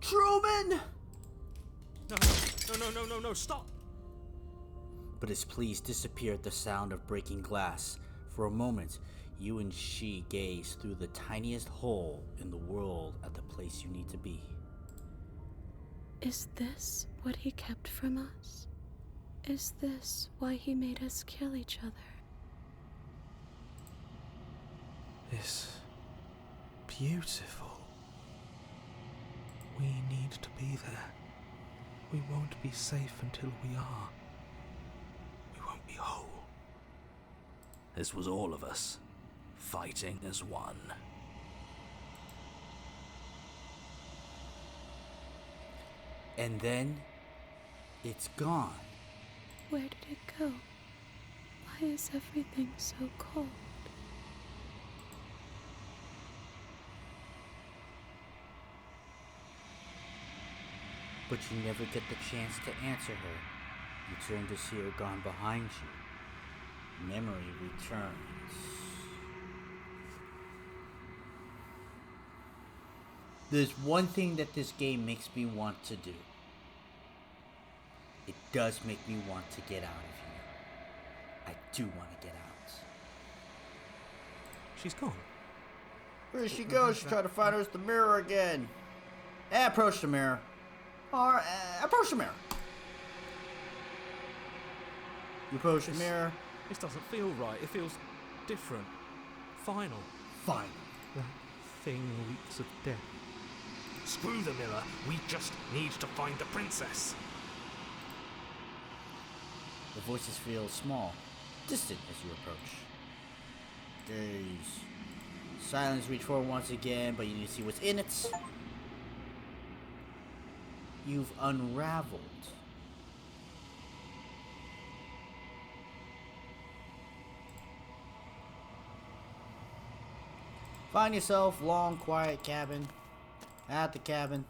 Truman! No, stop! But his pleas disappeared at the sound of breaking glass. For a moment, you and she gaze through the tiniest hole in the world at the place you need to be. Is this what he kept from us? Is this why he made us kill each other? It's beautiful. We need to be there. We won't be safe until we are. We won't be whole. This was all of us, fighting as one. And then it's gone. Where did it go? Why is everything so cold? But you never get the chance to answer her. You turn to see her gone behind you. Memory returns. There's one thing that this game makes me want to do. It does make me want to get out of here. I do want to get out. She's gone. Where did she go? She's trying to find us the mirror again. Approach the mirror. Or approach the mirror. You approach the mirror. This doesn't feel right. It feels different. Final. Fine. That thing reeks of death. Screw the mirror. We just need to find the princess. The voices feel small, distant as you approach. Gaze. Silence reach forward once again, but you need to see what's in it. You've unraveled. Find yourself long, quiet cabin. At the cabin.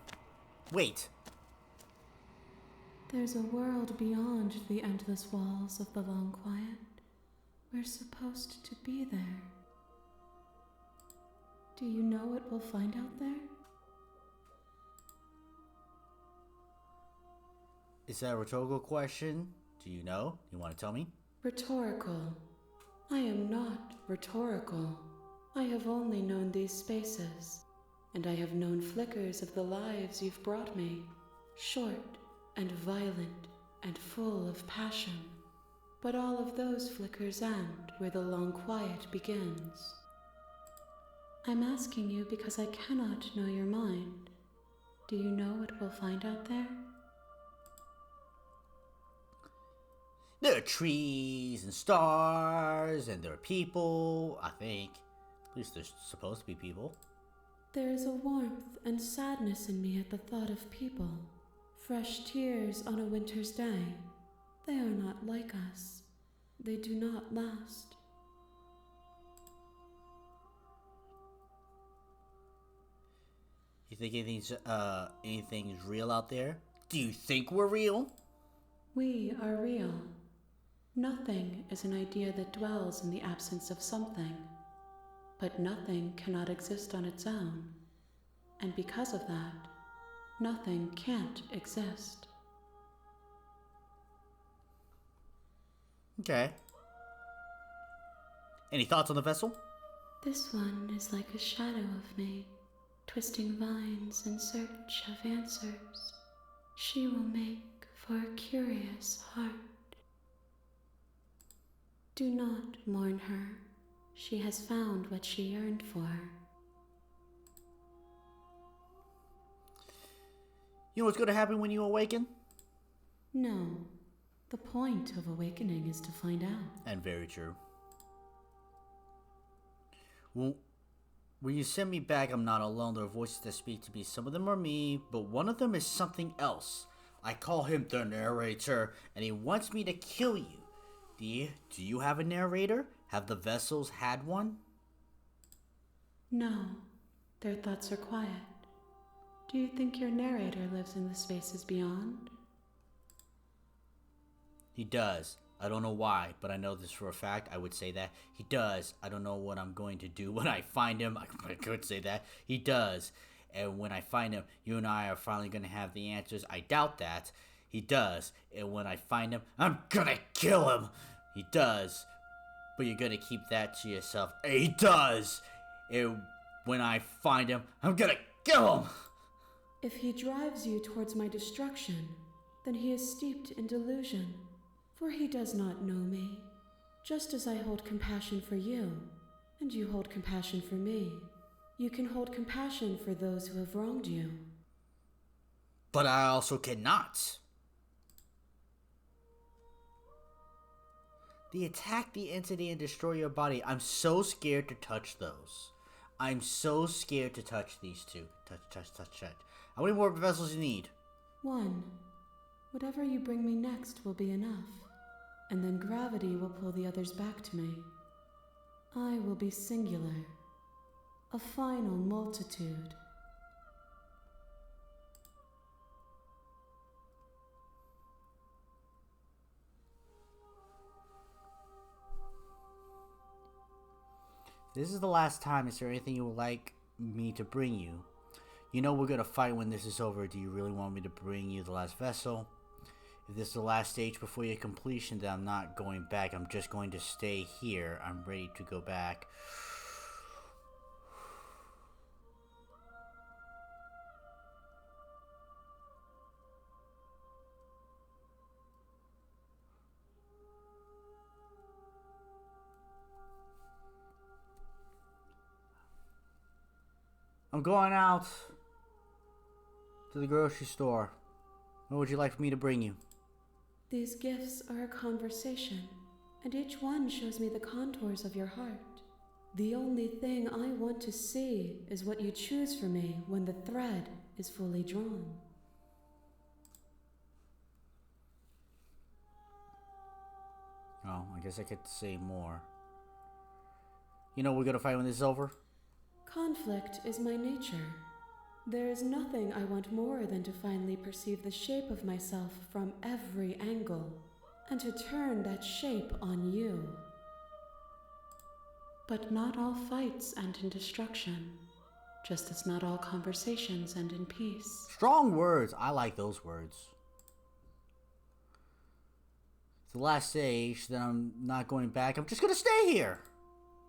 Wait. There's a world beyond the endless walls of the long quiet. We're supposed to be there. Do you know what we'll find out there? Is that a rhetorical question? Do you know? You want to tell me? Rhetorical. I am not rhetorical. I have only known these spaces, and I have known flickers of the lives you've brought me. Short and violent and full of passion. But all of those flickers end where the long quiet begins. I'm asking you because I cannot know your mind. Do you know what we'll find out there? There are trees and stars, and there are people, I think. At least there's supposed to be people. There is a warmth and sadness in me at the thought of people. Fresh tears on a winter's day. They are not like us. They do not last. You think anything's real out there? Do you think we're real? We are real. Nothing is an idea that dwells in the absence of something. But nothing cannot exist on its own. And because of that, nothing can't exist. Okay. Any thoughts on the vessel? This one is like a shadow of me, twisting vines in search of answers. She will make for a curious heart. Do not mourn her. She has found what she yearned for. You know what's going to happen when you awaken? No. The point of awakening is to find out. And very true. Well, when you send me back, I'm not alone. There are voices that speak to me. Some of them are me, but one of them is something else. I call him the narrator, and he wants me to kill you. Do you have a narrator? Have the vessels had one? No. Their thoughts are quiet. Do you think your narrator lives in the spaces beyond? He does. I don't know why, but I know this for a fact. I would say that. He does. I don't know what I'm going to do when I find him. I could say that. He does. And when I find him, you and I are finally going to have the answers. I doubt that. He does. And when I find him, I'm going to kill him. He does. But you're going to keep that to yourself. He does. And when I find him, I'm going to kill him. If he drives you towards my destruction, then he is steeped in delusion. For he does not know me. Just as I hold compassion for you, and you hold compassion for me, you can hold compassion for those who have wronged you. But I also cannot. They attack the entity and destroy your body. I'm so scared to touch those. I'm so scared to touch these two. Touch. How many more vessels you need? 1. Whatever you bring me next will be enough, and then gravity will pull the others back to me. I will be singular, a final multitude. This is the last time. Is there anything you would like me to bring you? You know we're gonna fight when this is over. Do you really want me to bring you the last vessel? If this is the last stage before your completion, then I'm not going back. I'm just going to stay here. I'm ready to go back. I'm going out to the grocery store. What would you like for me to bring you? These gifts are a conversation, and each one shows me the contours of your heart. The only thing I want to see is what you choose for me when the thread is fully drawn. Oh, I guess I could say more. You know we're gonna fight when this is over? Conflict is my nature. There is nothing I want more than to finally perceive the shape of myself from every angle, and to turn that shape on you. But not all fights end in destruction, just as not all conversations end in peace. Strong words. I like those words. It's the last stage, then I'm not going back. I'm just gonna stay here.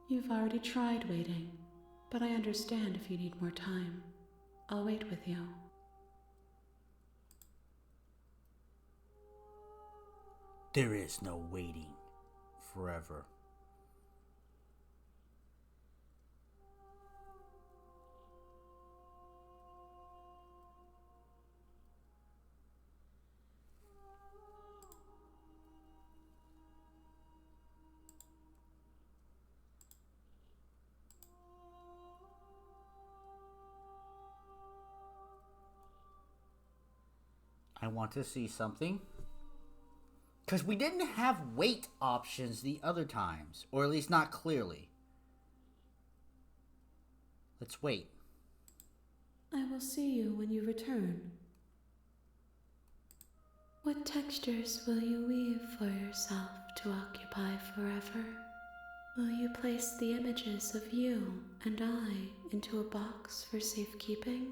You've already tried waiting, but I understand if you need more time. I'll wait with you. There is no waiting forever. I want to see something. Because we didn't have wait options the other times. Or at least not clearly. Let's wait. I will see you when you return. What textures will you weave for yourself to occupy forever? Will you place the images of you and I into a box for safekeeping?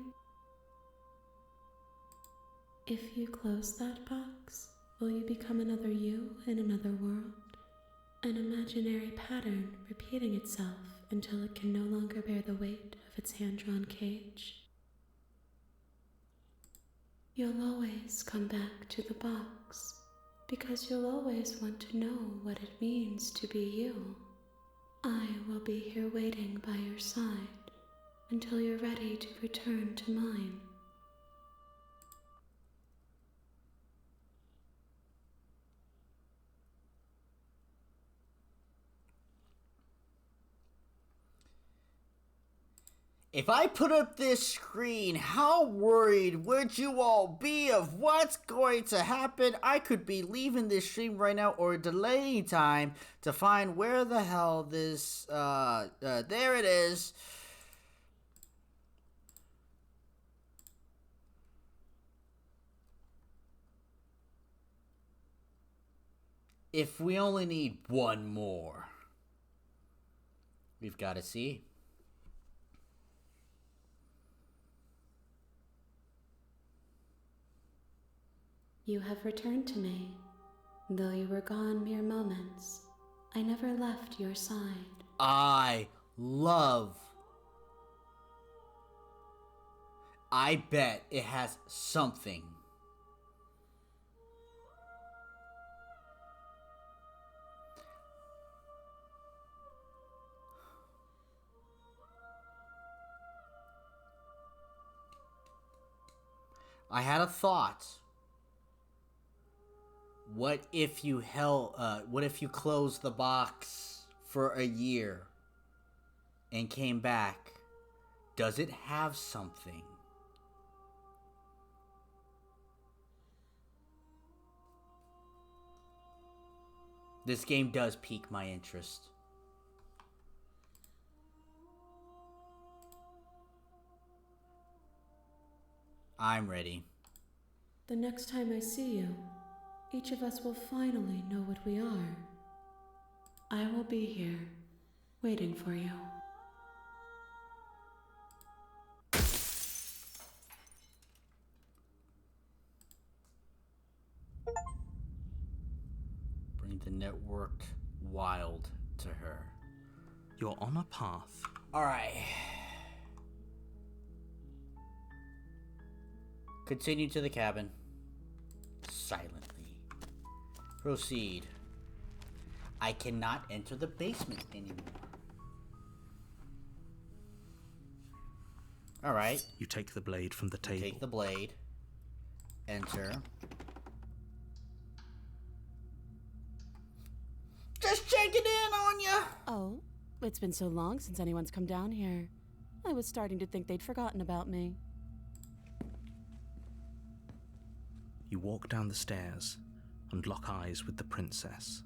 If you close that box, will you become another you in another world? An imaginary pattern repeating itself until it can no longer bear the weight of its hand-drawn cage? You'll always come back to the box, because you'll always want to know what it means to be you. I will be here waiting by your side until you're ready to return to mine. If I put up this screen, how worried would you all be of what's going to happen? I could be leaving this stream right now or delaying time to find where the hell this, there it is. If we only need one more, we've got to see. You have returned to me. Though you were gone mere moments, I never left your side. I bet it has something. I had a thought. What if you closed the box for a year and came back? Does it have something? This game does pique my interest. I'm ready. The next time I see you, each of us will finally know what we are. I will be here, waiting for you. Bring the network wild to her. You're on a path. Alright. Continue to the cabin. Silently. Proceed. I cannot enter the basement anymore. Alright. You take the blade from the table. Take the blade. Enter. Just checking in on ya! Oh, it's been so long since anyone's come down here. I was starting to think they'd forgotten about me. You walk down the stairs and lock eyes with the princess.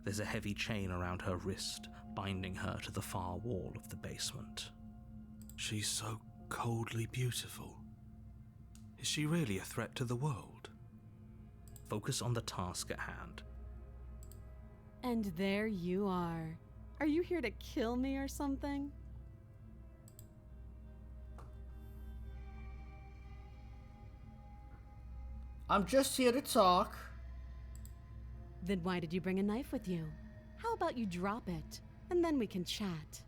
There's a heavy chain around her wrist, binding her to the far wall of the basement. She's so coldly beautiful. Is she really a threat to the world? Focus on the task at hand. And there you are. Are you here to kill me or something? I'm just here to talk. Then why did you bring a knife with you? How about you drop it, and then we can chat?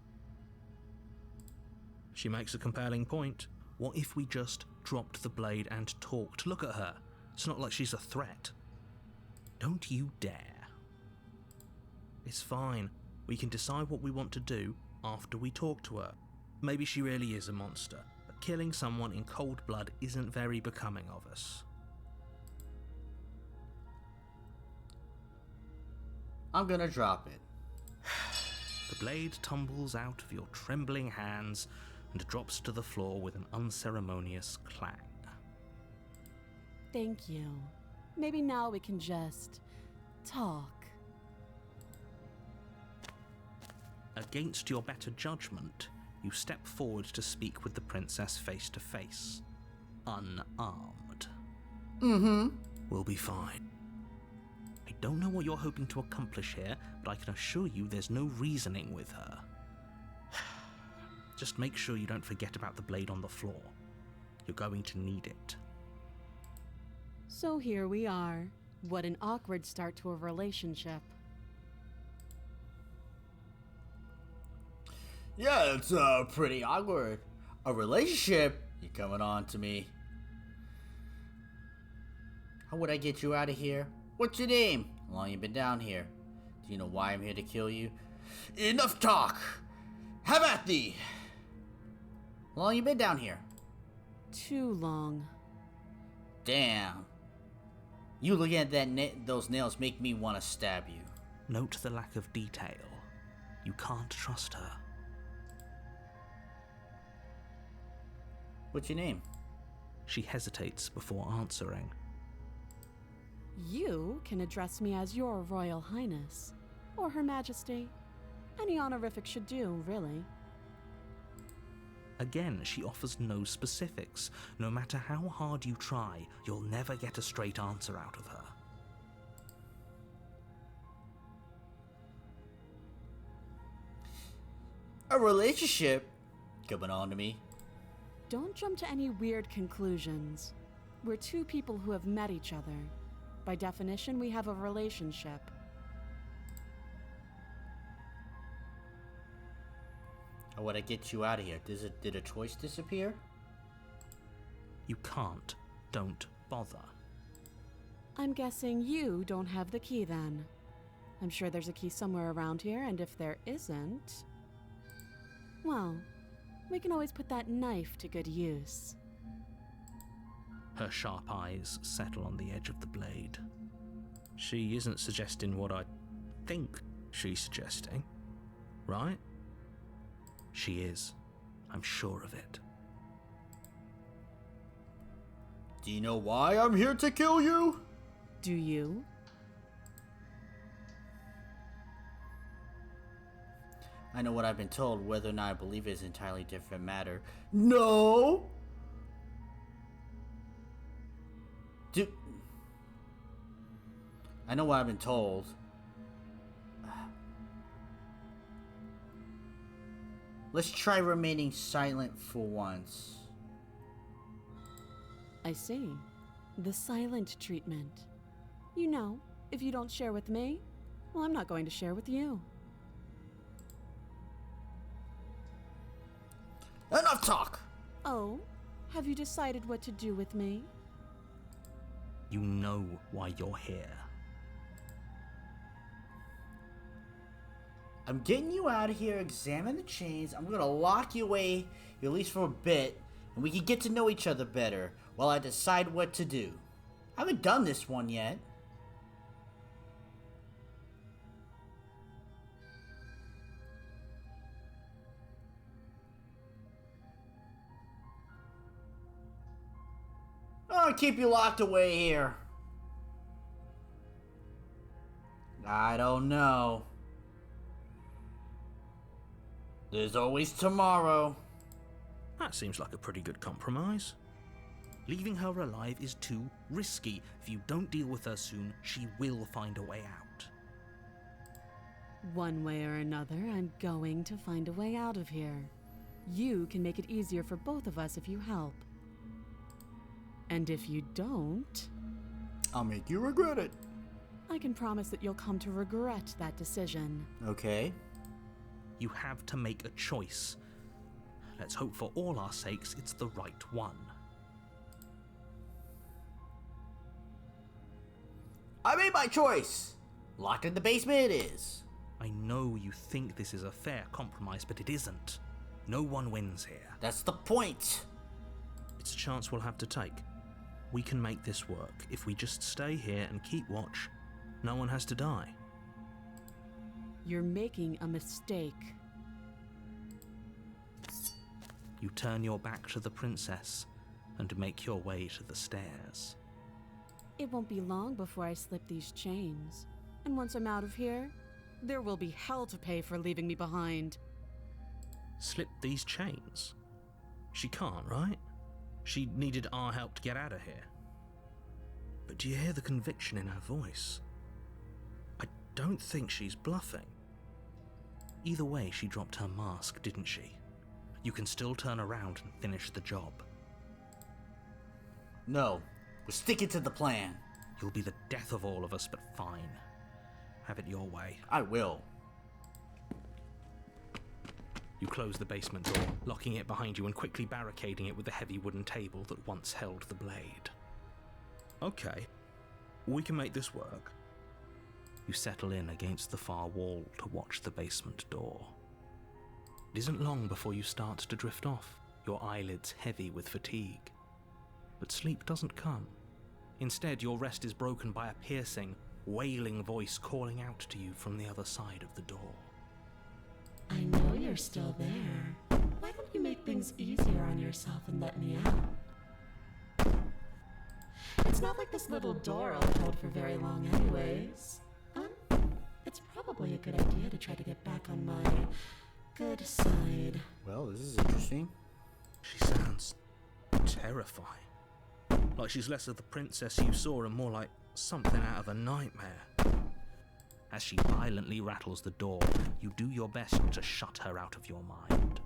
She makes a compelling point. What if we just dropped the blade and talked? Look at her. It's not like she's a threat. Don't you dare. It's fine. We can decide what we want to do after we talk to her. Maybe she really is a monster, but killing someone in cold blood isn't very becoming of us. I'm gonna drop it. The blade tumbles out of your trembling hands and drops to the floor with an unceremonious clang. Thank you. Maybe now we can just talk. Against your better judgment, you step forward to speak with the princess face to face, unarmed. We'll be fine. I don't know what you're hoping to accomplish here, but I can assure you there's no reasoning with her. Just make sure you don't forget about the blade on the floor. You're going to need it. So here we are. What an awkward start to a relationship. Yeah, it's pretty awkward. A relationship? You coming on to me? How would I get you out of here? What's your name? How long you been down here? Do you know why I'm here to kill you? Enough talk! Have at thee! How long you been down here? Too long. Damn. You looking at that those nails make me want to stab you. Note the lack of detail. You can't trust her. What's your name? She hesitates before answering. You can address me as Your Royal Highness, or Her Majesty. Any honorific should do, really. Again, she offers no specifics. No matter how hard you try, you'll never get a straight answer out of her. A relationship? Coming on to me? Don't jump to any weird conclusions. We're two people who have met each other. By definition, we have a relationship. How would I get you out of here? Did a choice disappear? You can't. Don't bother. I'm guessing you don't have the key then. I'm sure there's a key somewhere around here, and if there isn't... well, we can always put that knife to good use. Her sharp eyes settle on the edge of the blade. She isn't suggesting what I think she's suggesting, right? She is. I'm sure of it. Do you know why I'm here to kill you? Do you? I know what I've been told. Whether or not I believe it is an entirely different matter. No! Dude. I know what I've been told. Let's try remaining silent for once. I see. The silent treatment. You know, if you don't share with me, well, I'm not going to share with you. Enough talk! Oh, have you decided what to do with me? You know why you're here. I'm getting you out of here, examine the chains. I'm gonna lock you away, at least for a bit, and we can get to know each other better while I decide what to do. I haven't done this one yet. I'll keep you locked away here. I don't know. There's always tomorrow. That seems like a pretty good compromise. Leaving her alive is too risky. If you don't deal with her soon, she will find a way out. One way or another, I'm going to find a way out of here. You can make it easier for both of us if you help. And if you don't, I'll make you regret it. I can promise that you'll come to regret that decision. Okay. You have to make a choice. Let's hope for all our sakes it's the right one. I made my choice. Locked in the basement it is. I know you think this is a fair compromise, but it isn't. No one wins here. That's the point. It's a chance we'll have to take. We can make this work. If we just stay here and keep watch, no one has to die. You're making a mistake. You turn your back to the princess and make your way to the stairs. It won't be long before I slip these chains. And once I'm out of here, there will be hell to pay for leaving me behind. Slip these chains? She can't, right? She needed our help to get out of here. But do you hear the conviction in her voice? I don't think she's bluffing. Either way, she dropped her mask, didn't she? You can still turn around and finish the job. No, we're sticking to the plan. You'll be the death of all of us, but fine. Have it your way. I will. You close the basement door, locking it behind you and quickly barricading it with the heavy wooden table that once held the blade. Okay, we can make this work. You settle in against the far wall to watch the basement door. It isn't long before you start to drift off, your eyelids heavy with fatigue. But sleep doesn't come. Instead, your rest is broken by a piercing, wailing voice calling out to you from the other side of the door. I know you're still there. Why don't you make things easier on yourself and let me out? It's not like this little door I'll hold for very long anyways. It's probably a good idea to try to get back on my good side. Well, this is interesting. She sounds terrifying. Like she's less of the princess you saw and more like something out of a nightmare. As she violently rattles the door, you do your best to shut her out of your mind.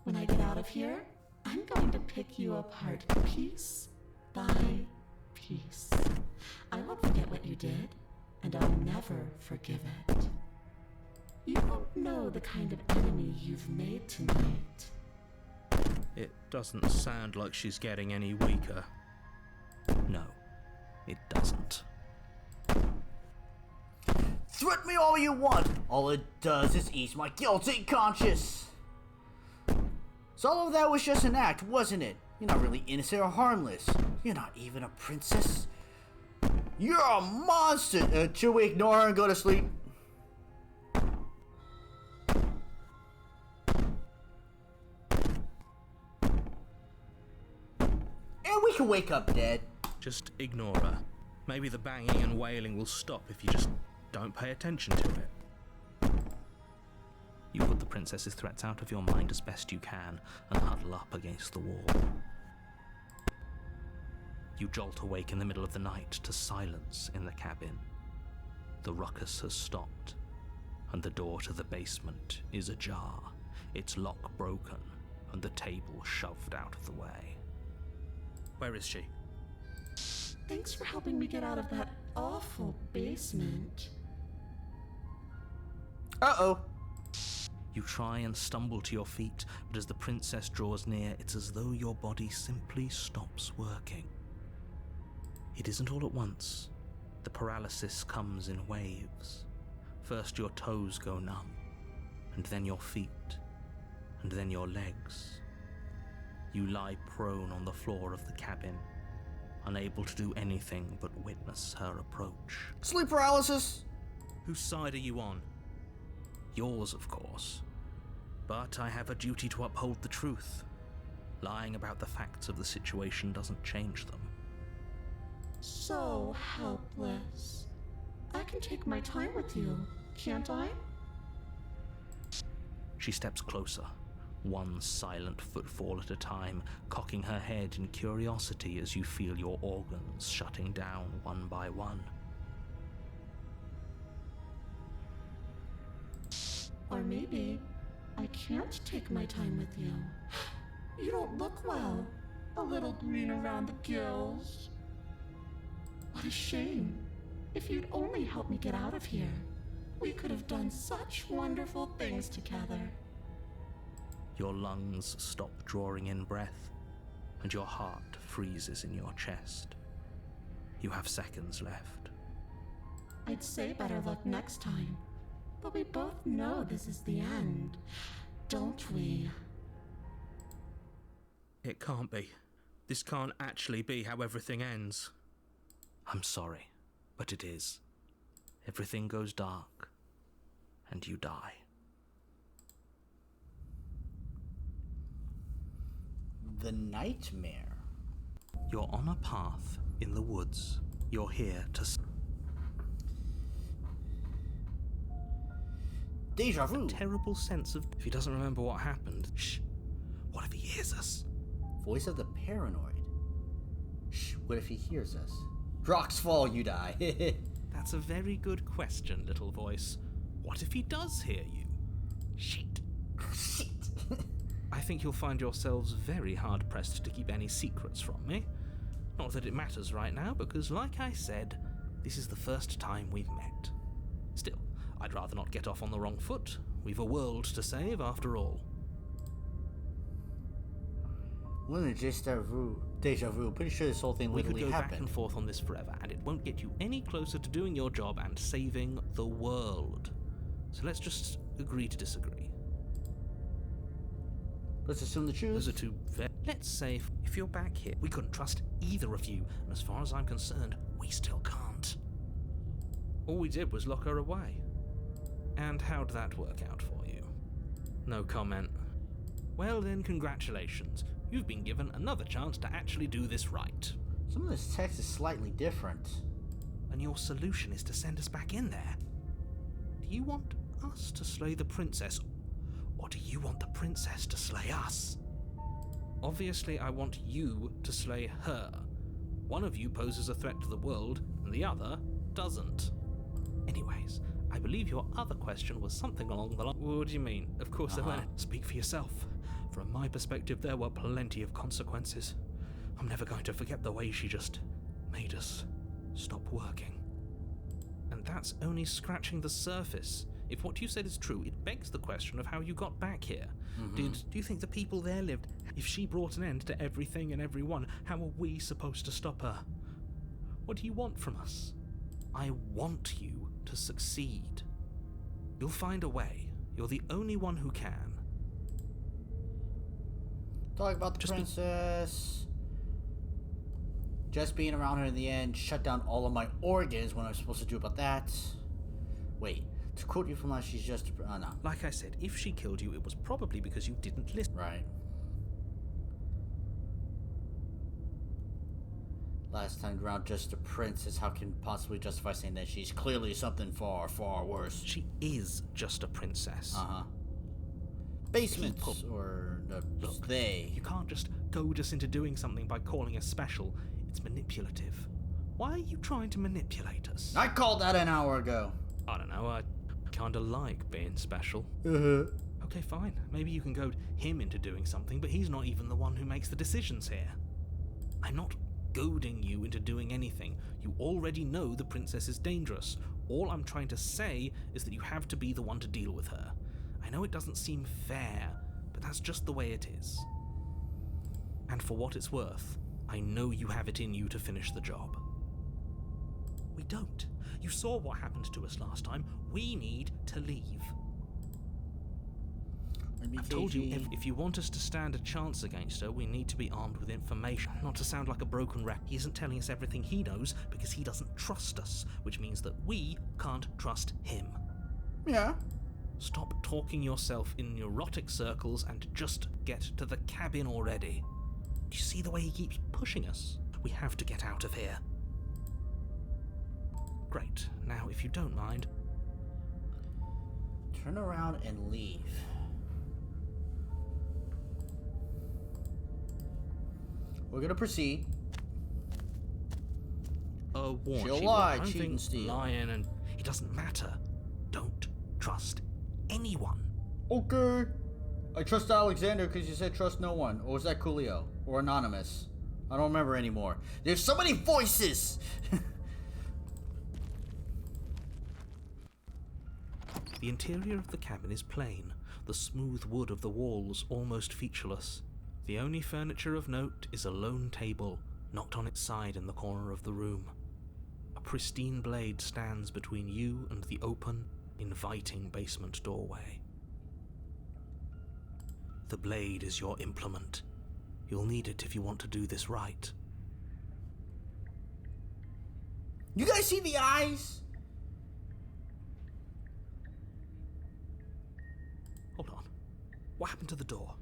When I get out of here, I'm going to pick you apart piece by piece. I won't forget what you did, and I'll never forgive it. You won't know the kind of enemy you've made tonight. It doesn't sound like she's getting any weaker. No, it doesn't. Threat me all you want. All it does is ease my guilty conscience. So all of that was just an act, wasn't it? You're not really innocent or harmless. You're not even a princess. You're a monster. Should we ignore her and go to sleep? And we can wake up dead. Just ignore her. Maybe the banging and wailing will stop if you just don't pay attention to it. You put the princess's threats out of your mind as best you can and huddle up against the wall. You jolt awake in the middle of the night to silence in the cabin. The ruckus has stopped, and the door to the basement is ajar, its lock broken, and the table shoved out of the way. Where is she? Thanks for helping me get out of that awful basement. Uh-oh. You try and stumble to your feet, but as the princess draws near, it's as though your body simply stops working. It isn't all at once. The paralysis comes in waves. First your toes go numb, and then your feet, and then your legs. You lie prone on the floor of the cabin, unable to do anything but witness her approach. Sleep paralysis! Whose side are you on? Yours, of course. But I have a duty to uphold the truth. Lying about the facts of the situation doesn't change them. So helpless. I can take my time with you, can't I? She steps closer, one silent footfall at a time, cocking her head in curiosity as you feel your organs shutting down one by one. Or maybe I can't take my time with you. You don't look well. A little green around the gills. What a shame. If you'd only helped me get out of here, we could have done such wonderful things together. Your lungs stop drawing in breath, and your heart freezes in your chest. You have seconds left. I'd say better luck next time, but we both know this is the end, don't we? It can't be. This can't actually be how everything ends. I'm sorry, but it is. Everything goes dark, and you die. The nightmare. You're on a path in the woods. You're here to... Deja vu. Terrible sense of... If he doesn't remember what happened... Shh. What if he hears us? Voice of the paranoid. Shh, what if he hears us? Rocks fall, you die. That's a very good question, little voice. What if he does hear you? Shit. Shit. I think you'll find yourselves very hard-pressed to keep any secrets from me. Not that it matters right now, because like I said, this is the first time we've met. Still, I'd rather not get off on the wrong foot. We've a world to save, after all. Wasn't it just deja vu? Pretty sure this whole thing We could literally go happened. back and forth on this forever, and it won't get you any closer to doing your job and saving the world. So let's just agree to disagree. Let's assume the truth. Those are two Let's say if you're back here, we couldn't trust either of you, and as far as I'm concerned, we still can't. All we did was lock her away. And how'd that work out for you? No comment. Well then, congratulations. You've been given another chance to actually do this right. Some of this text is slightly different. And your solution is to send us back in there. Do you want us to slay the princess, or do you want the princess to slay us? Obviously, I want you to slay her. One of you poses a threat to the world, and the other doesn't. Anyways, I believe your other question was something along the line. What do you mean? Of course there weren't. Speak for yourself. From my perspective, there were plenty of consequences. I'm never going to forget the way she just made us stop working. And that's only scratching the surface. If what you said is true, it begs the question of how you got back here. Do you think the people there lived? If she brought an end to everything and everyone, how are we supposed to stop her? What do you want from us? I want you to succeed. You'll find a way. You're the only one who can. Talk about the princess. Just being around her in the end shut down all of my organs. What am I supposed to do about that? Wait, to quote you from last, she's just... no. Like I said, if she killed you, it was probably because you didn't listen. Right. Last time around, just a princess. How can you possibly justify saying that she's clearly something far, far worse? She is just a princess. basements, or Look, they. You can't just goad us into doing something by calling us special. It's manipulative. Why are you trying to manipulate us? I called that an hour ago. I don't know, I kinda like being special. Okay, fine. Maybe you can goad him into doing something, but he's not even the one who makes the decisions here. I'm not goading you into doing anything. You already know the princess is dangerous. All I'm trying to say is that you have to be the one to deal with her. I know it doesn't seem fair, but that's just the way it is. And for what it's worth, I know you have it in you to finish the job. We don't. You saw what happened to us last time. We need to leave. I've told you, if you want us to stand a chance against her, we need to be armed with information. Not to sound like a broken record, he isn't telling us everything he knows because he doesn't trust us, which means that we can't trust him. Yeah. Stop talking yourself in neurotic circles and just get to the cabin already. Do you see the way he keeps pushing us? We have to get out of here. Great. Now, if you don't mind... Turn around and leave. We're gonna proceed. Warn She'll she lie, will. I don't cheat, think and steal. lying and... It doesn't matter. Don't trust anyone. Okay. I trust Alexander because you said trust no one. Or was that Coolio? Or Anonymous? I don't remember anymore. There's so many voices! The interior of the cabin is plain, the smooth wood of the walls almost featureless. The only furniture of note is a lone table, knocked on its side in the corner of the room. A pristine blade stands between you and the open, inviting basement doorway. The blade is your implement. You'll need it if you want to do this right. You guys see the eyes? Hold on. What happened to the door?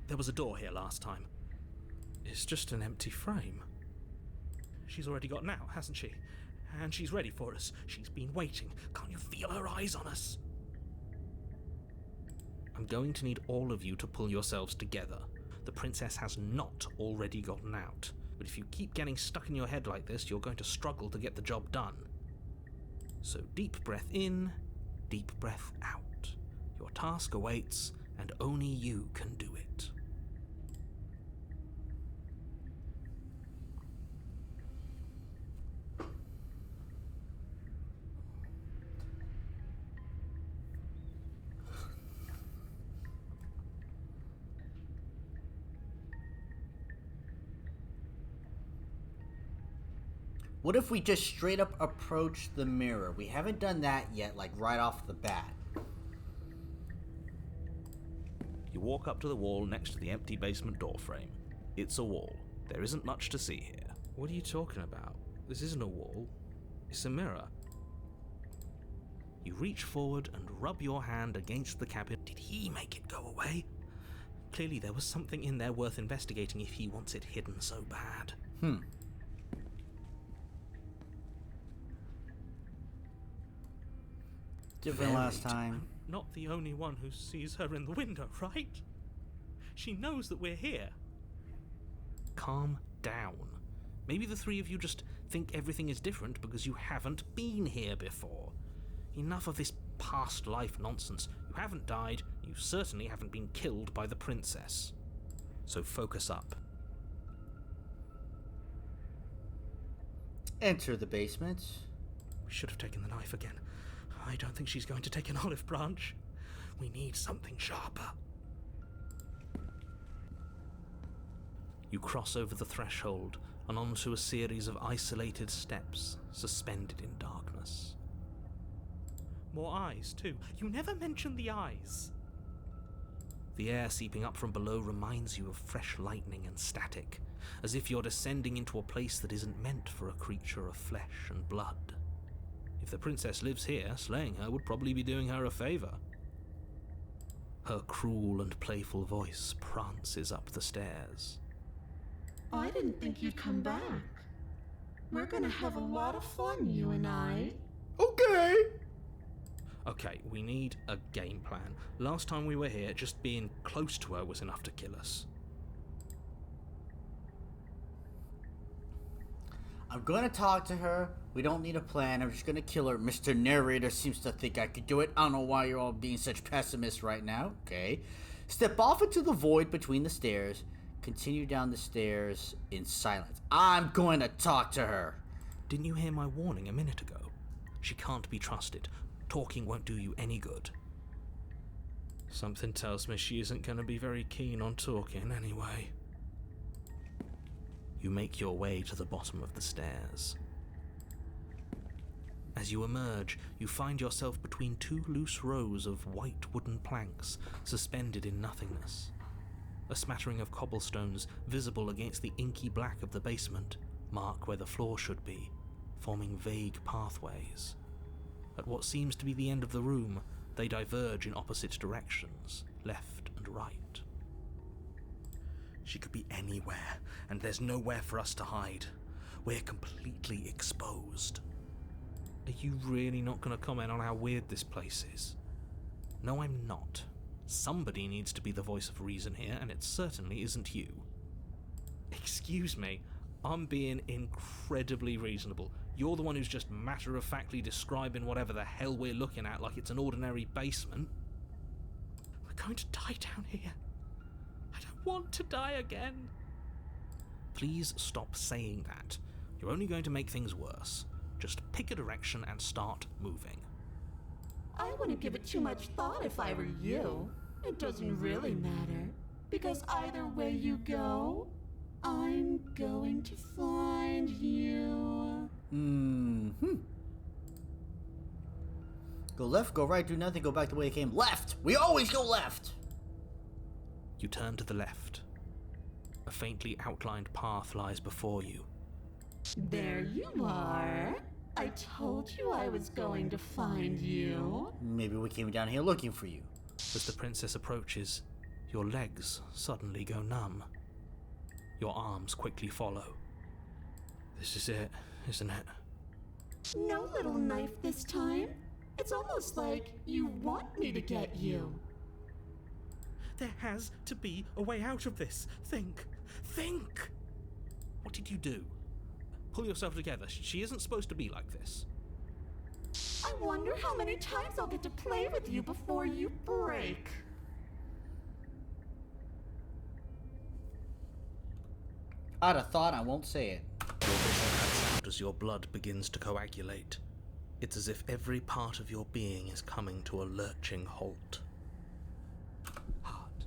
There was a door here last time. It's just an empty frame. She's already gotten out, hasn't she? And she's ready for us. She's been waiting. Can't you feel her eyes on us? I'm going to need all of you to pull yourselves together. The princess has not already gotten out. But if you keep getting stuck in your head like this, you're going to struggle to get the job done. So deep breath in, deep breath out. Your task awaits, and only you can do it. What if we just straight up approach the mirror? We haven't done that yet, like right off the bat. You walk up to the wall next to the empty basement door frame. It's a wall. There isn't much to see here. What are you talking about? This isn't a wall. It's a mirror. You reach forward and rub your hand against the cabin. Did he make it go away? Clearly there was something in there worth investigating if he wants it hidden so bad. Different last time. I'm not the only one who sees her in the window, right? She knows that we're here. Calm down. Maybe the three of you just think everything is different because you haven't been here before. Enough of this past life nonsense. You haven't died, you certainly haven't been killed by the princess. So focus up. Enter the basement. We should have taken the knife again. I don't think she's going to take an olive branch. We need something sharper. You cross over the threshold and onto a series of isolated steps suspended in darkness. More eyes, too. You never mention the eyes. The air seeping up from below reminds you of fresh lightning and static, as if you're descending into a place that isn't meant for a creature of flesh and blood. If the princess lives here, slaying her would probably be doing her a favor. Her cruel and playful voice prances up the stairs. I didn't think you'd come back. We're gonna have a lot of fun, you and I. Okay. Okay, we need a game plan. Last time we were here, just being close to her was enough to kill us. I'm gonna talk to her. We don't need a plan. I'm just gonna kill her. Mr. Narrator seems to think I could do it. I don't know why you're all being such pessimists right now. Okay. Step off into the void between the stairs. Continue down the stairs in silence. I'm going to talk to her. Didn't you hear my warning a minute ago? She can't be trusted. Talking won't do you any good. Something tells me she isn't going to be very keen on talking anyway. You make your way to the bottom of the stairs. As you emerge, you find yourself between two loose rows of white wooden planks suspended in nothingness. A smattering of cobblestones visible against the inky black of the basement mark where the floor should be, forming vague pathways. At what seems to be the end of the room, they diverge in opposite directions, left and right. She could be anywhere, and there's nowhere for us to hide. We're completely exposed. Are you really not going to comment on how weird this place is? No, I'm not. Somebody needs to be the voice of reason here, and it certainly isn't you. Excuse me, I'm being incredibly reasonable. You're the one who's just matter-of-factly describing whatever the hell we're looking at like it's an ordinary basement. We're going to die down here. I don't want to die again. Please stop saying that. You're only going to make things worse. Just pick a direction and start moving. I wouldn't give it too much thought if I were you. It doesn't really matter, because either way you go, I'm going to find you. Go left, go right, do nothing, go back the way it came. Left! We always go left! You turn to the left. A faintly outlined path lies before you. There you are. I told you I was going to find you. Maybe we came down here looking for you. As the princess approaches, your legs suddenly go numb. Your arms quickly follow. This is it, isn't it? No little knife this time. It's almost like you want me to get you. There has to be a way out of this. Think! Think! What did you do? Pull yourself together. She isn't supposed to be like this. I wonder how many times I'll get to play with you before you break. I'd have thought, I won't say it. Your vision cuts out as your blood begins to coagulate. It's as if every part of your being is coming to a lurching halt. Heart,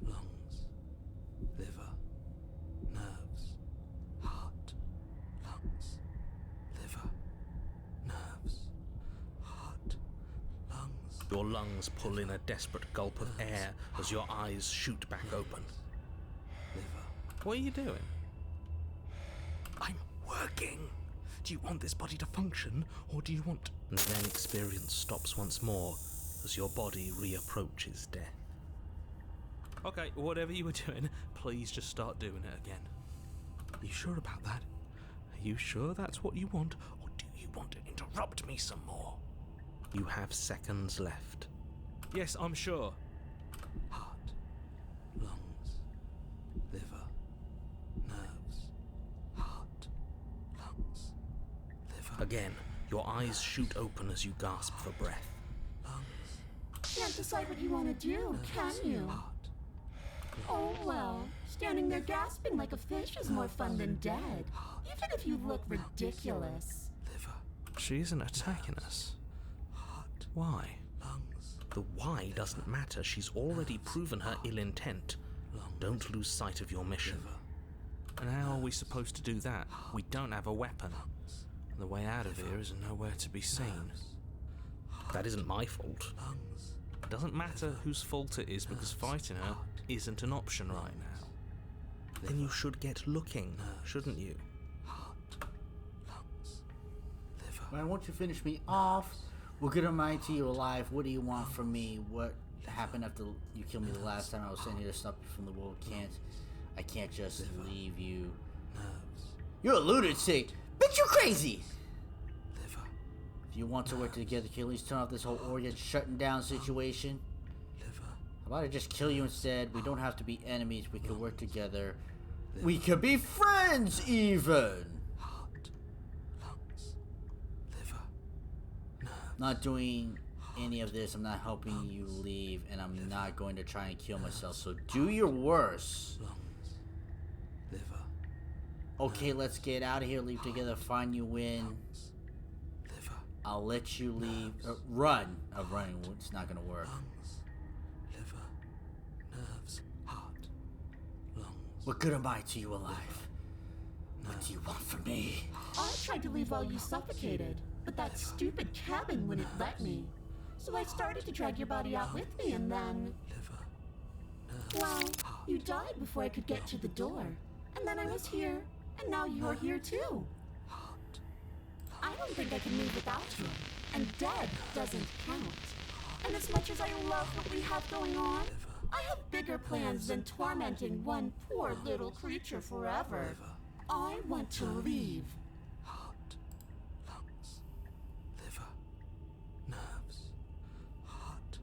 lungs, liver, nerves. Heart, lungs, liver, nerves. Heart, lungs. Your lungs pull in a desperate gulp of air as your eyes shoot back open. Liver. What are you doing? I'm working. Do you want this body to function, or do you want... And then experience stops once more, as your body reapproaches death. Okay, whatever you were doing, please just start doing it again. Are you sure about that? Are you sure that's what you want, or do you want to interrupt me some more? You have seconds left. Yes, I'm sure. Heart, lungs, liver, nerves, heart, lungs, liver. Again, your eyes shoot open as you gasp for breath. Lungs. Can't decide what you want to do, can you? Heart. Oh well, standing there gasping like a fish is more fun than dead, even if you look ridiculous. Liver. She isn't attacking us. Heart. Why? Lungs. The why doesn't matter. She's already proven her ill intent. Don't lose sight of your mission. And how are we supposed to do that? We don't have a weapon. And the way out of here is nowhere to be seen. That isn't my fault. It doesn't matter whose fault it is, because fighting her isn't an option right now. Then you should get looking, shouldn't you? Why won't you finish me off? We're good or mighty, you're alive. What do you want from me? What happened after you killed me the last time? I was sent here to stop you from the world. I can't just leave you. You're a lunatic. Bitch, you're crazy. Liver. Do you want to work together? Can you at least turn off this whole organ shutting down situation? liver, How about I just kill you instead? We don't have to be enemies. We can work together. We could be friends even. heart, lungs, liver, nerve, Not doing any of this. I'm not helping you leave, and I'm not going to try and kill myself. So do your worst. lungs, liver, Okay, let's get out of here. Leave together. Fine, you win. liver, I'll let you leave. Run. Running. It's not gonna work. lungs, liver, nerves, heart, lungs. What good am I to you alive? What do you want from me? I tried to leave while you suffocated, but that stupid cabin wouldn't let me. So I started to drag your body out with me, and then, Liver, well, you died before I could get to the door. And then I was here, and now you're here too. heart, I don't think I can leave without you. And dead doesn't count. And as much as I love what we have going on, I have bigger plans than tormenting one poor little creature forever. I want to leave. heart, lungs, liver, nerves, heart,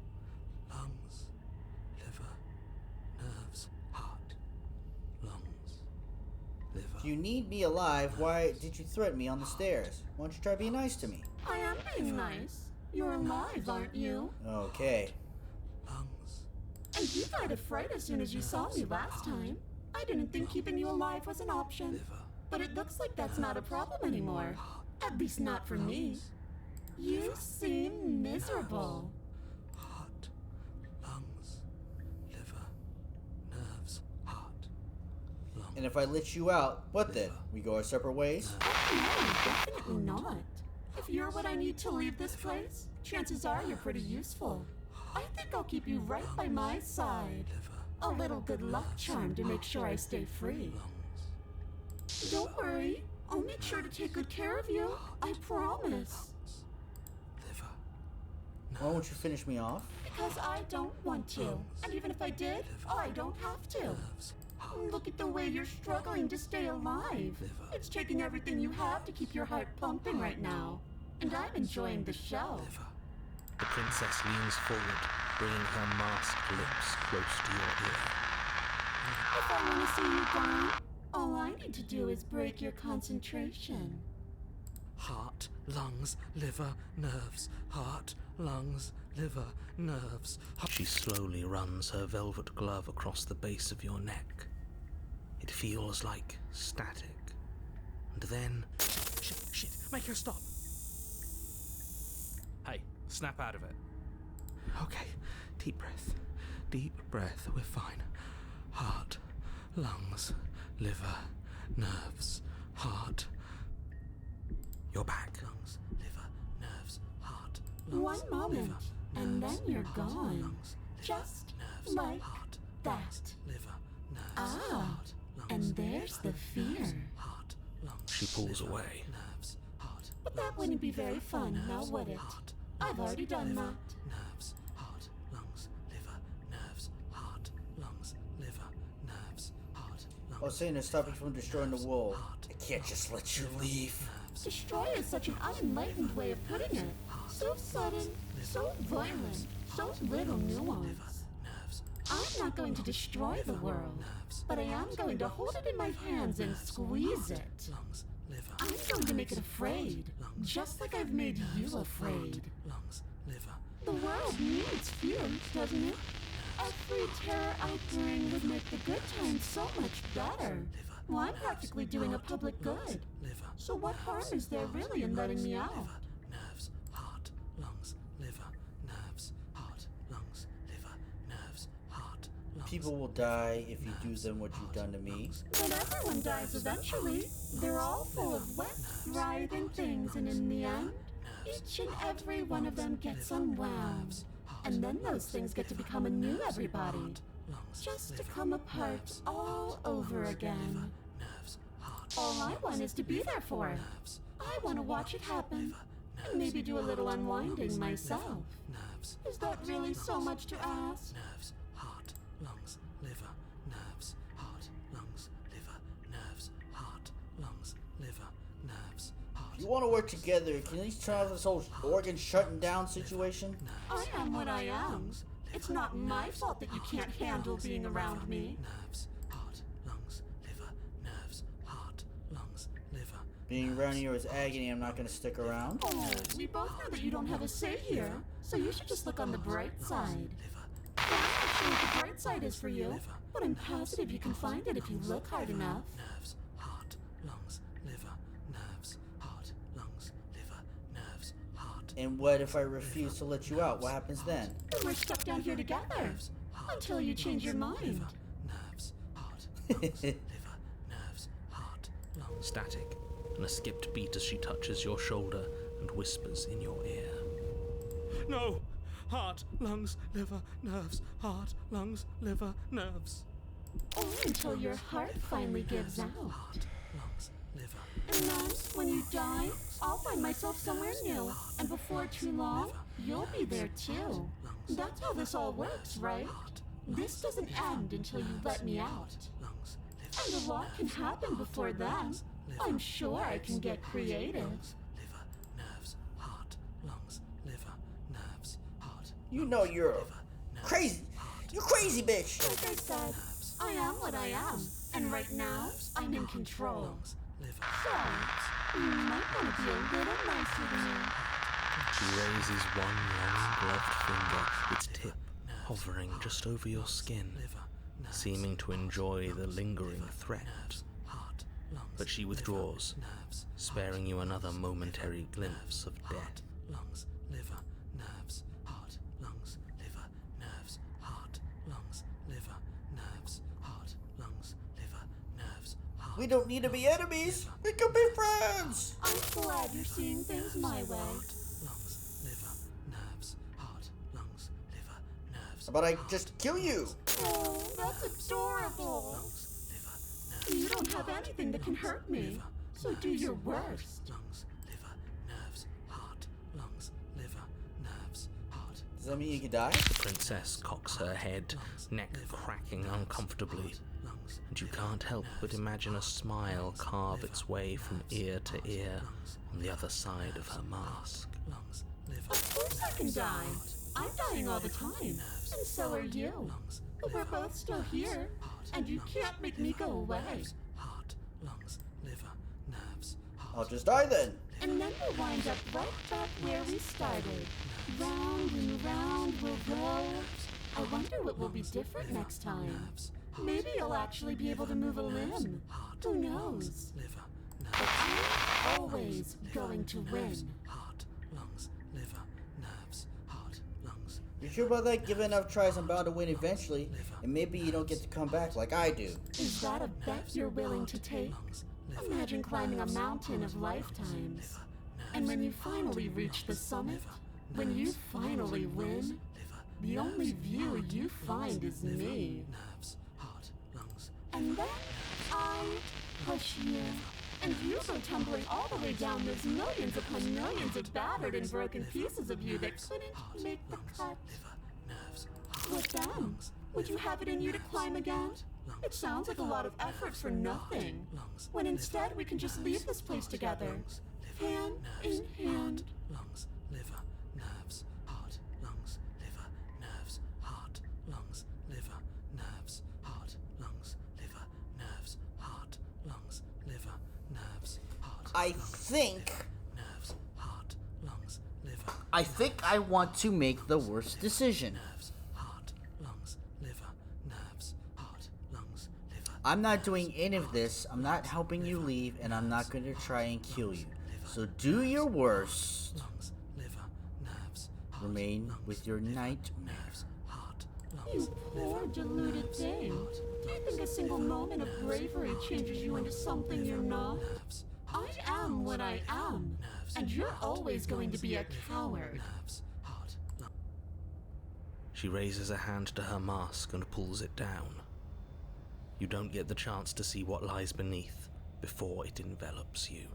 lungs, liver, nerves, heart, lungs, liver. If you need me alive, why did you threaten me on the stairs? Why don't you try being nice to me? I am being nice. You're alive, aren't you? Okay. Lungs, And you died of fright as soon as you saw me last time. I didn't think keeping you alive was an option. liver, But it looks like that's not a problem anymore. At least not for me. You seem miserable. heart, lungs, liver, nerves, heart, lungs. And if I let you out, what then? We go our separate ways? No, definitely not. If you're what I need to leave this place, chances are you're pretty useful. I think I'll keep you right by my side. A little good luck charm to make sure I stay free. Don't worry. I'll make sure to take good care of you. I promise. Liver, Why won't you finish me off? Because I don't want to. And even if I did, I don't have to. nerves, heart, Look at the way you're struggling to stay alive. It's taking everything you have to keep your heart pumping right now. And I'm enjoying the show. liver, The princess leans forward, bringing her masked lips close to your ear. If I want to see you gone, all I need to do is break your concentration. heart, lungs, liver, nerves, heart, lungs, liver, nerves. She slowly runs her velvet glove across the base of your neck. It feels like static. And then, Shit, make her stop. Hey, snap out of it. Okay, deep breath, we're fine. Heart, lungs, liver, nerves, heart. You're back. Lungs, liver, nerves, heart, lungs, One moment, liver, and nerves, then you're heart, gone. lungs, liver, Just nerves, like heart, that. lungs, liver, nerves, Ah, heart, lungs, and there's the liver, fear. nerves, heart, lungs, She pulls liver, away. Nerves, heart, But that lungs, wouldn't be very liver, fun, now nerves, would it? heart, I've lungs, already done liver, that. Nerves, heart, lungs, liver, nerves, heart, lungs, liver, nerves, heart, lungs. I was saying to stop you from destroying the world. Heart, I can't just let you leave. nerves, Destroy is such an unenlightened way of putting it. So sudden, so violent, so little nuance. nerves, I'm not going to destroy the world, but I am going to hold it in my hands and squeeze it. lungs, liver, I'm going to make it afraid, just like I've made you afraid. lungs, liver, The world needs fears, doesn't it? Every terror I bring would make the good times so much better. Well, I'm practically doing a public good. liver, So what harm is there really in letting me out? nerves, heart, lungs, liver, nerves, heart, lungs, liver, nerves, heart, lungs. People will die if you do them what you've done to me. But everyone dies eventually. They're all full of wet, writhing things, and in the end, each and every one of them gets unwound. And then those things get to become a new everybody. Just to come apart all over again. Nerves, heart, All I want is to be there for it. I want to watch it happen. And maybe do a little unwinding myself. nerves, Is that really so much to ask? nerves, heart, lungs, liver, nerves, heart, lungs, liver, nerves, heart, lungs, liver, nerves, heart. You want to work together? Can you turn off this whole organ shutting down situation? I am what I am. It's not my fault that you can't handle being around me. Nerves, heart, lungs, liver, nerves, heart, lungs, liver. Being around you is agony. I'm not going to stick around. Oh, we both know that you don't have a say here, so you should just look on the bright side. I'm not sure what the bright side is for you, but I'm positive you can find it if you look hard enough. Nerves, heart, lungs, liver, nerves, heart, lungs, liver, nerves, heart. And what if I refuse to let you out? What happens then? Then we're stuck down here together until you change your mind. Nerves, heart, lungs, liver, nerves, heart, lungs. Static, and a skipped beat as she touches your shoulder and whispers in your ear. No! Heart, lungs, liver, nerves, heart, lungs, liver, nerves. Or until your heart finally gives out. Heart, lungs, liver. And then, when you die, I'll find myself somewhere new. And before too long, you'll be there too. That's how this all works, right? This doesn't end until you let me out. Lungs, liver. And a lot can happen before then. I'm sure I can get creative. Liver, nerves, heart, lungs, liver, nerves, heart. You know you're crazy. You crazy bitch. Like I said, I am what I am. And right now, I'm in control. Liver. So, you might want to be a little nicer to me. She raises one long gloved finger, its tip hovering just over your skin, seeming to enjoy the lingering threat. Heart, lungs, But she withdraws, nerves, sparing you another momentary glimpse of death. lungs, liver, nerves, heart, lungs, liver, nerves, heart, lungs, liver, nerves, heart, lungs, liver, nerves, heart. We don't need to be enemies. We can be friends. I'm glad you're seeing things my way. Lungs, liver, nerves, heart, lungs, liver, nerves. How about I just kill you? Oh, that's adorable. You don't have anything that can hurt me, so do your worst. Lungs, liver, nerves, heart, lungs, liver, nerves, heart. Does that mean you can die? The princess cocks her head, neck cracking uncomfortably, Lungs, and you can't help but imagine a smile carve its way from ear to ear on the other side of her mask. lungs, liver. Of course I can die. I'm dying all the time, and so are you. But we're both still here, and you can't make me go away. Heart, lungs, liver, nerves, heart. I'll just die then. And then we'll wind up right back where we started. Round and round we'll go. I wonder what will be different next time. Maybe you'll actually be able to move a limb. Who knows? Liver, But I'm always going to win. heart, lungs, liver, nerves, heart, lungs. You sure about that? Give it enough tries, I'm bound to win eventually. And maybe you don't get to come back like I do. Is that a bet you're willing to take? Imagine climbing a mountain of lifetimes. And when you finally reach the summit, when you finally win, the only view you find is me. Nerves, heart, lungs. And then I push you. And you go tumbling all the way down those millions upon millions of battered and broken pieces of you that couldn't make the cut. Nerves, What then? Would you have it in you to climb again? It sounds like a lot of effort for nothing. When instead we can just leave this place together, hand in hand. lungs, liver, nerves, heart, lungs, liver, nerves, heart, lungs, liver, nerves, heart, lungs, liver, nerves, heart, lungs, liver, nerves, heart. I think Nerves, heart, lungs, liver, I want to make the worst decision. nerves, heart, lungs, liver, nerves, heart, lungs, liver. I'm not doing any of this. I'm not helping you leave, and I'm not going to try and kill you. So do your worst. Lungs, liver, nerves, heart, Remain with your nightmares. nerves, heart, lungs, You poor deluded thing. Do you think a single moment of bravery changes you into something you're not? nerves, I am what I am, and you're always going to be a coward. nerves, heart, lungs. She raises a hand to her mask and pulls it down. You don't get the chance to see what lies beneath before it envelops you.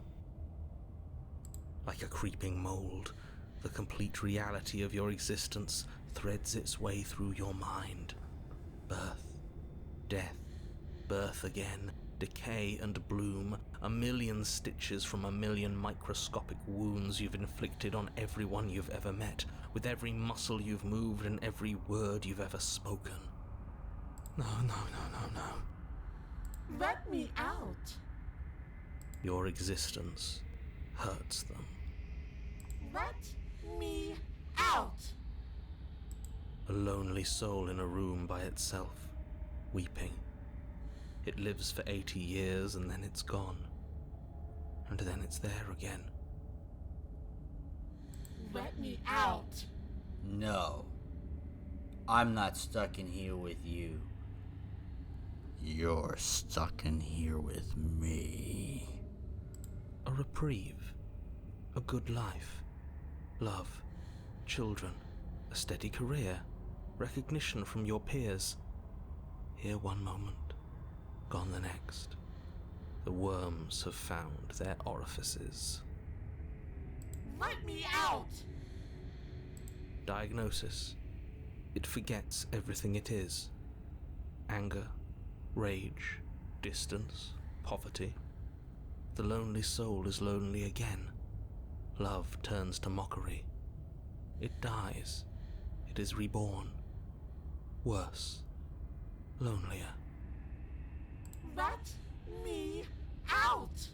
Like a creeping mold, the complete reality of your existence threads its way through your mind. Birth, death, birth again, decay and bloom, A million stitches from a million microscopic wounds you've inflicted on everyone you've ever met, with every muscle you've moved and every word you've ever spoken. No, no, no, no, no. Let me out. Your existence hurts them. Let me out. A lonely soul in a room by itself, weeping. It lives for 80 years and then it's gone. And then it's there again. Let me out. No. I'm not stuck in here with you. You're stuck in here with me. A reprieve. A good life. Love. Children. A steady career. Recognition from your peers. Here one moment. Gone the next. The worms have found their orifices. Let me out. Diagnosis. It forgets everything it is. Anger, rage, distance, poverty. The lonely soul is lonely again. Love turns to mockery. It dies. It is reborn. Worse. Lonelier. Let me out.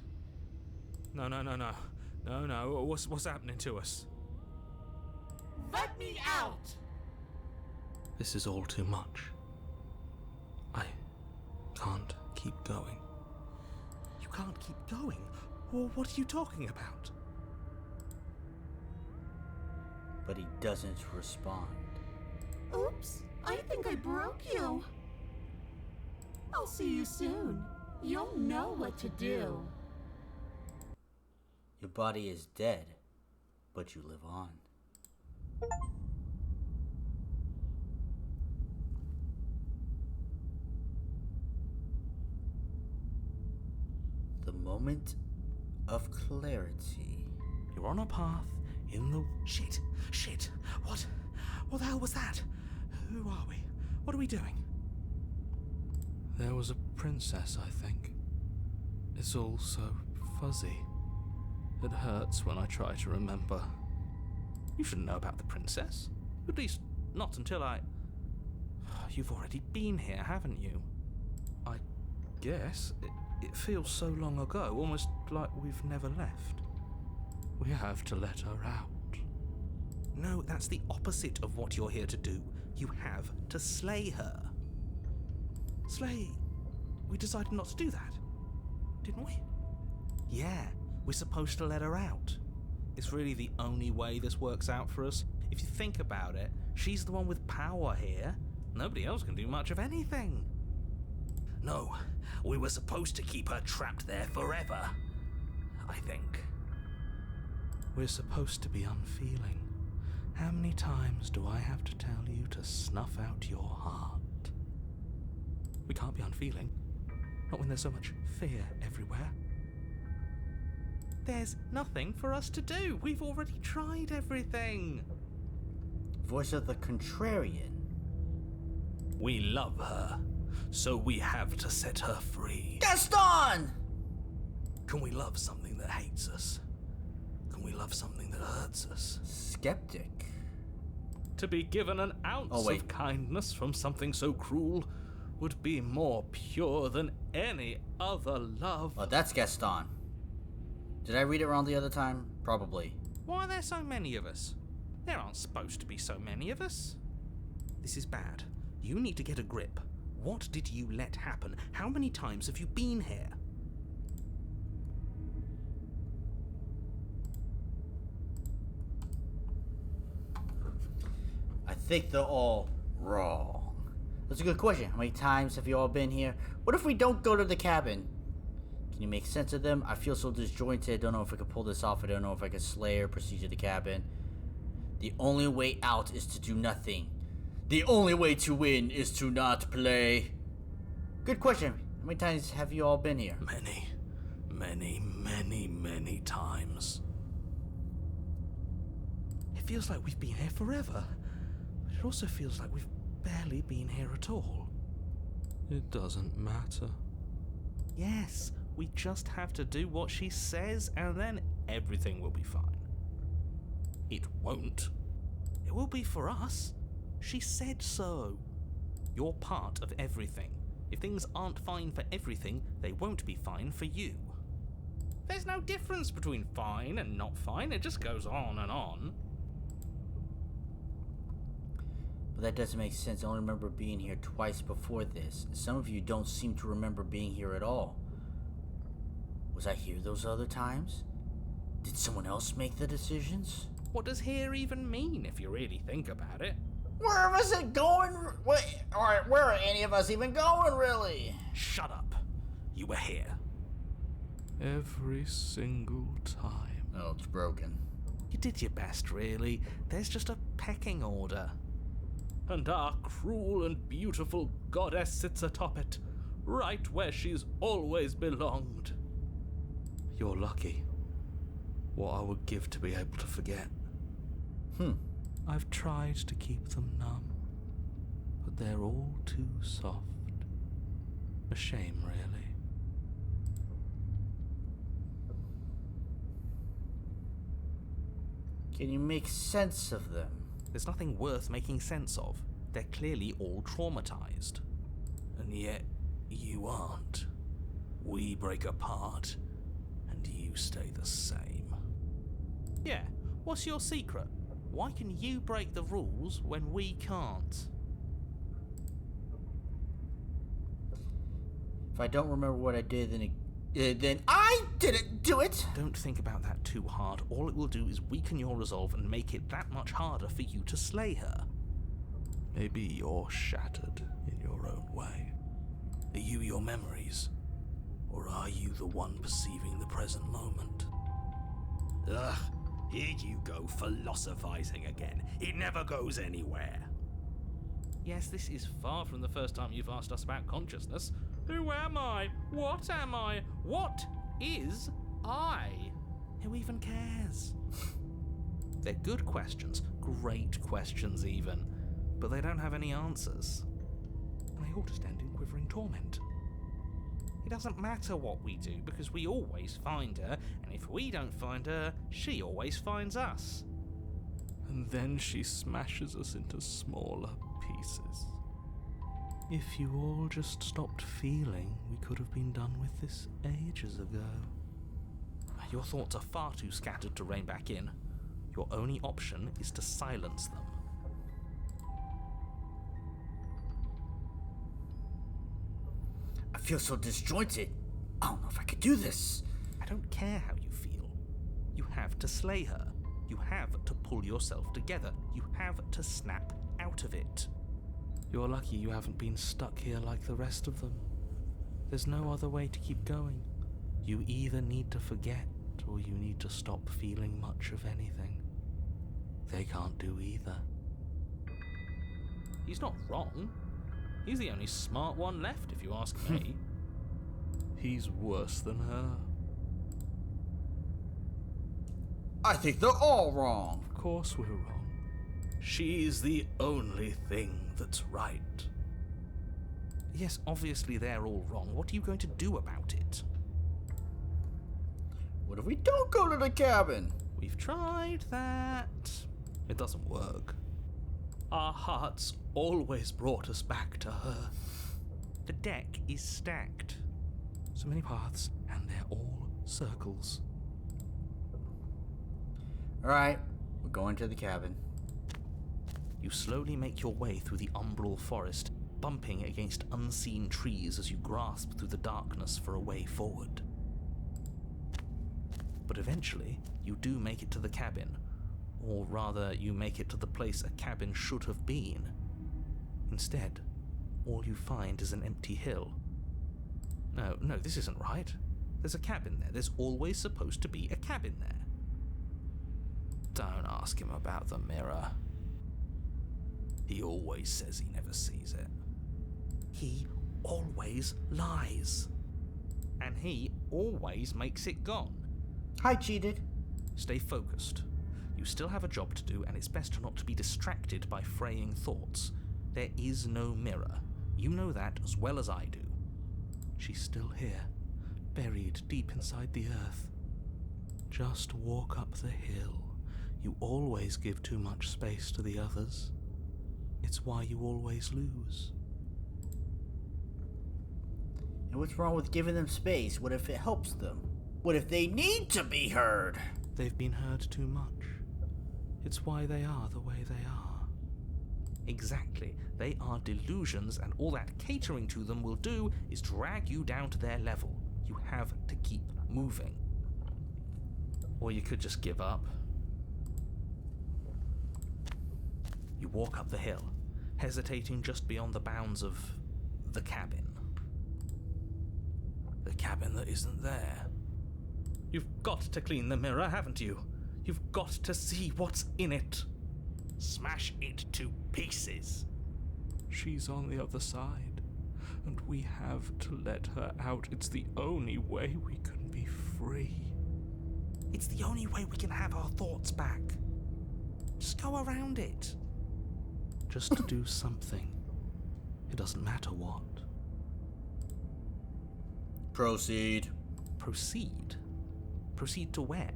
No, no, no, no. No, no. What's happening to us? Let me out. This is all too much. I can't keep going. You can't keep going? Well, what are you talking about? But he doesn't respond. Oops, I think I broke you. I'll see you soon. You'll know what to do. Your body is dead, but you live on. The moment of clarity. You're on a path in the... Shit! Shit! What the hell was that? Who are we? What are we doing? There was a princess, I think. It's all so fuzzy. It hurts when I try to remember. You shouldn't know about the princess. At least, not until I... You've already been here, haven't you? I guess. It feels so long ago, almost like we've never left. We have to let her out. No, that's the opposite of what you're here to do. You have to slay her. Slay? We decided not to do that, didn't we? Yeah, we're supposed to let her out. It's really the only way this works out for us. If you think about it, she's the one with power here. Nobody else can do much of anything. No, we were supposed to keep her trapped there forever. I think. We're supposed to be unfeeling. How many times do I have to tell you to snuff out your heart? We can't be unfeeling. Not when there's so much fear everywhere. There's nothing for us to do. We've already tried everything. Voice of the contrarian. We love her, so we have to set her free. Gaston! Can we love something that hates us? Can we love something that hurts us? Skeptic. To be given an ounce of kindness from something so cruel would be more pure than any other love. Oh, that's Gaston. Did I read it wrong the other time? Probably. Why are there so many of us? There aren't supposed to be so many of us. This is bad. You need to get a grip. What did you let happen? How many times have you been here? I think they're all wrong. That's a good question. How many times have you all been here? What if we don't go to the cabin? Can you make sense of them? I feel so disjointed. I don't know if I can pull this off. I don't know if I can slay or proceed to the cabin. The only way out is to do nothing. The only way to win is to not play. Good question. How many times have you all been here? Many, many, many, many times. It feels like we've been here forever, but it also feels like we've barely been here at all. It doesn't matter. Yes, We just have to do what she says, and then everything will be fine. It won't. It will be for us. She said so. You're part of everything. If things aren't fine for everything, they won't be fine for you. There's no difference between fine and not fine. It just goes on and on. But that doesn't make sense. I only remember being here twice before this. Some of you don't seem to remember being here at all. Was I here those other times? Did someone else make the decisions? What does here even mean if you really think about it? Where was it going? Alright, where are any of us even going, really? Shut up. You were here. Every single time. Oh, it's broken. You did your best, really. There's just a pecking order. And our cruel and beautiful goddess sits atop it, right where she's always belonged. You're lucky. What I would give to be able to forget. I've tried to keep them numb, but they're all too soft. A shame, really. Can you make sense of them? There's nothing worth making sense of. They're clearly all traumatized. And yet, you aren't. We break apart, and you stay the same. Yeah, what's your secret? Why can you break the rules when we can't? If I don't remember what I did, then I didn't do it! Don't think about that too hard. All it will do is weaken your resolve and make it that much harder for you to slay her. Maybe you're shattered in your own way. Are you your memories? Or are you the one perceiving the present moment? Ugh, here you go philosophizing again. It never goes anywhere. Yes, this is far from the first time you've asked us about consciousness. Who am I? What am I? What is I? Who even cares? They're good questions, great questions even, but they don't have any answers. And they ought to stand in quivering torment. It doesn't matter what we do, because we always find her, and if we don't find her, she always finds us. And then she smashes us into smaller pieces. If you all just stopped feeling, we could have been done with this ages ago. Your thoughts are far too scattered to rein back in. Your only option is to silence them. I feel so disjointed. I don't know if I could do this. I don't care how you feel. You have to slay her. You have to pull yourself together. You have to snap out of it. You're lucky you haven't been stuck here like the rest of them. There's no other way to keep going. You either need to forget, or you need to stop feeling much of anything. They can't do either. He's not wrong. He's the only smart one left, if you ask me. He's worse than her. I think they're all wrong. Of course we're wrong. She's the only thing that's right. Yes, obviously they're all wrong. What are you going to do about it? What if we don't go to the cabin? We've tried that. It doesn't work. Our hearts always brought us back to her. The deck is stacked. So many paths, and they're all circles. Alright, we're going to the cabin. You slowly make your way through the umbral forest, bumping against unseen trees as you grasp through the darkness for a way forward. But eventually, you do make it to the cabin. Or rather, you make it to the place a cabin should have been. Instead, all you find is an empty hill. No, this isn't right. There's a cabin there. There's always supposed to be a cabin there. Don't ask him about the mirror. He always says he never sees it. He always lies. And he always makes it gone. I cheated. Stay focused. You still have a job to do, and it's best not to be distracted by fraying thoughts. There is no mirror. You know that as well as I do. She's still here. buried deep inside the earth. Just walk up the hill. You always give too much space to the others. It's why you always lose. And what's wrong with giving them space? What if it helps them? What if they need to be heard? They've been heard too much. It's why they are the way they are. Exactly. They are delusions, and all that catering to them will do is drag you down to their level. You have to keep moving. Or you could just give up. You walk up the hill, hesitating just beyond the bounds of the cabin. The cabin that isn't there. You've got to clean the mirror, haven't you? You've got to see what's in it. Smash it to pieces. She's on the other side, and we have to let her out. It's the only way we can be free. It's the only way we can have our thoughts back. Just go around it. Just do something. It doesn't matter what. Proceed. Proceed? Proceed to where?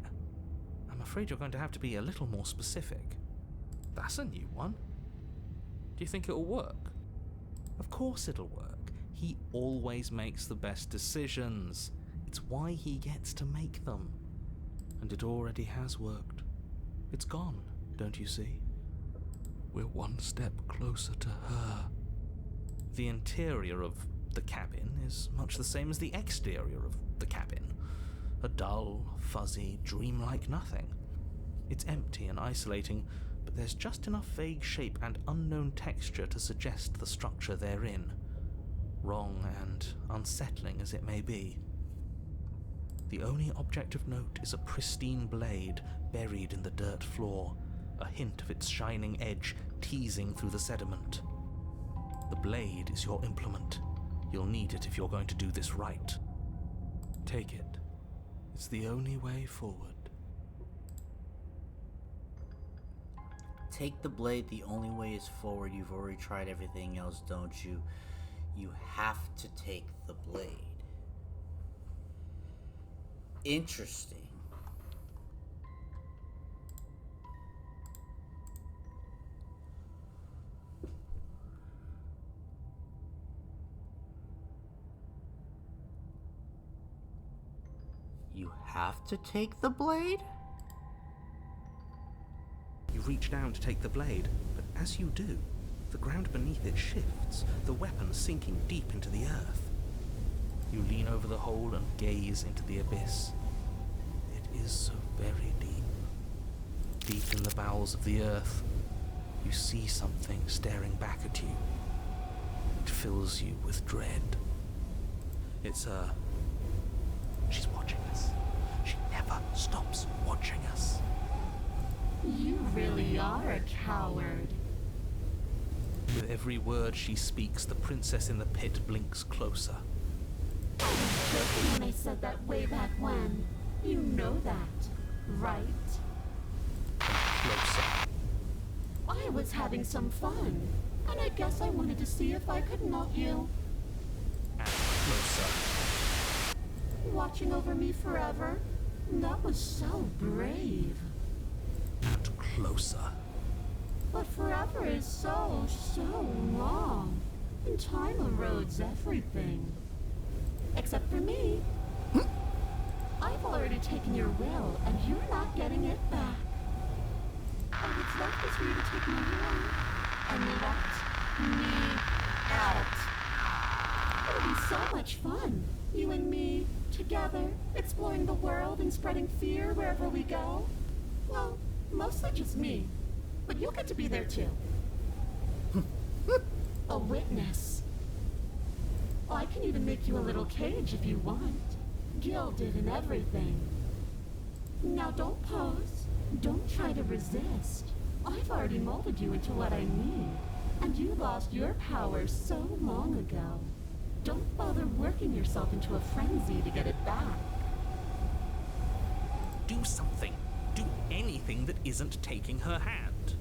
I'm afraid you're going to have to be a little more specific. That's a new one. Do you think it'll work? Of course it'll work. He always makes the best decisions. It's why he gets to make them. And it already has worked. It's gone, don't you see? We're one step closer to her. The interior of the cabin is much the same as the exterior of the cabin. A dull, fuzzy, dreamlike nothing. It's empty and isolating, but there's just enough vague shape and unknown texture to suggest the structure they're in, wrong and unsettling as it may be. The only object of note is a pristine blade buried in the dirt floor, a hint of its shining edge teasing through the sediment. The blade is your implement. You'll need it if you're going to do this right. Take it. It's the only way forward. Take the blade, the only way is forward. You've already tried everything else, don't you? You have to take the blade. Interesting. You have to take the blade? You reach down to take the blade, but as you do, the ground beneath it shifts, the weapon sinking deep into the earth. You lean over the hole and gaze into the abyss. It is so very deep. Deep in the bowels of the earth, you see something staring back at you. It fills you with dread. It's her. She's watching us. She never stops watching us. You really are a coward. With every word she speaks, the princess in the pit blinks closer. I was joking when I said that way back when. You know that, right? Closer. I was having some fun, and I guess I wanted to see if I could melt you. And closer. Watching over me forever? That was so brave. And closer. But forever is so long. And time erodes everything. Except for me. I've already taken your will, and you're not getting it back. All that's left is for you to take my hand and let me out. It'll be so much fun. You and me, together, exploring the world and spreading fear wherever we go. Well, mostly just me. But you'll get to be there too. A witness. I can even make you a little cage if you want. Gilded and everything. Now don't pose. Don't try to resist. I've already molded you into what I need. And you lost your power so long ago. Don't bother working yourself into a frenzy to get it back. Do something. Do anything that isn't taking her hand.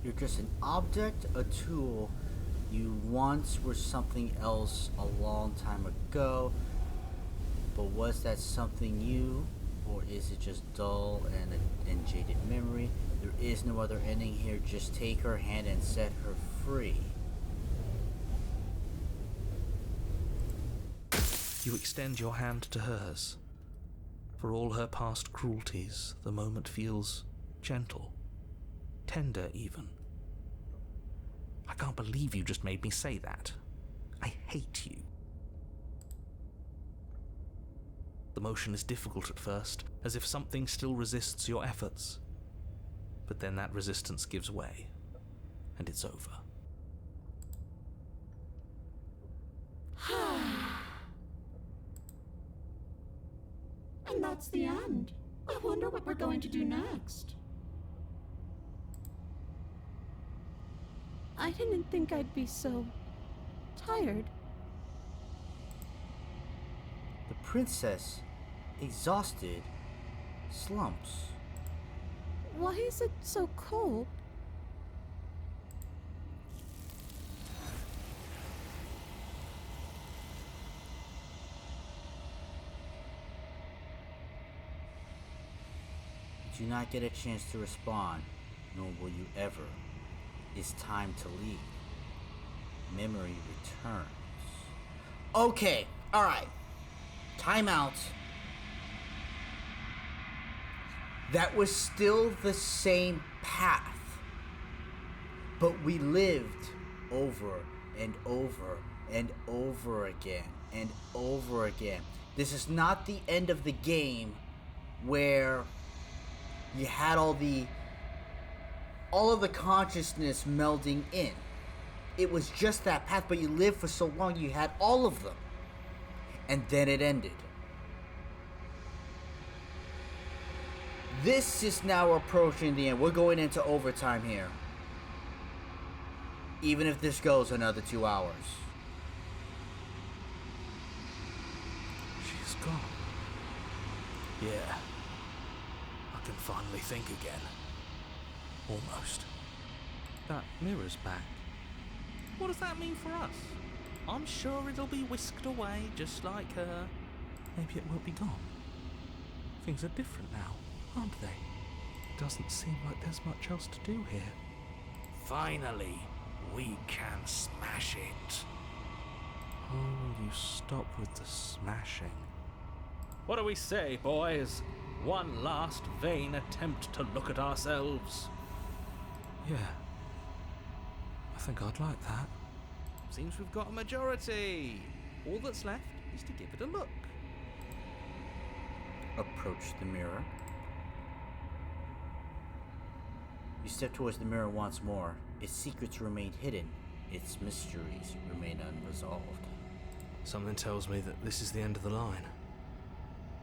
You're just an object, a tool. You once were something else a long time ago, but was that something you, or is it just dull and jaded memory? There is no other ending here, just take her hand and set her free. You extend your hand to hers. For all her past cruelties, the moment feels gentle, tender even. I can't believe you just made me say that. I hate you. The motion is difficult at first, as if something still resists your efforts. But then that resistance gives way, and it's over. And that's the end. I wonder what we're going to do next. I didn't think I'd be so tired. The princess, exhausted, slumps. Why is it so cold? You do not get a chance to respond, nor will you ever. It's time to leave. Memory returns. Okay, alright. Time out. That was still the same path. But we lived over and over and over again and over again. This is not the end of the game where you had all of the consciousness melding in. It was just that path, but you lived for so long, you had all of them. And then it ended. This is now approaching the end. We're going into overtime here. Even if this goes another 2 hours. She's gone. Yeah. I can finally think again. Almost. That mirror's back. What does that mean for us? I'm sure it'll be whisked away just like her. Maybe it will be gone. Things are different now, aren't they? Doesn't seem like there's much else to do here. Finally, we can smash it. Oh, will you stop with the smashing? What do we say, boys? One last vain attempt to look at ourselves. Yeah. I think I'd like that. Seems we've got a majority. All that's left is to give it a look. Approach the mirror. You step towards the mirror once more. Its secrets remain hidden. Its mysteries remain unresolved. Something tells me that this is the end of the line.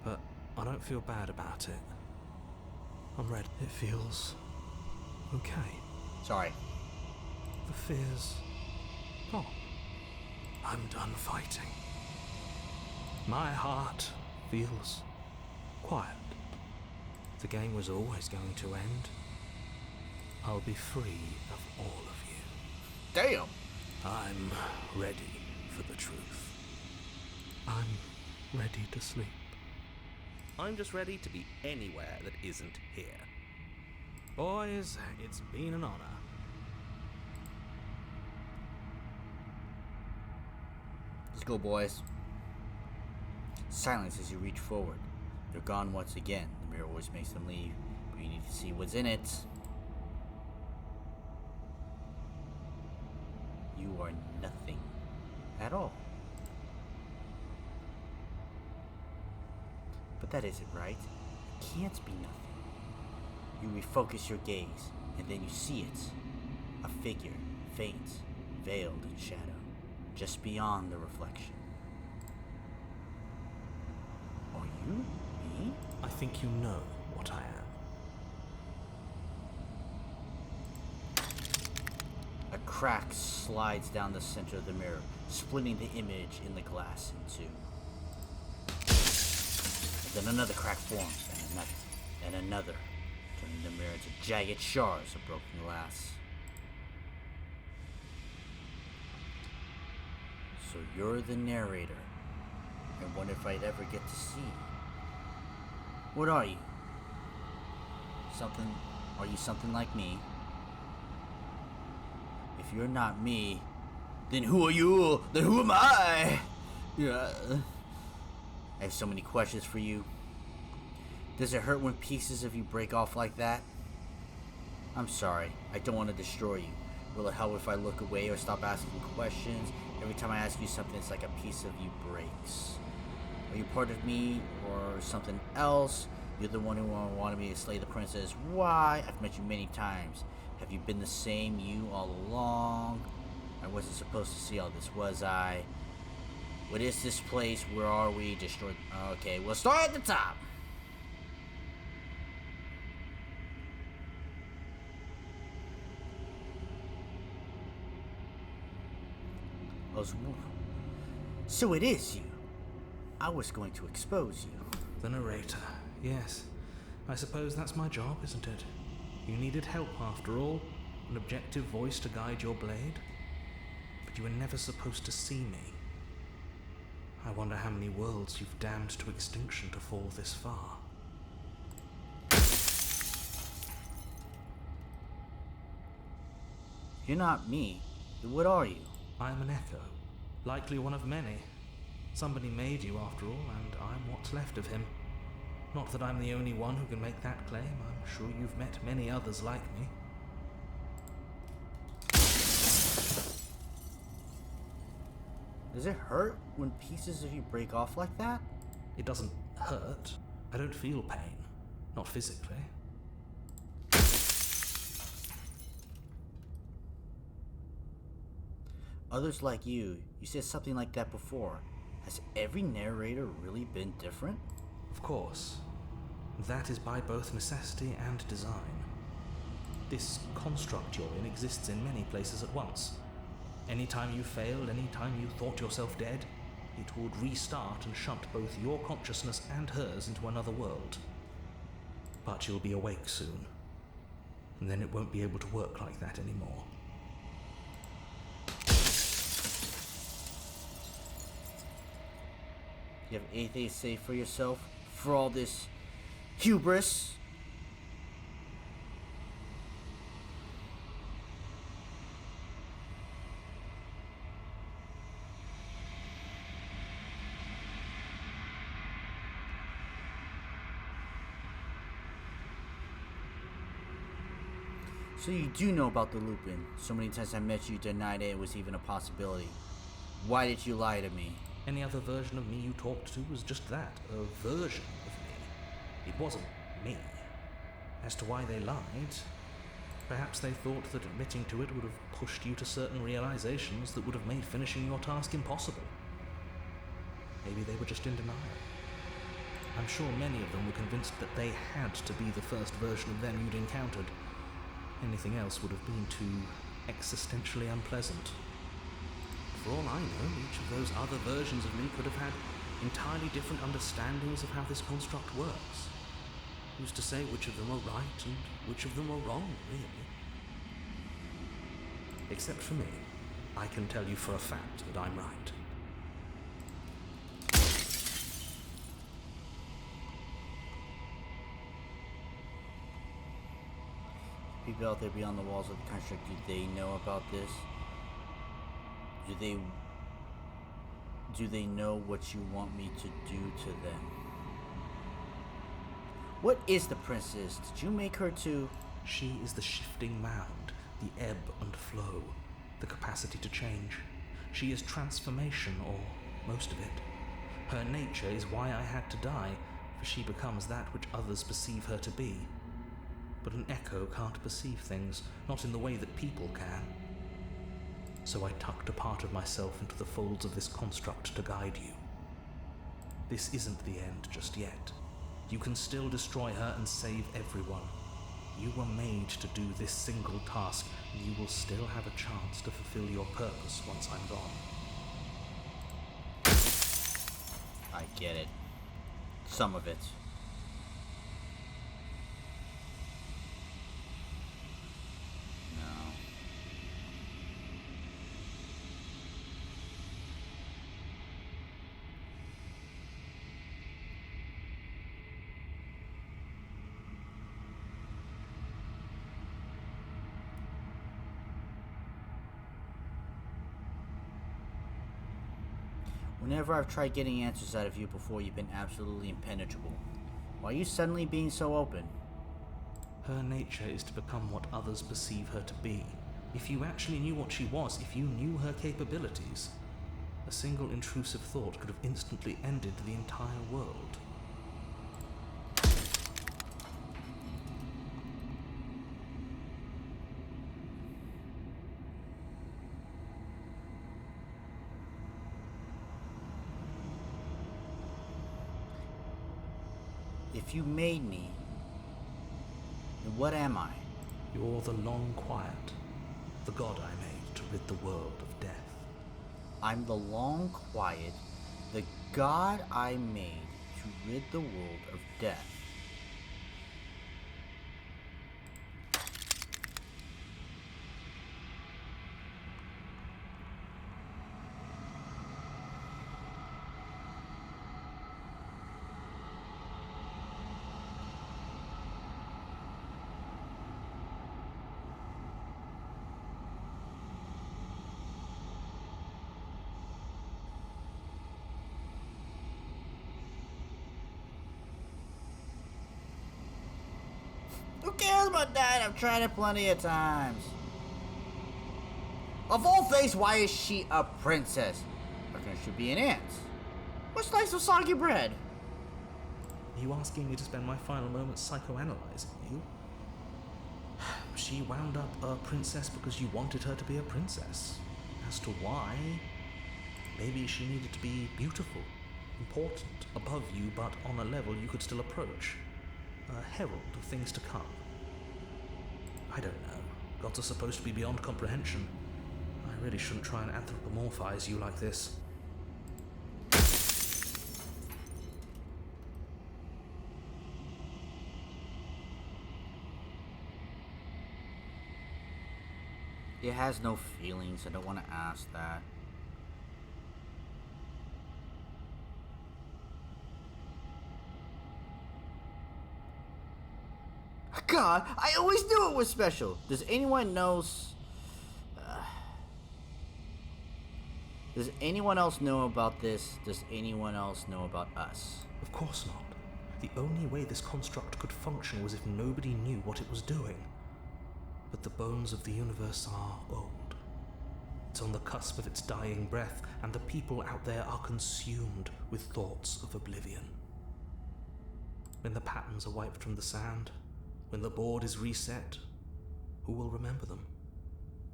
But I don't feel bad about it. I'm ready. It feels okay. Sorry. The fear's gone. I'm done fighting. My heart feels quiet. The game was always going to end. I'll be free of all of you. Damn! I'm ready for the truth. I'm ready to sleep. I'm just ready to be anywhere that isn't here. Boys, it's been an honor. Let's go, boys. Silence as you reach forward. They're gone once again. The mirror always makes them leave, but you need to see what's in it. You are nothing at all. But that isn't right. It can't be nothing. You refocus your gaze, and then you see it. A figure, faint, veiled in shadow, just beyond the reflection. Are you me? I think you know what I am. A crack slides down the center of the mirror, splitting the image in the glass in two. And then another crack forms, and another, turning the mirror into jagged shards of broken glass. So you're the narrator. I wonder if I'd ever get to see you. What are you? Are you something like me? If you're not me, then who are you? Then who am I? Yeah. I have so many questions for you. Does it hurt when pieces of you break off like that? I'm sorry, I don't want to destroy you. Will it help if I look away or stop asking questions? Every time I ask you something, it's like a piece of you breaks. Are you part of me or something else? You're the one who wanted me to slay the princess. Why? I've met you many times. Have you been the same you all along? I wasn't supposed to see all this, was I? What is this place? Where are we? Destroyed. Okay, we'll start at the top. So it is you. I was going to expose you. The narrator. Yes. I suppose that's my job, isn't it? You needed help after all. An objective voice to guide your blade. But you were never supposed to see me. I wonder how many worlds you've damned to extinction to fall this far. You're not me. Then what are you? I'm an echo. Likely one of many. Somebody made you after all, and I'm what's left of him. Not that I'm the only one who can make that claim. I'm sure you've met many others like me. Does it hurt when pieces of you break off like that? It doesn't hurt. I don't feel pain. Not physically. Others like you said something like that before. Has every narrator really been different? Of course. That is by both necessity and design. This construct you're in exists in many places at once. Anytime you failed, anytime you thought yourself dead, it would restart and shunt both your consciousness and hers into another world. But you'll be awake soon, and then it won't be able to work like that anymore. You have anything to say for yourself? For all this hubris? So you do know about the Lupin. So many times I met you denied it was even a possibility. Why did you lie to me? Any other version of me you talked to was just that, a version of me. It wasn't me. As to why they lied, perhaps they thought that admitting to it would have pushed you to certain realizations that would have made finishing your task impossible. Maybe they were just in denial. I'm sure many of them were convinced that they had to be the first version of them you'd encountered. Anything else would have been too existentially unpleasant. For all I know, each of those other versions of me could have had entirely different understandings of how this construct works. Who's to say which of them are right and which of them are wrong, really? Except for me, I can tell you for a fact that I'm right. People out there beyond the walls of the construct, do they know about this? Do they know what you want me to do to them? What is the princess? Did you make her to... She is the shifting mound, the ebb and flow, the capacity to change. She is transformation, or most of it. Her nature is why I had to die, for she becomes that which others perceive her to be. But an echo can't perceive things, not in the way that people can. So I tucked a part of myself into the folds of this construct to guide you. This isn't the end just yet. You can still destroy her and save everyone. You were made to do this single task, and you will still have a chance to fulfill your purpose once I'm gone. I get it. Some of it. Whenever I've tried getting answers out of you before, you've been absolutely impenetrable. Why are you suddenly being so open? Her nature is to become what others perceive her to be. If you actually knew what she was, if you knew her capabilities, a single intrusive thought could have instantly ended the entire world. If you made me, then what am I? You're the long quiet, the god I made to rid the world of death. I'm the long quiet, the god I made to rid the world of death. Who cares about that? I've tried it plenty of times. Of all things, why is she a princess? Why can't she be an ant? What's nice with soggy bread? Are you asking me to spend my final moments psychoanalyzing you? She wound up a princess because you wanted her to be a princess. As to why, maybe she needed to be beautiful, important, above you, but on a level you could still approach. A herald of things to come. I don't know. Gods are supposed to be beyond comprehension. I really shouldn't try and anthropomorphize you like this. It has no feelings. I don't want to ask that. God, I always knew it was special. Does anyone knows? Does anyone else know about this? Does anyone else know about us? Of course not. The only way this construct could function was if nobody knew what it was doing. But the bones of the universe are old. It's on the cusp of its dying breath, and the people out there are consumed with thoughts of oblivion. When the patterns are wiped from the sand, when the board is reset, who will remember them?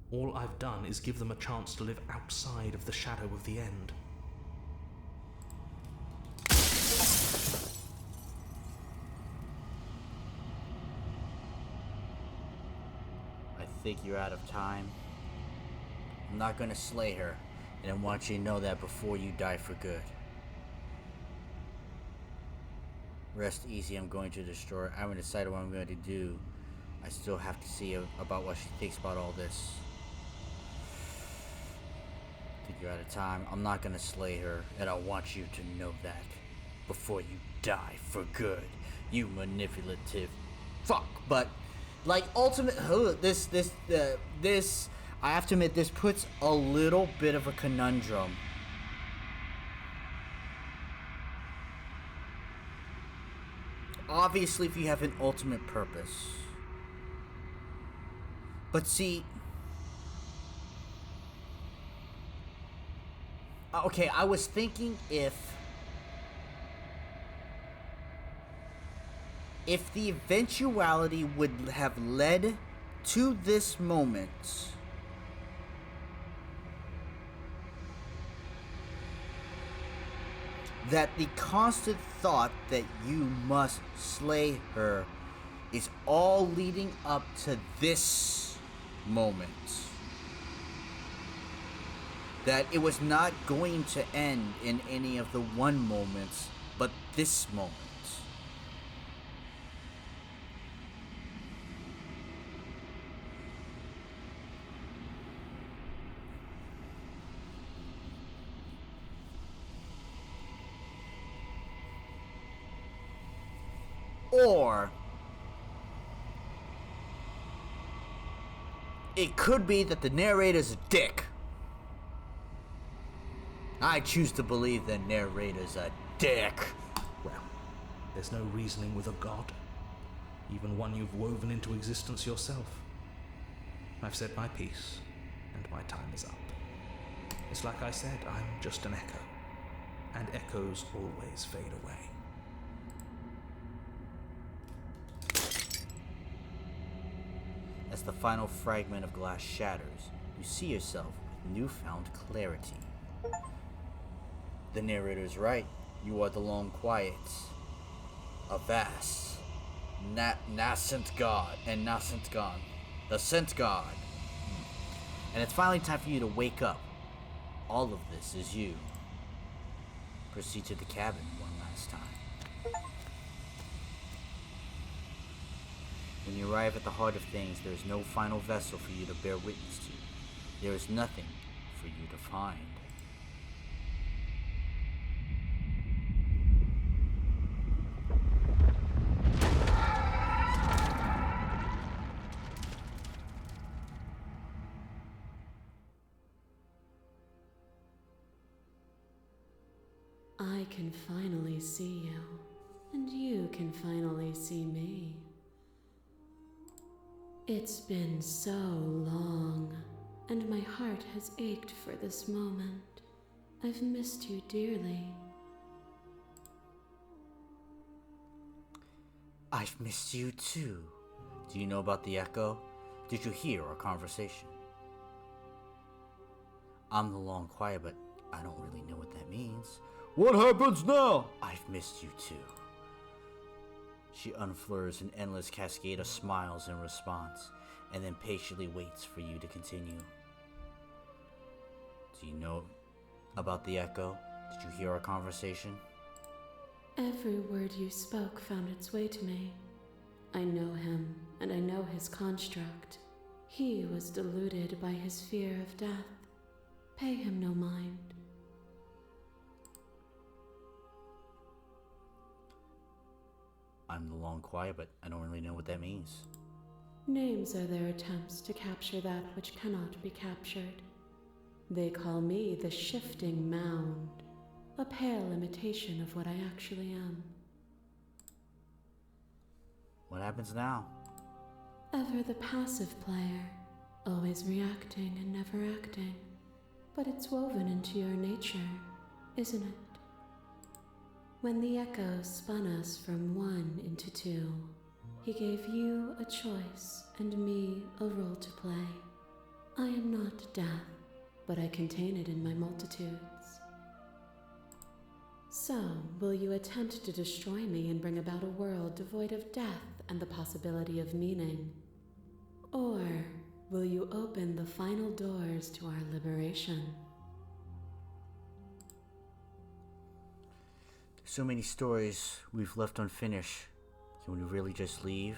All I've done is give them a chance to live outside of the shadow of the end. I think you're out of time. I'm not gonna slay her, and I want you to know that before you die for good. Rest easy, I'm going to destroy her. I haven't decided what I'm going to do. I still have to see about what she thinks about all this. I think you're out of time. I'm not going to slay her, and I want you to know that before you die for good. You manipulative fuck. But, like, ultimate... This... I have to admit, this puts a little bit of a conundrum. Obviously, if you have an ultimate purpose. But see... Okay, I was thinking if the eventuality would have led to this moment... that the constant thought that you must slay her is all leading up to this moment. That it was not going to end in any of the one moments, but this moment. Or it could be that the narrator's a dick. I choose to believe the narrator's a dick. Well, there's no reasoning with a god, even one you've woven into existence yourself. I've said my piece, and my time is up. It's like I said, I'm just an echo, and echoes always fade away. As the final fragment of glass shatters, you see yourself with newfound clarity. The narrator's right. You are the Long Quiet, a vast, nascent god, and nascent god, the scent god. And it's finally time for you to wake up. All of this is you. Proceed to the cabin one last time. When you arrive at the heart of things, there is no final vessel for you to bear witness to. There is nothing for you to find. I can finally see you, and you can finally see me. It's been so long, and my heart has ached for this moment. I've missed you dearly. I've missed you too. Do you know about the echo? Did you hear our conversation? I'm the Long Quiet, but I don't really know what that means. What happens now? I've missed you too. She unfurls an endless cascade of smiles in response, and then patiently waits for you to continue. Do you know about the echo? Did you hear our conversation? Every word you spoke found its way to me. I know him, and I know his construct. He was deluded by his fear of death. Pay him no mind. I'm the Long Quiet, but I don't really know what that means. Names are their attempts to capture that which cannot be captured. They call me the Shifting Mound, a pale imitation of what I actually am. What happens now? Ever the passive player, always reacting and never acting. But it's woven into your nature, isn't it? When the echo spun us from one into two, he gave you a choice and me a role to play. I am not death, but I contain it in my multitudes. So, will you attempt to destroy me and bring about a world devoid of death and the possibility of meaning? Or will you open the final doors to our liberation? So many stories we've left unfinished. Can we really just leave?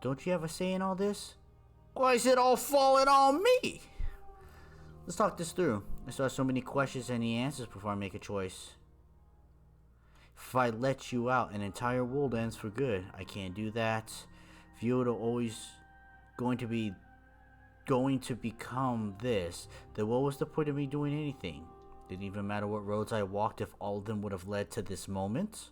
Don't you have a say in all this? Why is it all falling on me? Let's talk this through. I still have so many questions and the answers before I make a choice. If I let you out, an entire world ends for good. I can't do that. If you were always going to become this, then what was the point of me doing anything? Didn't even matter what roads I walked if all of them would have led to this moment.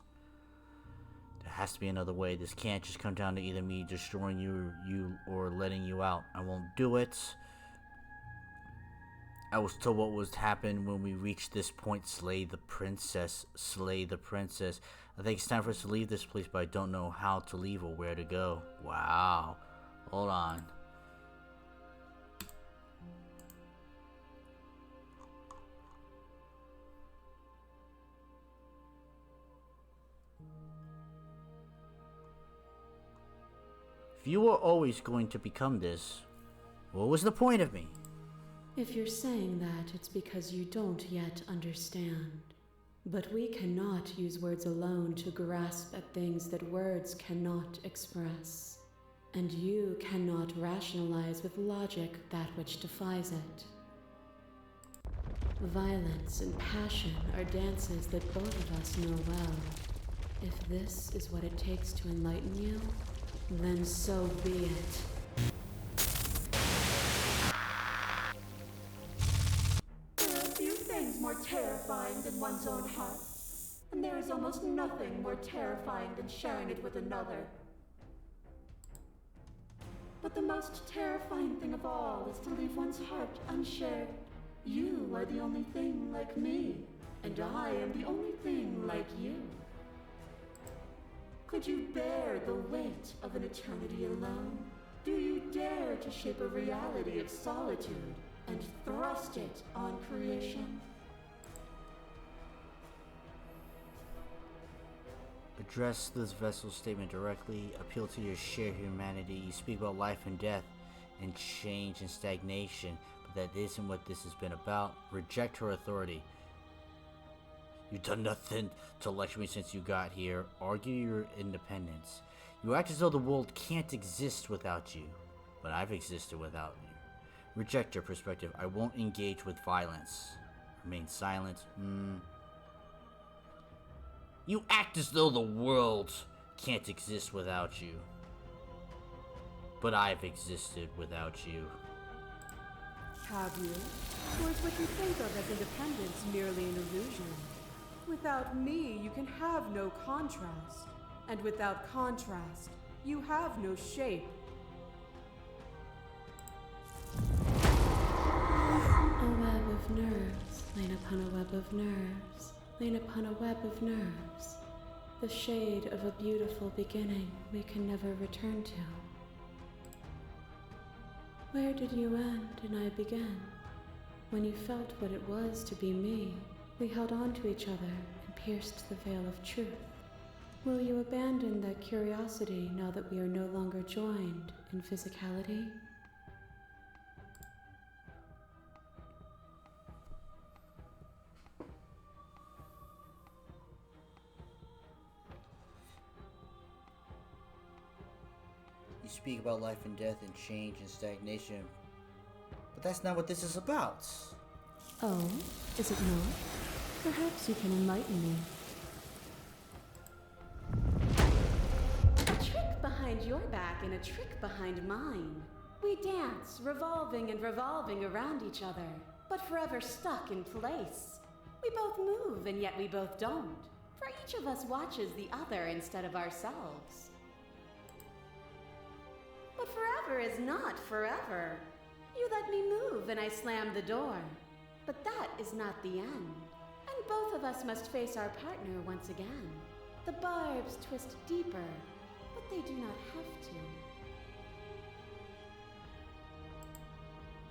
There has to be another way. This can't just come down to either me destroying you or letting you out. I won't do it. I was told what was to happen when we reach this point. Slay the princess. Slay the princess. I think it's time for us to leave this place, but I don't know how to leave or where to go. Wow. Hold on. If you were always going to become this, what was the point of me? If you're saying that, it's because you don't yet understand. But we cannot use words alone to grasp at things that words cannot express. And you cannot rationalize with logic that which defies it. Violence and passion are dances that both of us know well. If this is what it takes to enlighten you, then so be it. one's own heart, and there is almost nothing more terrifying than sharing it with another. But the most terrifying thing of all is to leave one's heart unshared. You are the only thing like me, and I am the only thing like you. Could you bear the weight of an eternity alone? Do you dare to shape a reality of solitude and thrust it on creation? Address this vessel's statement directly. Appeal to your shared humanity. You speak about life and death and change and stagnation, but that isn't what this has been about. Reject her authority. You've done nothing to lecture me since you got here. Argue your independence. You act as though the world can't exist without you, but I've existed without you. Reject your perspective. I won't engage with violence. Remain silent. You act as though the world can't exist without you, but I've existed without you. Have you? Or is what you think of as independence merely an illusion? Without me, you can have no contrast. And without contrast, you have no shape. A web of nerves, lain upon a web of nerves, lain upon a web of nerves. The shade of a beautiful beginning we can never return to. Where did you end and I begin? When you felt what it was to be me, we held on to each other and pierced the veil of truth. Will you abandon that curiosity now that we are no longer joined in physicality? You speak about life and death and change and stagnation, but that's not what this is about. Oh, is it not? Perhaps you can enlighten me. A trick behind your back and a trick behind mine. We dance, revolving and revolving around each other, but forever stuck in place. We both move, and yet we both don't. For each of us watches the other instead of ourselves. But forever is not forever. You let me move, and I slam the door. But that is not the end. And both of us must face our partner once again. The barbs twist deeper, but they do not have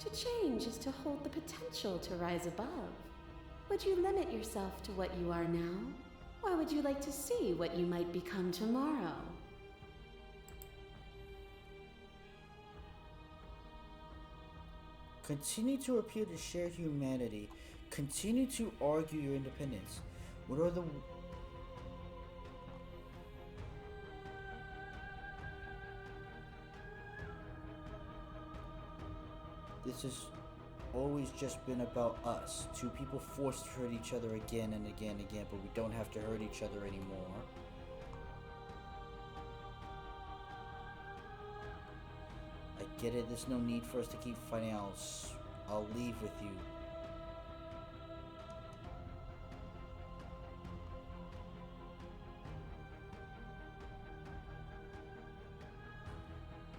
to. To change is to hold the potential to rise above. Would you limit yourself to what you are now? Or would you like to see what you might become tomorrow? Continue to appeal to shared humanity. Continue to argue your independence. What are the... This has always just been about us. Two people forced to hurt each other again and again and again, but we don't have to hurt each other anymore. I get it, there's no need for us to keep fighting. I'll leave with you.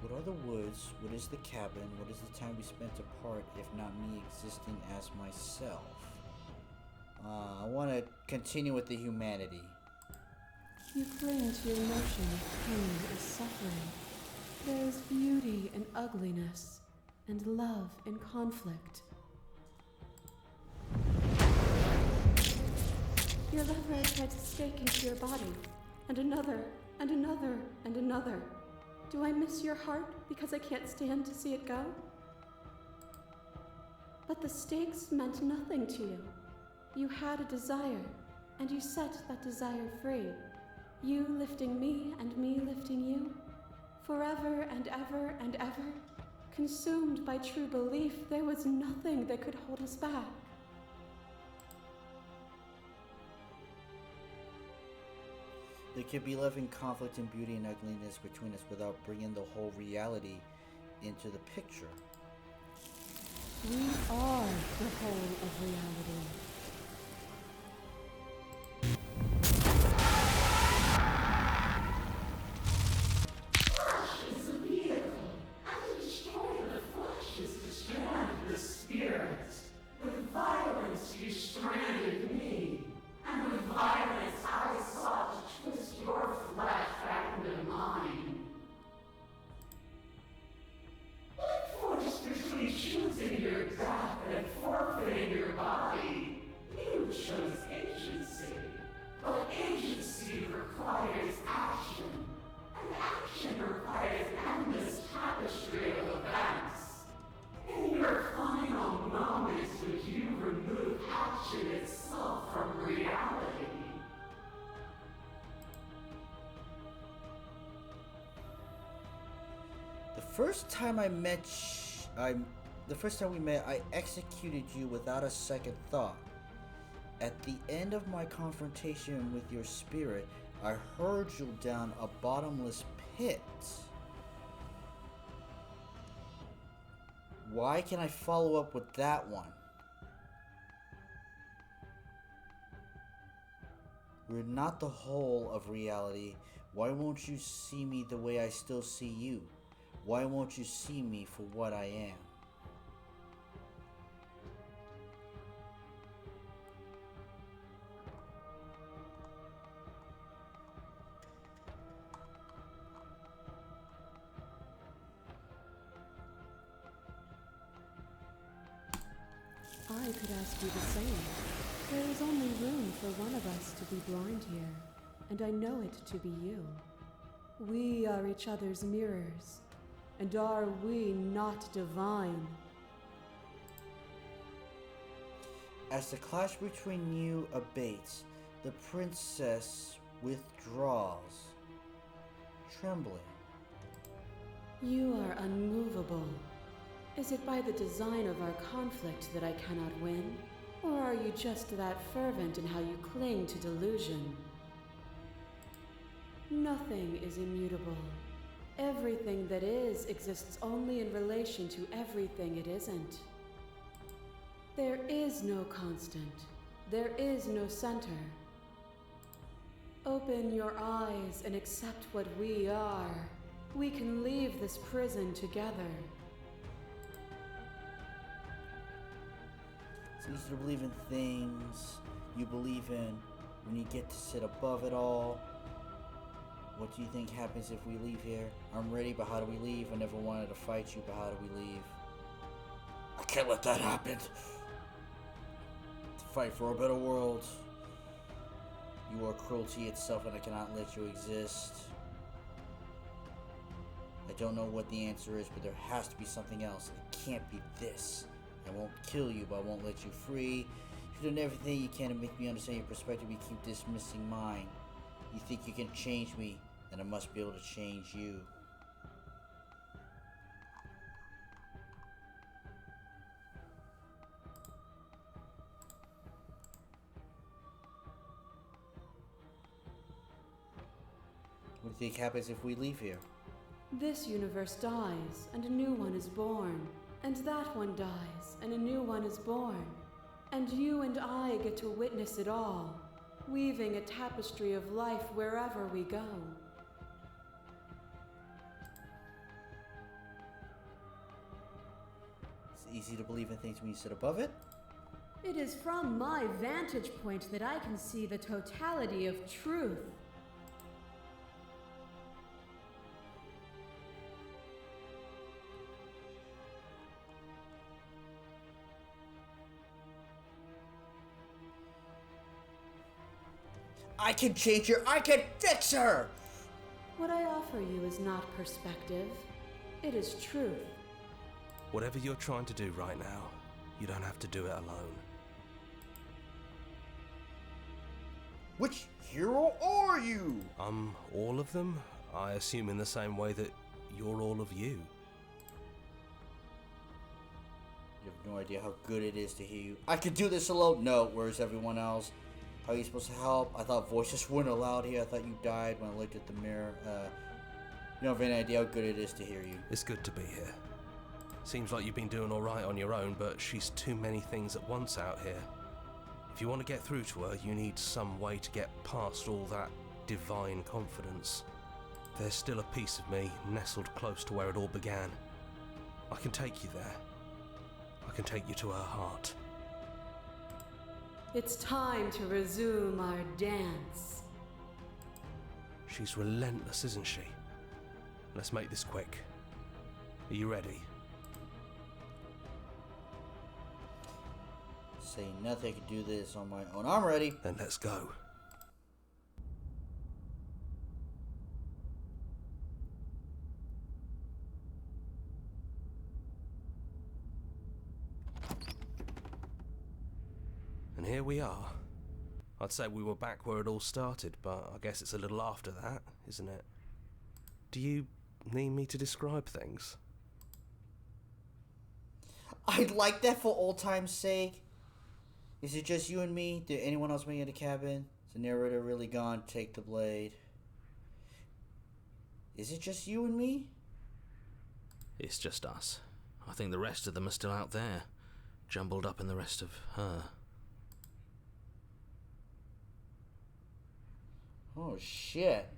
What are the woods? What is the cabin? What is the time we spent apart, if not me existing as myself? I want to continue with the humanity. You cling to your notion of pain and suffering. There is beauty in ugliness, and love in conflict. Your lover tried to stake into your body, and another, and another, and another. Do I miss your heart because I can't stand to see it go? But the stakes meant nothing to you. You had a desire, and you set that desire free. You lifting me and me lifting you. Forever and ever and ever. Consumed by true belief, there was nothing that could hold us back. There could be love and conflict and beauty and ugliness between us without bringing the whole reality into the picture. We are the whole of reality. first time we met, I executed you without a second thought. At the end of my confrontation with your spirit, I hurled you down a bottomless pit. Why can I follow up with that one? We're not the whole of reality. Why won't you see me the way I still see you? Why won't you see me for what I am? I could ask you the same. There is only room for one of us to be blind here, and I know it to be you. We are each other's mirrors, and are we not divine? As the clash between you abates, the princess withdraws, trembling. You are unmovable. Is it by the design of our conflict that I cannot win? Or are you just that fervent in how you cling to delusion? Nothing is immutable. Everything that is exists only in relation to everything it isn't. There is no constant. There is no center. Open your eyes and accept what we are. We can leave this prison together. It's easy to believe in things you believe in when you get to sit above it all. What do you think happens if we leave here? I'm ready, but how do we leave? I never wanted to fight you, but how do we leave? I can't let that happen. To fight for a better world. You are cruelty itself, and I cannot let you exist. I don't know what the answer is, but there has to be something else. It can't be this. I won't kill you, but I won't let you free. You've done everything you can to make me understand your perspective. You keep dismissing mine. You think you can change me, then I must be able to change you. What do you think happens if we leave here? This universe dies, and a new one is born. And that one dies, and a new one is born. And you and I get to witness it all, weaving a tapestry of life wherever we go. It's easy to believe in things when you sit above it. It is from my vantage point that I can see the totality of truth. I can change her. I can fix her. What I offer you is not perspective. It is truth. Whatever you're trying to do right now, you don't have to do it alone. Which hero are you? I'm all of them, I assume in the same way that you're all of you. You have no idea how good it is to hear you. I could do this alone. No, where's everyone else? How are you supposed to help? I thought voices weren't allowed here. I thought you died when I looked at the mirror. You don't have any idea how good it is to hear you. It's good to be here. Seems like you've been doing all right on your own, but she's too many things at once out here. If you want to get through to her, you need some way to get past all that divine confidence. There's still a piece of me nestled close to where it all began. I can take you there. I can take you to her heart. It's time to resume our dance. She's relentless, isn't she? Let's make this quick. Are you ready? Say nothing. I can do this on my own. I'm ready. Then let's go. And here we are. I'd say we were back where it all started, but I guess it's a little after that, isn't it? Do you need me to describe things? I'd like that for old time's sake. Is it just you and me? Did anyone else make it in the cabin? Is the narrator really gone? Take the blade. Is it just you and me? It's just us. I think the rest of them are still out there, jumbled up in the rest of her. Oh, shit.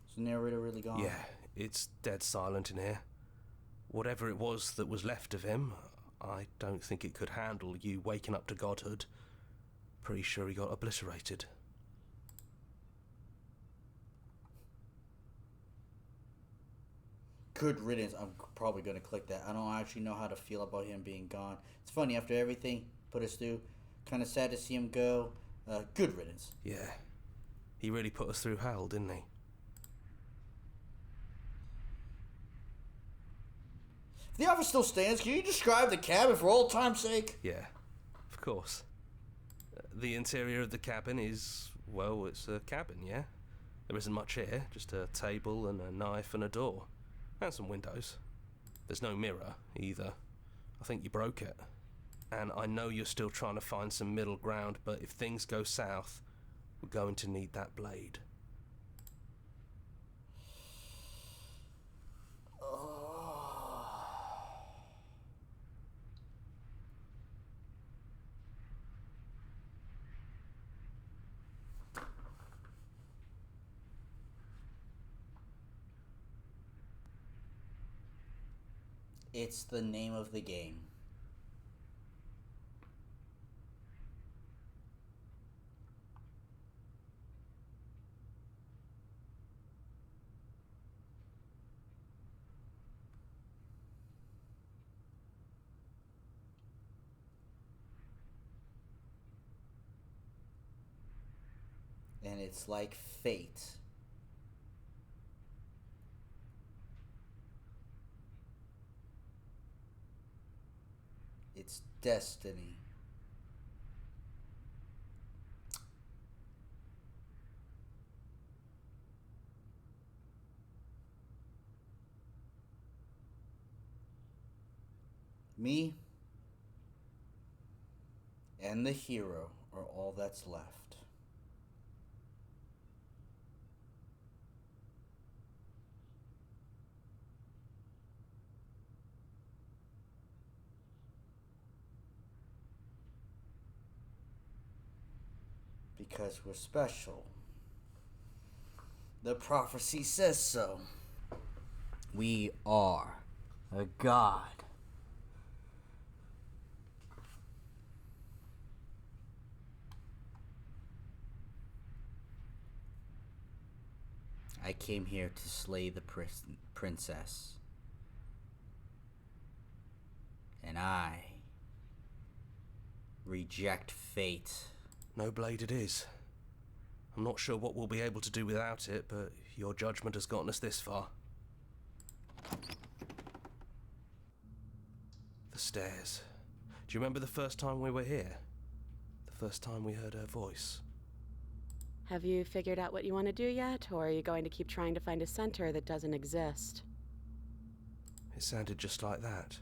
Is the narrator really gone? Yeah, it's dead silent in here. Whatever it was that was left of him, I don't think it could handle you waking up to godhood. Pretty sure he got obliterated. Good riddance. I'm probably going to click that. I don't actually know how to feel about him being gone. It's funny, after everything put us through, kind of sad to see him go. Good riddance. Yeah. He really put us through hell, didn't he? If the offer still stands, can you describe the cabin for old time's sake? Yeah, of course. The interior of the cabin is, well, it's a cabin, yeah? There isn't much here, just a table and a knife and a door. And some windows. There's no mirror, either. I think you broke it. And I know you're still trying to find some middle ground, but if things go south, we're going to need that blade. It's the name of the game. And it's like fate. It's destiny. Me and the hero are all that's left. Because we're special. The prophecy says so. We are a god. I came here to slay the princess. And I reject fate. No blade it is. I'm not sure what we'll be able to do without it, but your judgment has gotten us this far. The stairs. Do you remember the first time we were here? The first time we heard her voice? Have you figured out what you want to do yet, or are you going to keep trying to find a center that doesn't exist? It sounded just like that.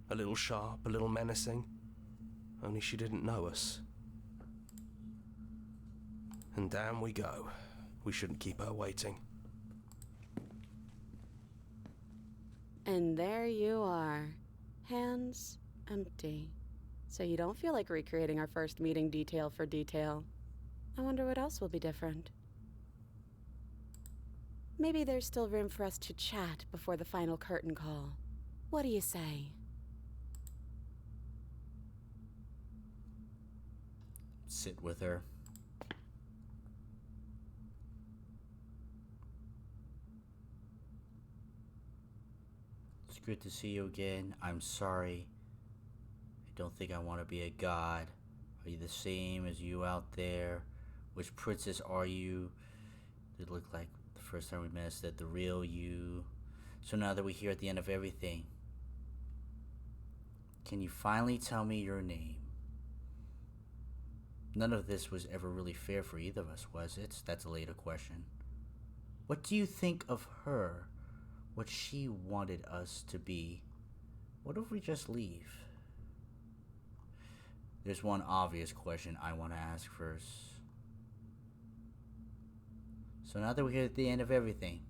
A little sharp, a little menacing. Only she didn't know us. And down we go. We shouldn't keep her waiting. And there you are. Hands empty. So you don't feel like recreating our first meeting detail for detail. I wonder what else will be different. Maybe there's still room for us to chat before the final curtain call. What do you say? Sit with her. It's good to see you again. I'm sorry. I don't think I want to be a god. Are you the same as you out there? Which princess are you? It looked like the first time we met is that the real you. So now that we're here at the end of everything, can you finally tell me your name? None of this was ever really fair for either of us, was it? That's a later question. What do you think of her? What she wanted us to be? What if we just leave? There's one obvious question I want to ask first. So now that we're at the end of everything,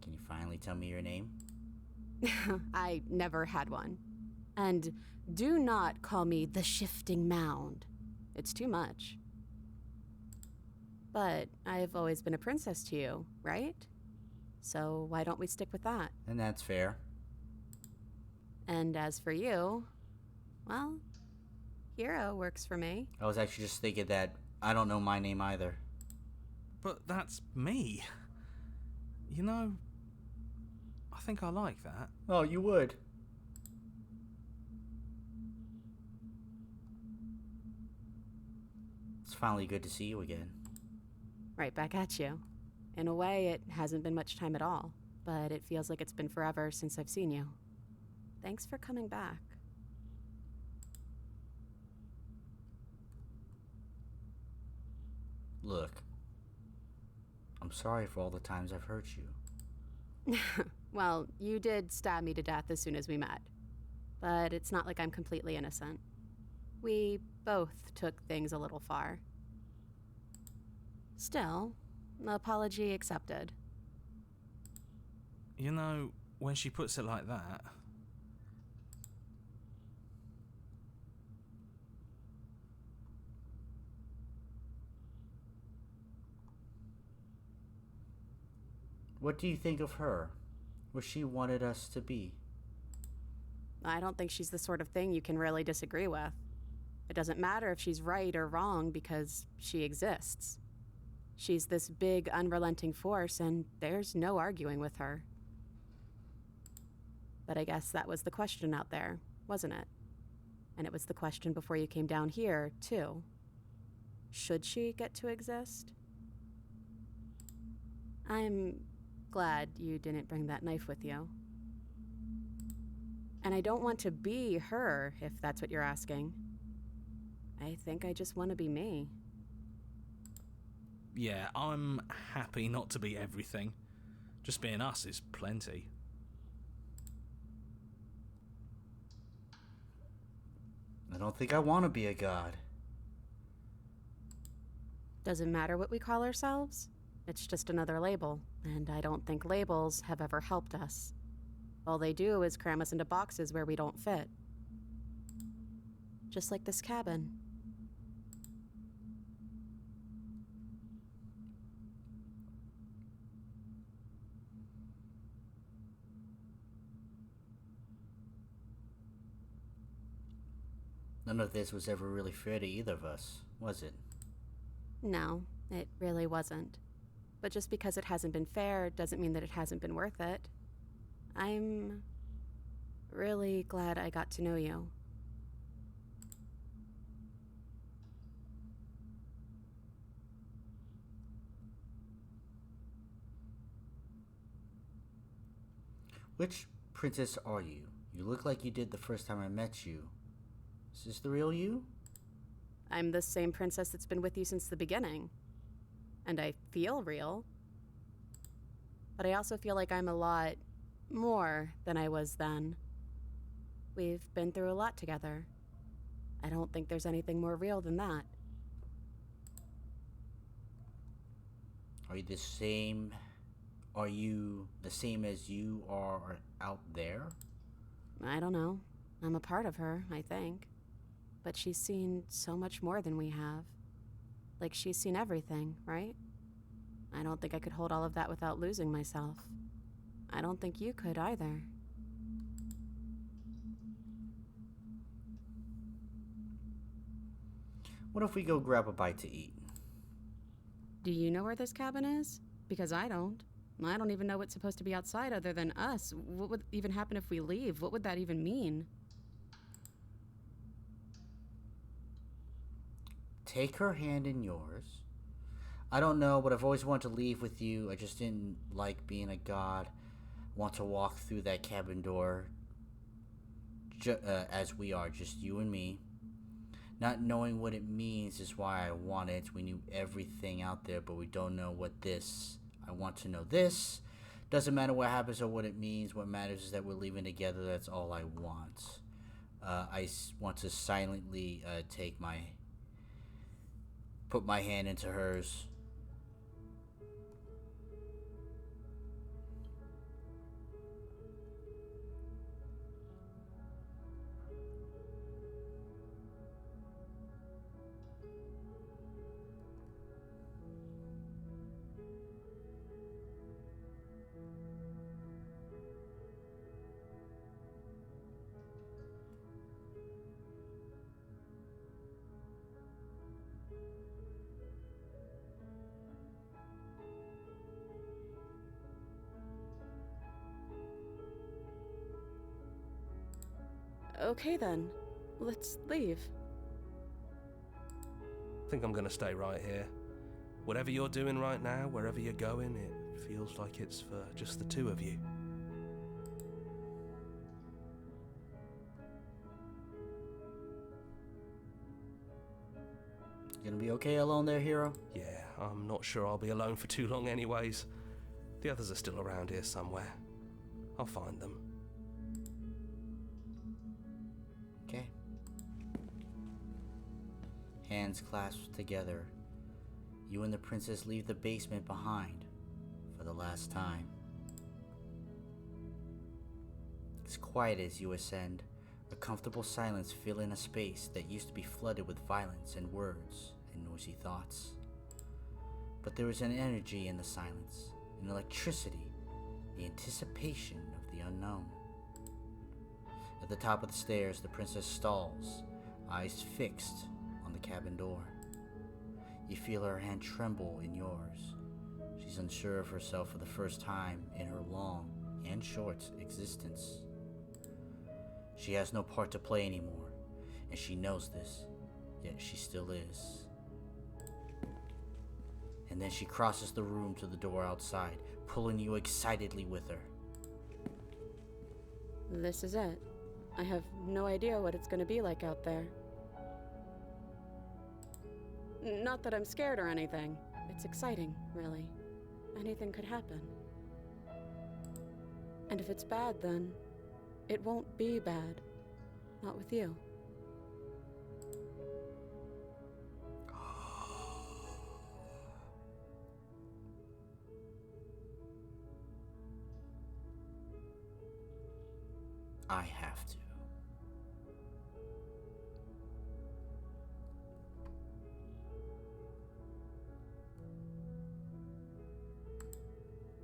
can you finally tell me your name? I never had one. And do not call me the Shifting Mound. It's too much. But I've always been a princess to you, right? So why don't we stick with that? And that's fair. And as for you, well, Hero works for me. I was actually just thinking that I don't know my name either. But that's me. You know, I think I like that. Oh, you would. It's finally good to see you again. Right back at you. In a way, it hasn't been much time at all, but it feels like it's been forever since I've seen you. Thanks for coming back. Look, I'm sorry for all the times I've hurt you. Well, you did stab me to death as soon as we met. But it's not like I'm completely innocent. We both took things a little far. Still, apology accepted. You know, when she puts it like that, what do you think of her? What she wanted us to be? I don't think she's the sort of thing you can really disagree with. It doesn't matter if she's right or wrong because she exists. She's this big, unrelenting force, and there's no arguing with her. But I guess that was the question out there, wasn't it? And it was the question before you came down here, too. Should she get to exist? I'm glad you didn't bring that knife with you. And I don't want to be her, if that's what you're asking. I think I just want to be me. yeah, I'm happy not to be everything. Just being us is plenty. I don't think I want to be a god. Doesn't matter what we call ourselves. It's just another label, and I don't think labels have ever helped us. All they do is cram us into boxes where we don't fit. Just like this cabin. None of this was ever really fair to either of us, was it? No, it really wasn't. But just because it hasn't been fair doesn't mean that it hasn't been worth it. I'm really glad I got to know you. Which princess are you? You look like you did the first time I met you. Is this the real you? I'm the same princess that's been with you since the beginning. And I feel real. But I also feel like I'm a lot more than I was then. We've been through a lot together. I don't think there's anything more real than that. Are you the same? Are you the same as you are out there? I don't know. I'm a part of her, I think. But she's seen so much more than we have. Like she's seen everything, right? I don't think I could hold all of that without losing myself. I don't think you could either. What if we go grab a bite to eat? Do you know where this cabin is? Because I don't. I don't even know what's supposed to be outside other than us. What would even happen if we leave? What would that even mean? Take her hand in yours. I don't know, but I've always wanted to leave with you. I just didn't like being a god. Want to walk through that cabin door as we are, just you and me. Not knowing what it means is why I want it. We knew everything out there, but we don't know what this I want to know this. Doesn't matter what happens or what it means. What matters is that we're leaving together. That's all I want. I want to silently put my hand into hers. Okay then, let's leave. I think I'm gonna stay right here. Whatever you're doing right now, wherever you're going, it feels like it's for just the two of you. You gonna be okay alone there, hero? Yeah, I'm not sure I'll be alone for too long anyways. The others are still around here somewhere. I'll find them. Okay. Hands clasped together, you and the princess leave the basement behind for the last time. As quiet as you ascend, a comfortable silence filling a space that used to be flooded with violence and words and noisy thoughts. But there is an energy in the silence, an electricity, the anticipation of the unknown. At the top of the stairs, the princess stalls, eyes fixed on the cabin door. You feel her hand tremble in yours. She's unsure of herself for the first time in her long and short existence. She has no part to play anymore, and she knows this, yet she still is. And then she crosses the room to the door outside, pulling you excitedly with her. This is it. I have no idea what it's gonna be like out there. Not that I'm scared or anything. It's exciting, really. Anything could happen. And if it's bad, then it won't be bad. Not with you. I have to.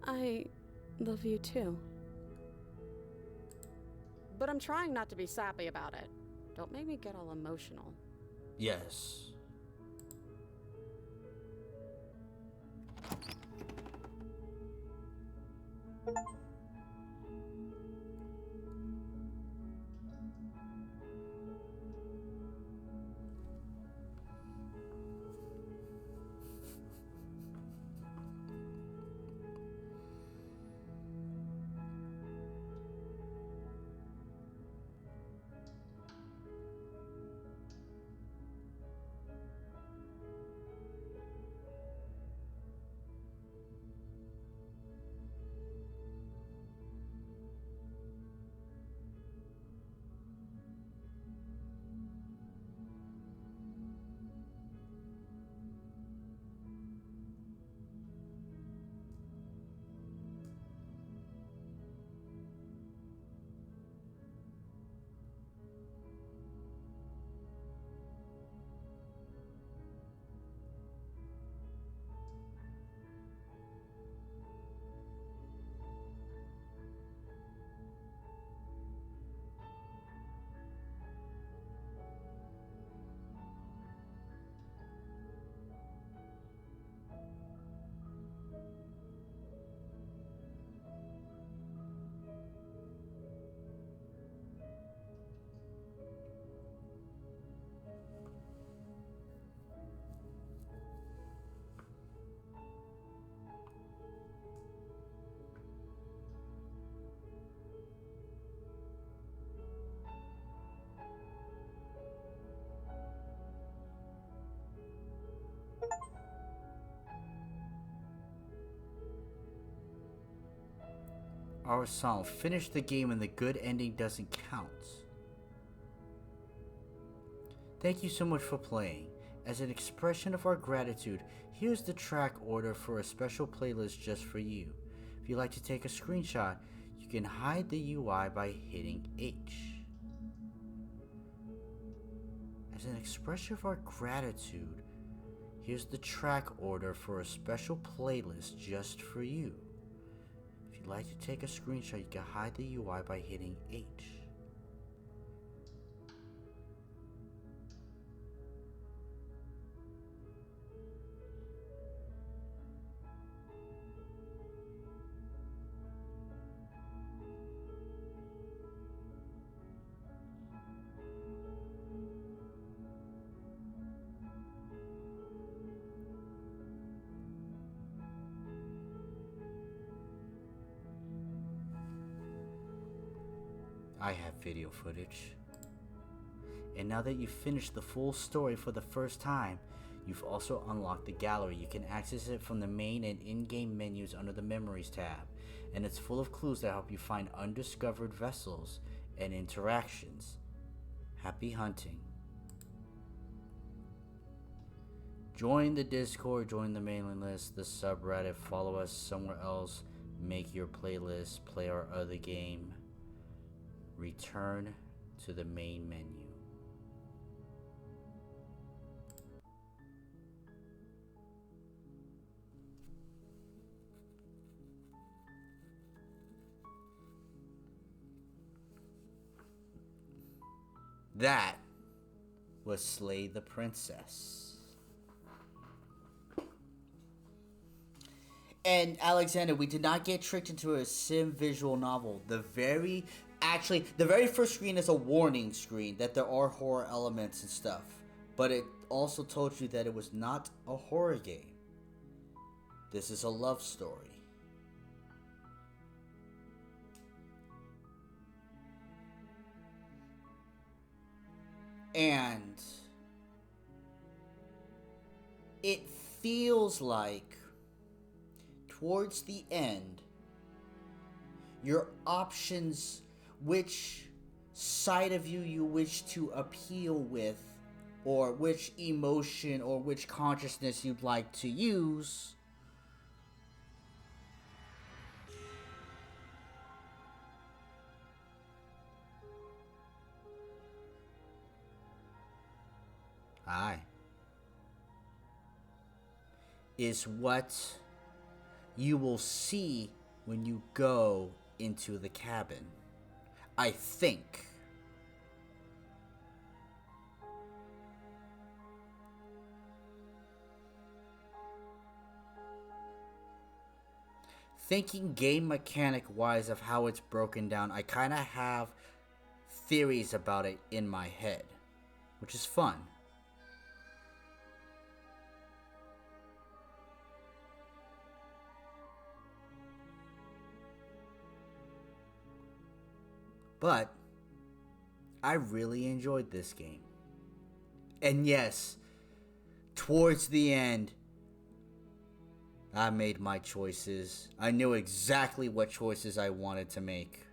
I love you too. But I'm trying not to be sappy about it. Don't make me get all emotional. Yes. our song. Finish the game and the good ending doesn't count. Thank you so much for playing. As an expression of our gratitude, here's the track order for a special playlist just for you. If you'd like to take a screenshot, you can hide the UI by hitting H. As an expression of our gratitude, here's the track order for a special playlist just for you. If you'd like to take a screenshot, you can hide the UI by hitting H. I have video footage. And now that you've finished the full story for the first time, you've also unlocked the gallery. You can access it from the main and in-game menus under the Memories tab, and it's full of clues that help you find undiscovered vessels and interactions. Happy hunting. Join the Discord, join the mailing list, the subreddit, follow us somewhere else, make your playlist, play our other game. Return to the main menu. That was Slay the Princess. And Alexander, we did not get tricked into a sim visual novel. The very first screen is a warning screen that there are horror elements and stuff. But it also told you that it was not a horror game. This is a love story. And it feels like towards the end, your options, which side of you wish to appeal with, or which emotion or which consciousness you'd like to use, is what you will see when you go into the cabin. I think. Thinking game mechanic wise of how it's broken down, I kind of have theories about it in my head, which is fun. But I really enjoyed this game. And yes, towards the end, I made my choices. I knew exactly what choices I wanted to make.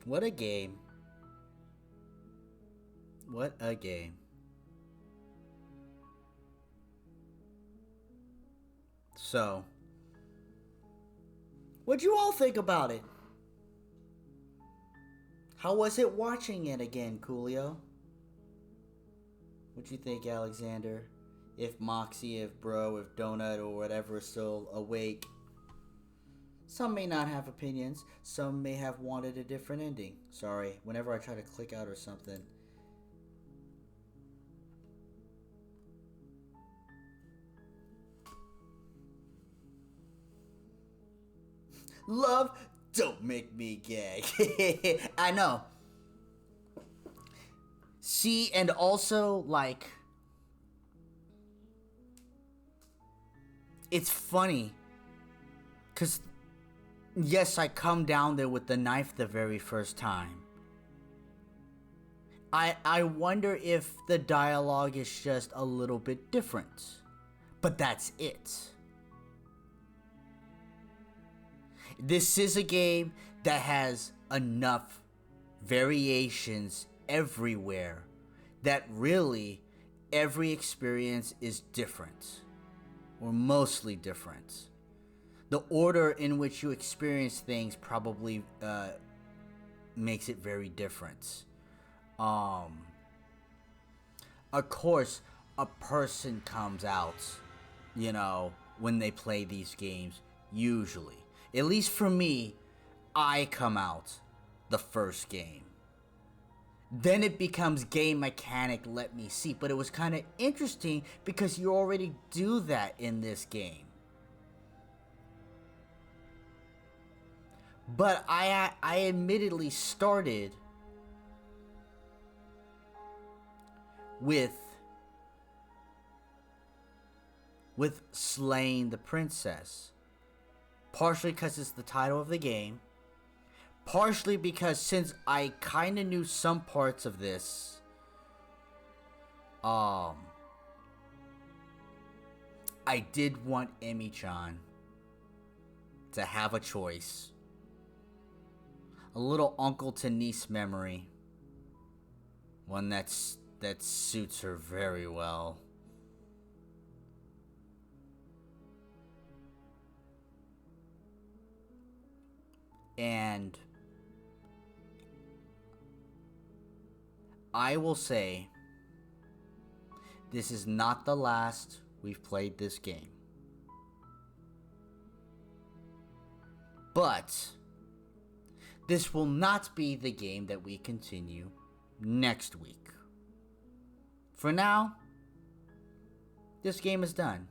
What a game. What a game. So, what'd you all think about it? How was it watching it again, Coolio? What'd you think, Alexander? If Moxie, if Bro, if Donut, or whatever is still awake. Some may not have opinions. Some may have wanted a different ending. Sorry, whenever I try to click out or something. Love, don't make me gag. I know. See, and also, like, it's funny, because yes, I come down there with the knife the very first time. I wonder if the dialogue is just a little bit different. But that's it. This is a game that has enough variations everywhere that really every experience is different, or mostly different. The order in which you experience things probably makes it very different. Of course, a person comes out, you know, when they play these games, usually. At least for me, I come out the first game. Then it becomes game mechanic, let me see. But it was kind of interesting because you already do that in this game. But I admittedly started with slaying the princess. Partially because it's the title of the game. Partially because since I kind of knew some parts of this, I did want Emi-chan to have a choice. A little uncle to niece memory. One that suits her very well. And I will say, this is not the last we've played this game. But this will not be the game that we continue next week. For now, this game is done.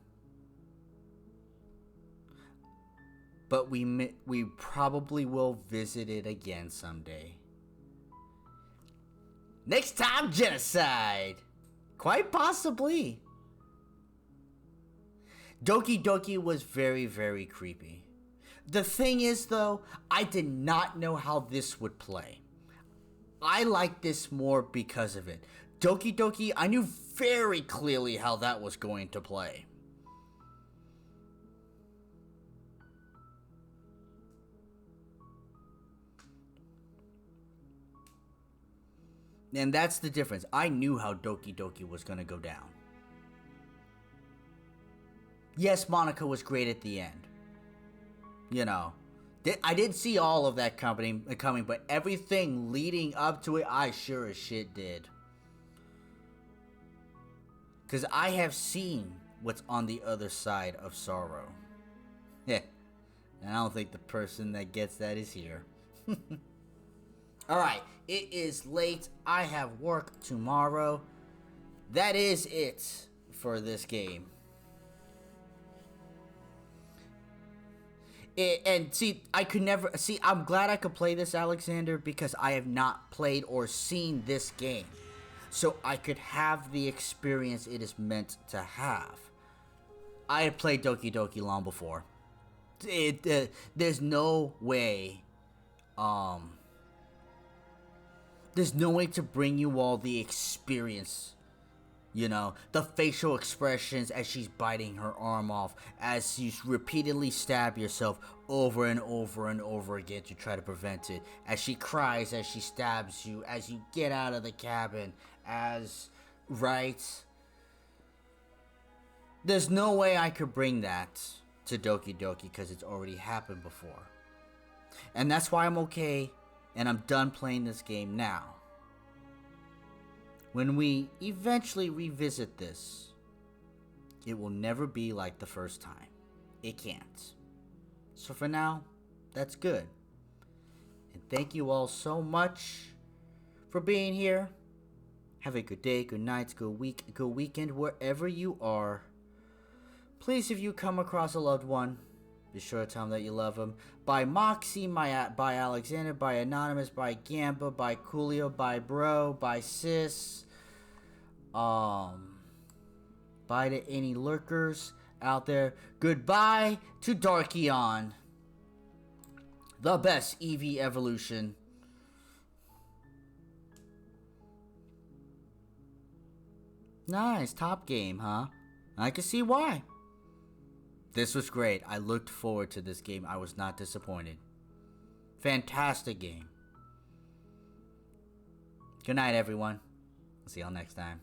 But we probably will visit it again someday. Next time, Genocide! Quite possibly. Doki Doki was very, very creepy. The thing is, though, I did not know how this would play. I like this more because of it. Doki Doki, I knew very clearly how that was going to play. And that's the difference. I knew how Doki Doki was going to go down. Yes, Monica was great at the end. You know, I didn't see all of that coming, but everything leading up to it, I sure as shit did. Because I have seen what's on the other side of sorrow. Yeah, and I don't think the person that gets that is here. Alright, it is late. I have work tomorrow. That is it for this game. And see, I could never... See, I'm glad I could play this, Alexander, because I have not played or seen this game. So I could have the experience it is meant to have. I had played Doki Doki long before. There's no way... There's no way to bring you all the experience. You know, the facial expressions as she's biting her arm off, as you repeatedly stab yourself over and over and over again to try to prevent it, as she cries as she stabs you, as you get out of the cabin, right? There's no way I could bring that to Doki Doki because it's already happened before. And that's why I'm okay and I'm done playing this game now. When we eventually revisit this, it will never be like the first time. It can't. So for now, that's good. And thank you all so much for being here. Have a good day, good night, good week, good weekend, wherever you are. Please, if you come across a loved one, be sure to tell them that you love them. By Moxie, by Alexander, by Anonymous, by Gamba, by Coolio, by Bro, by Sis. Bye to any lurkers out there. Goodbye to Darkion. The best Eevee evolution. Nice, top game, huh? I can see why. This was great. I looked forward to this game. I was not disappointed. Fantastic game. Good night, everyone. See y'all next time.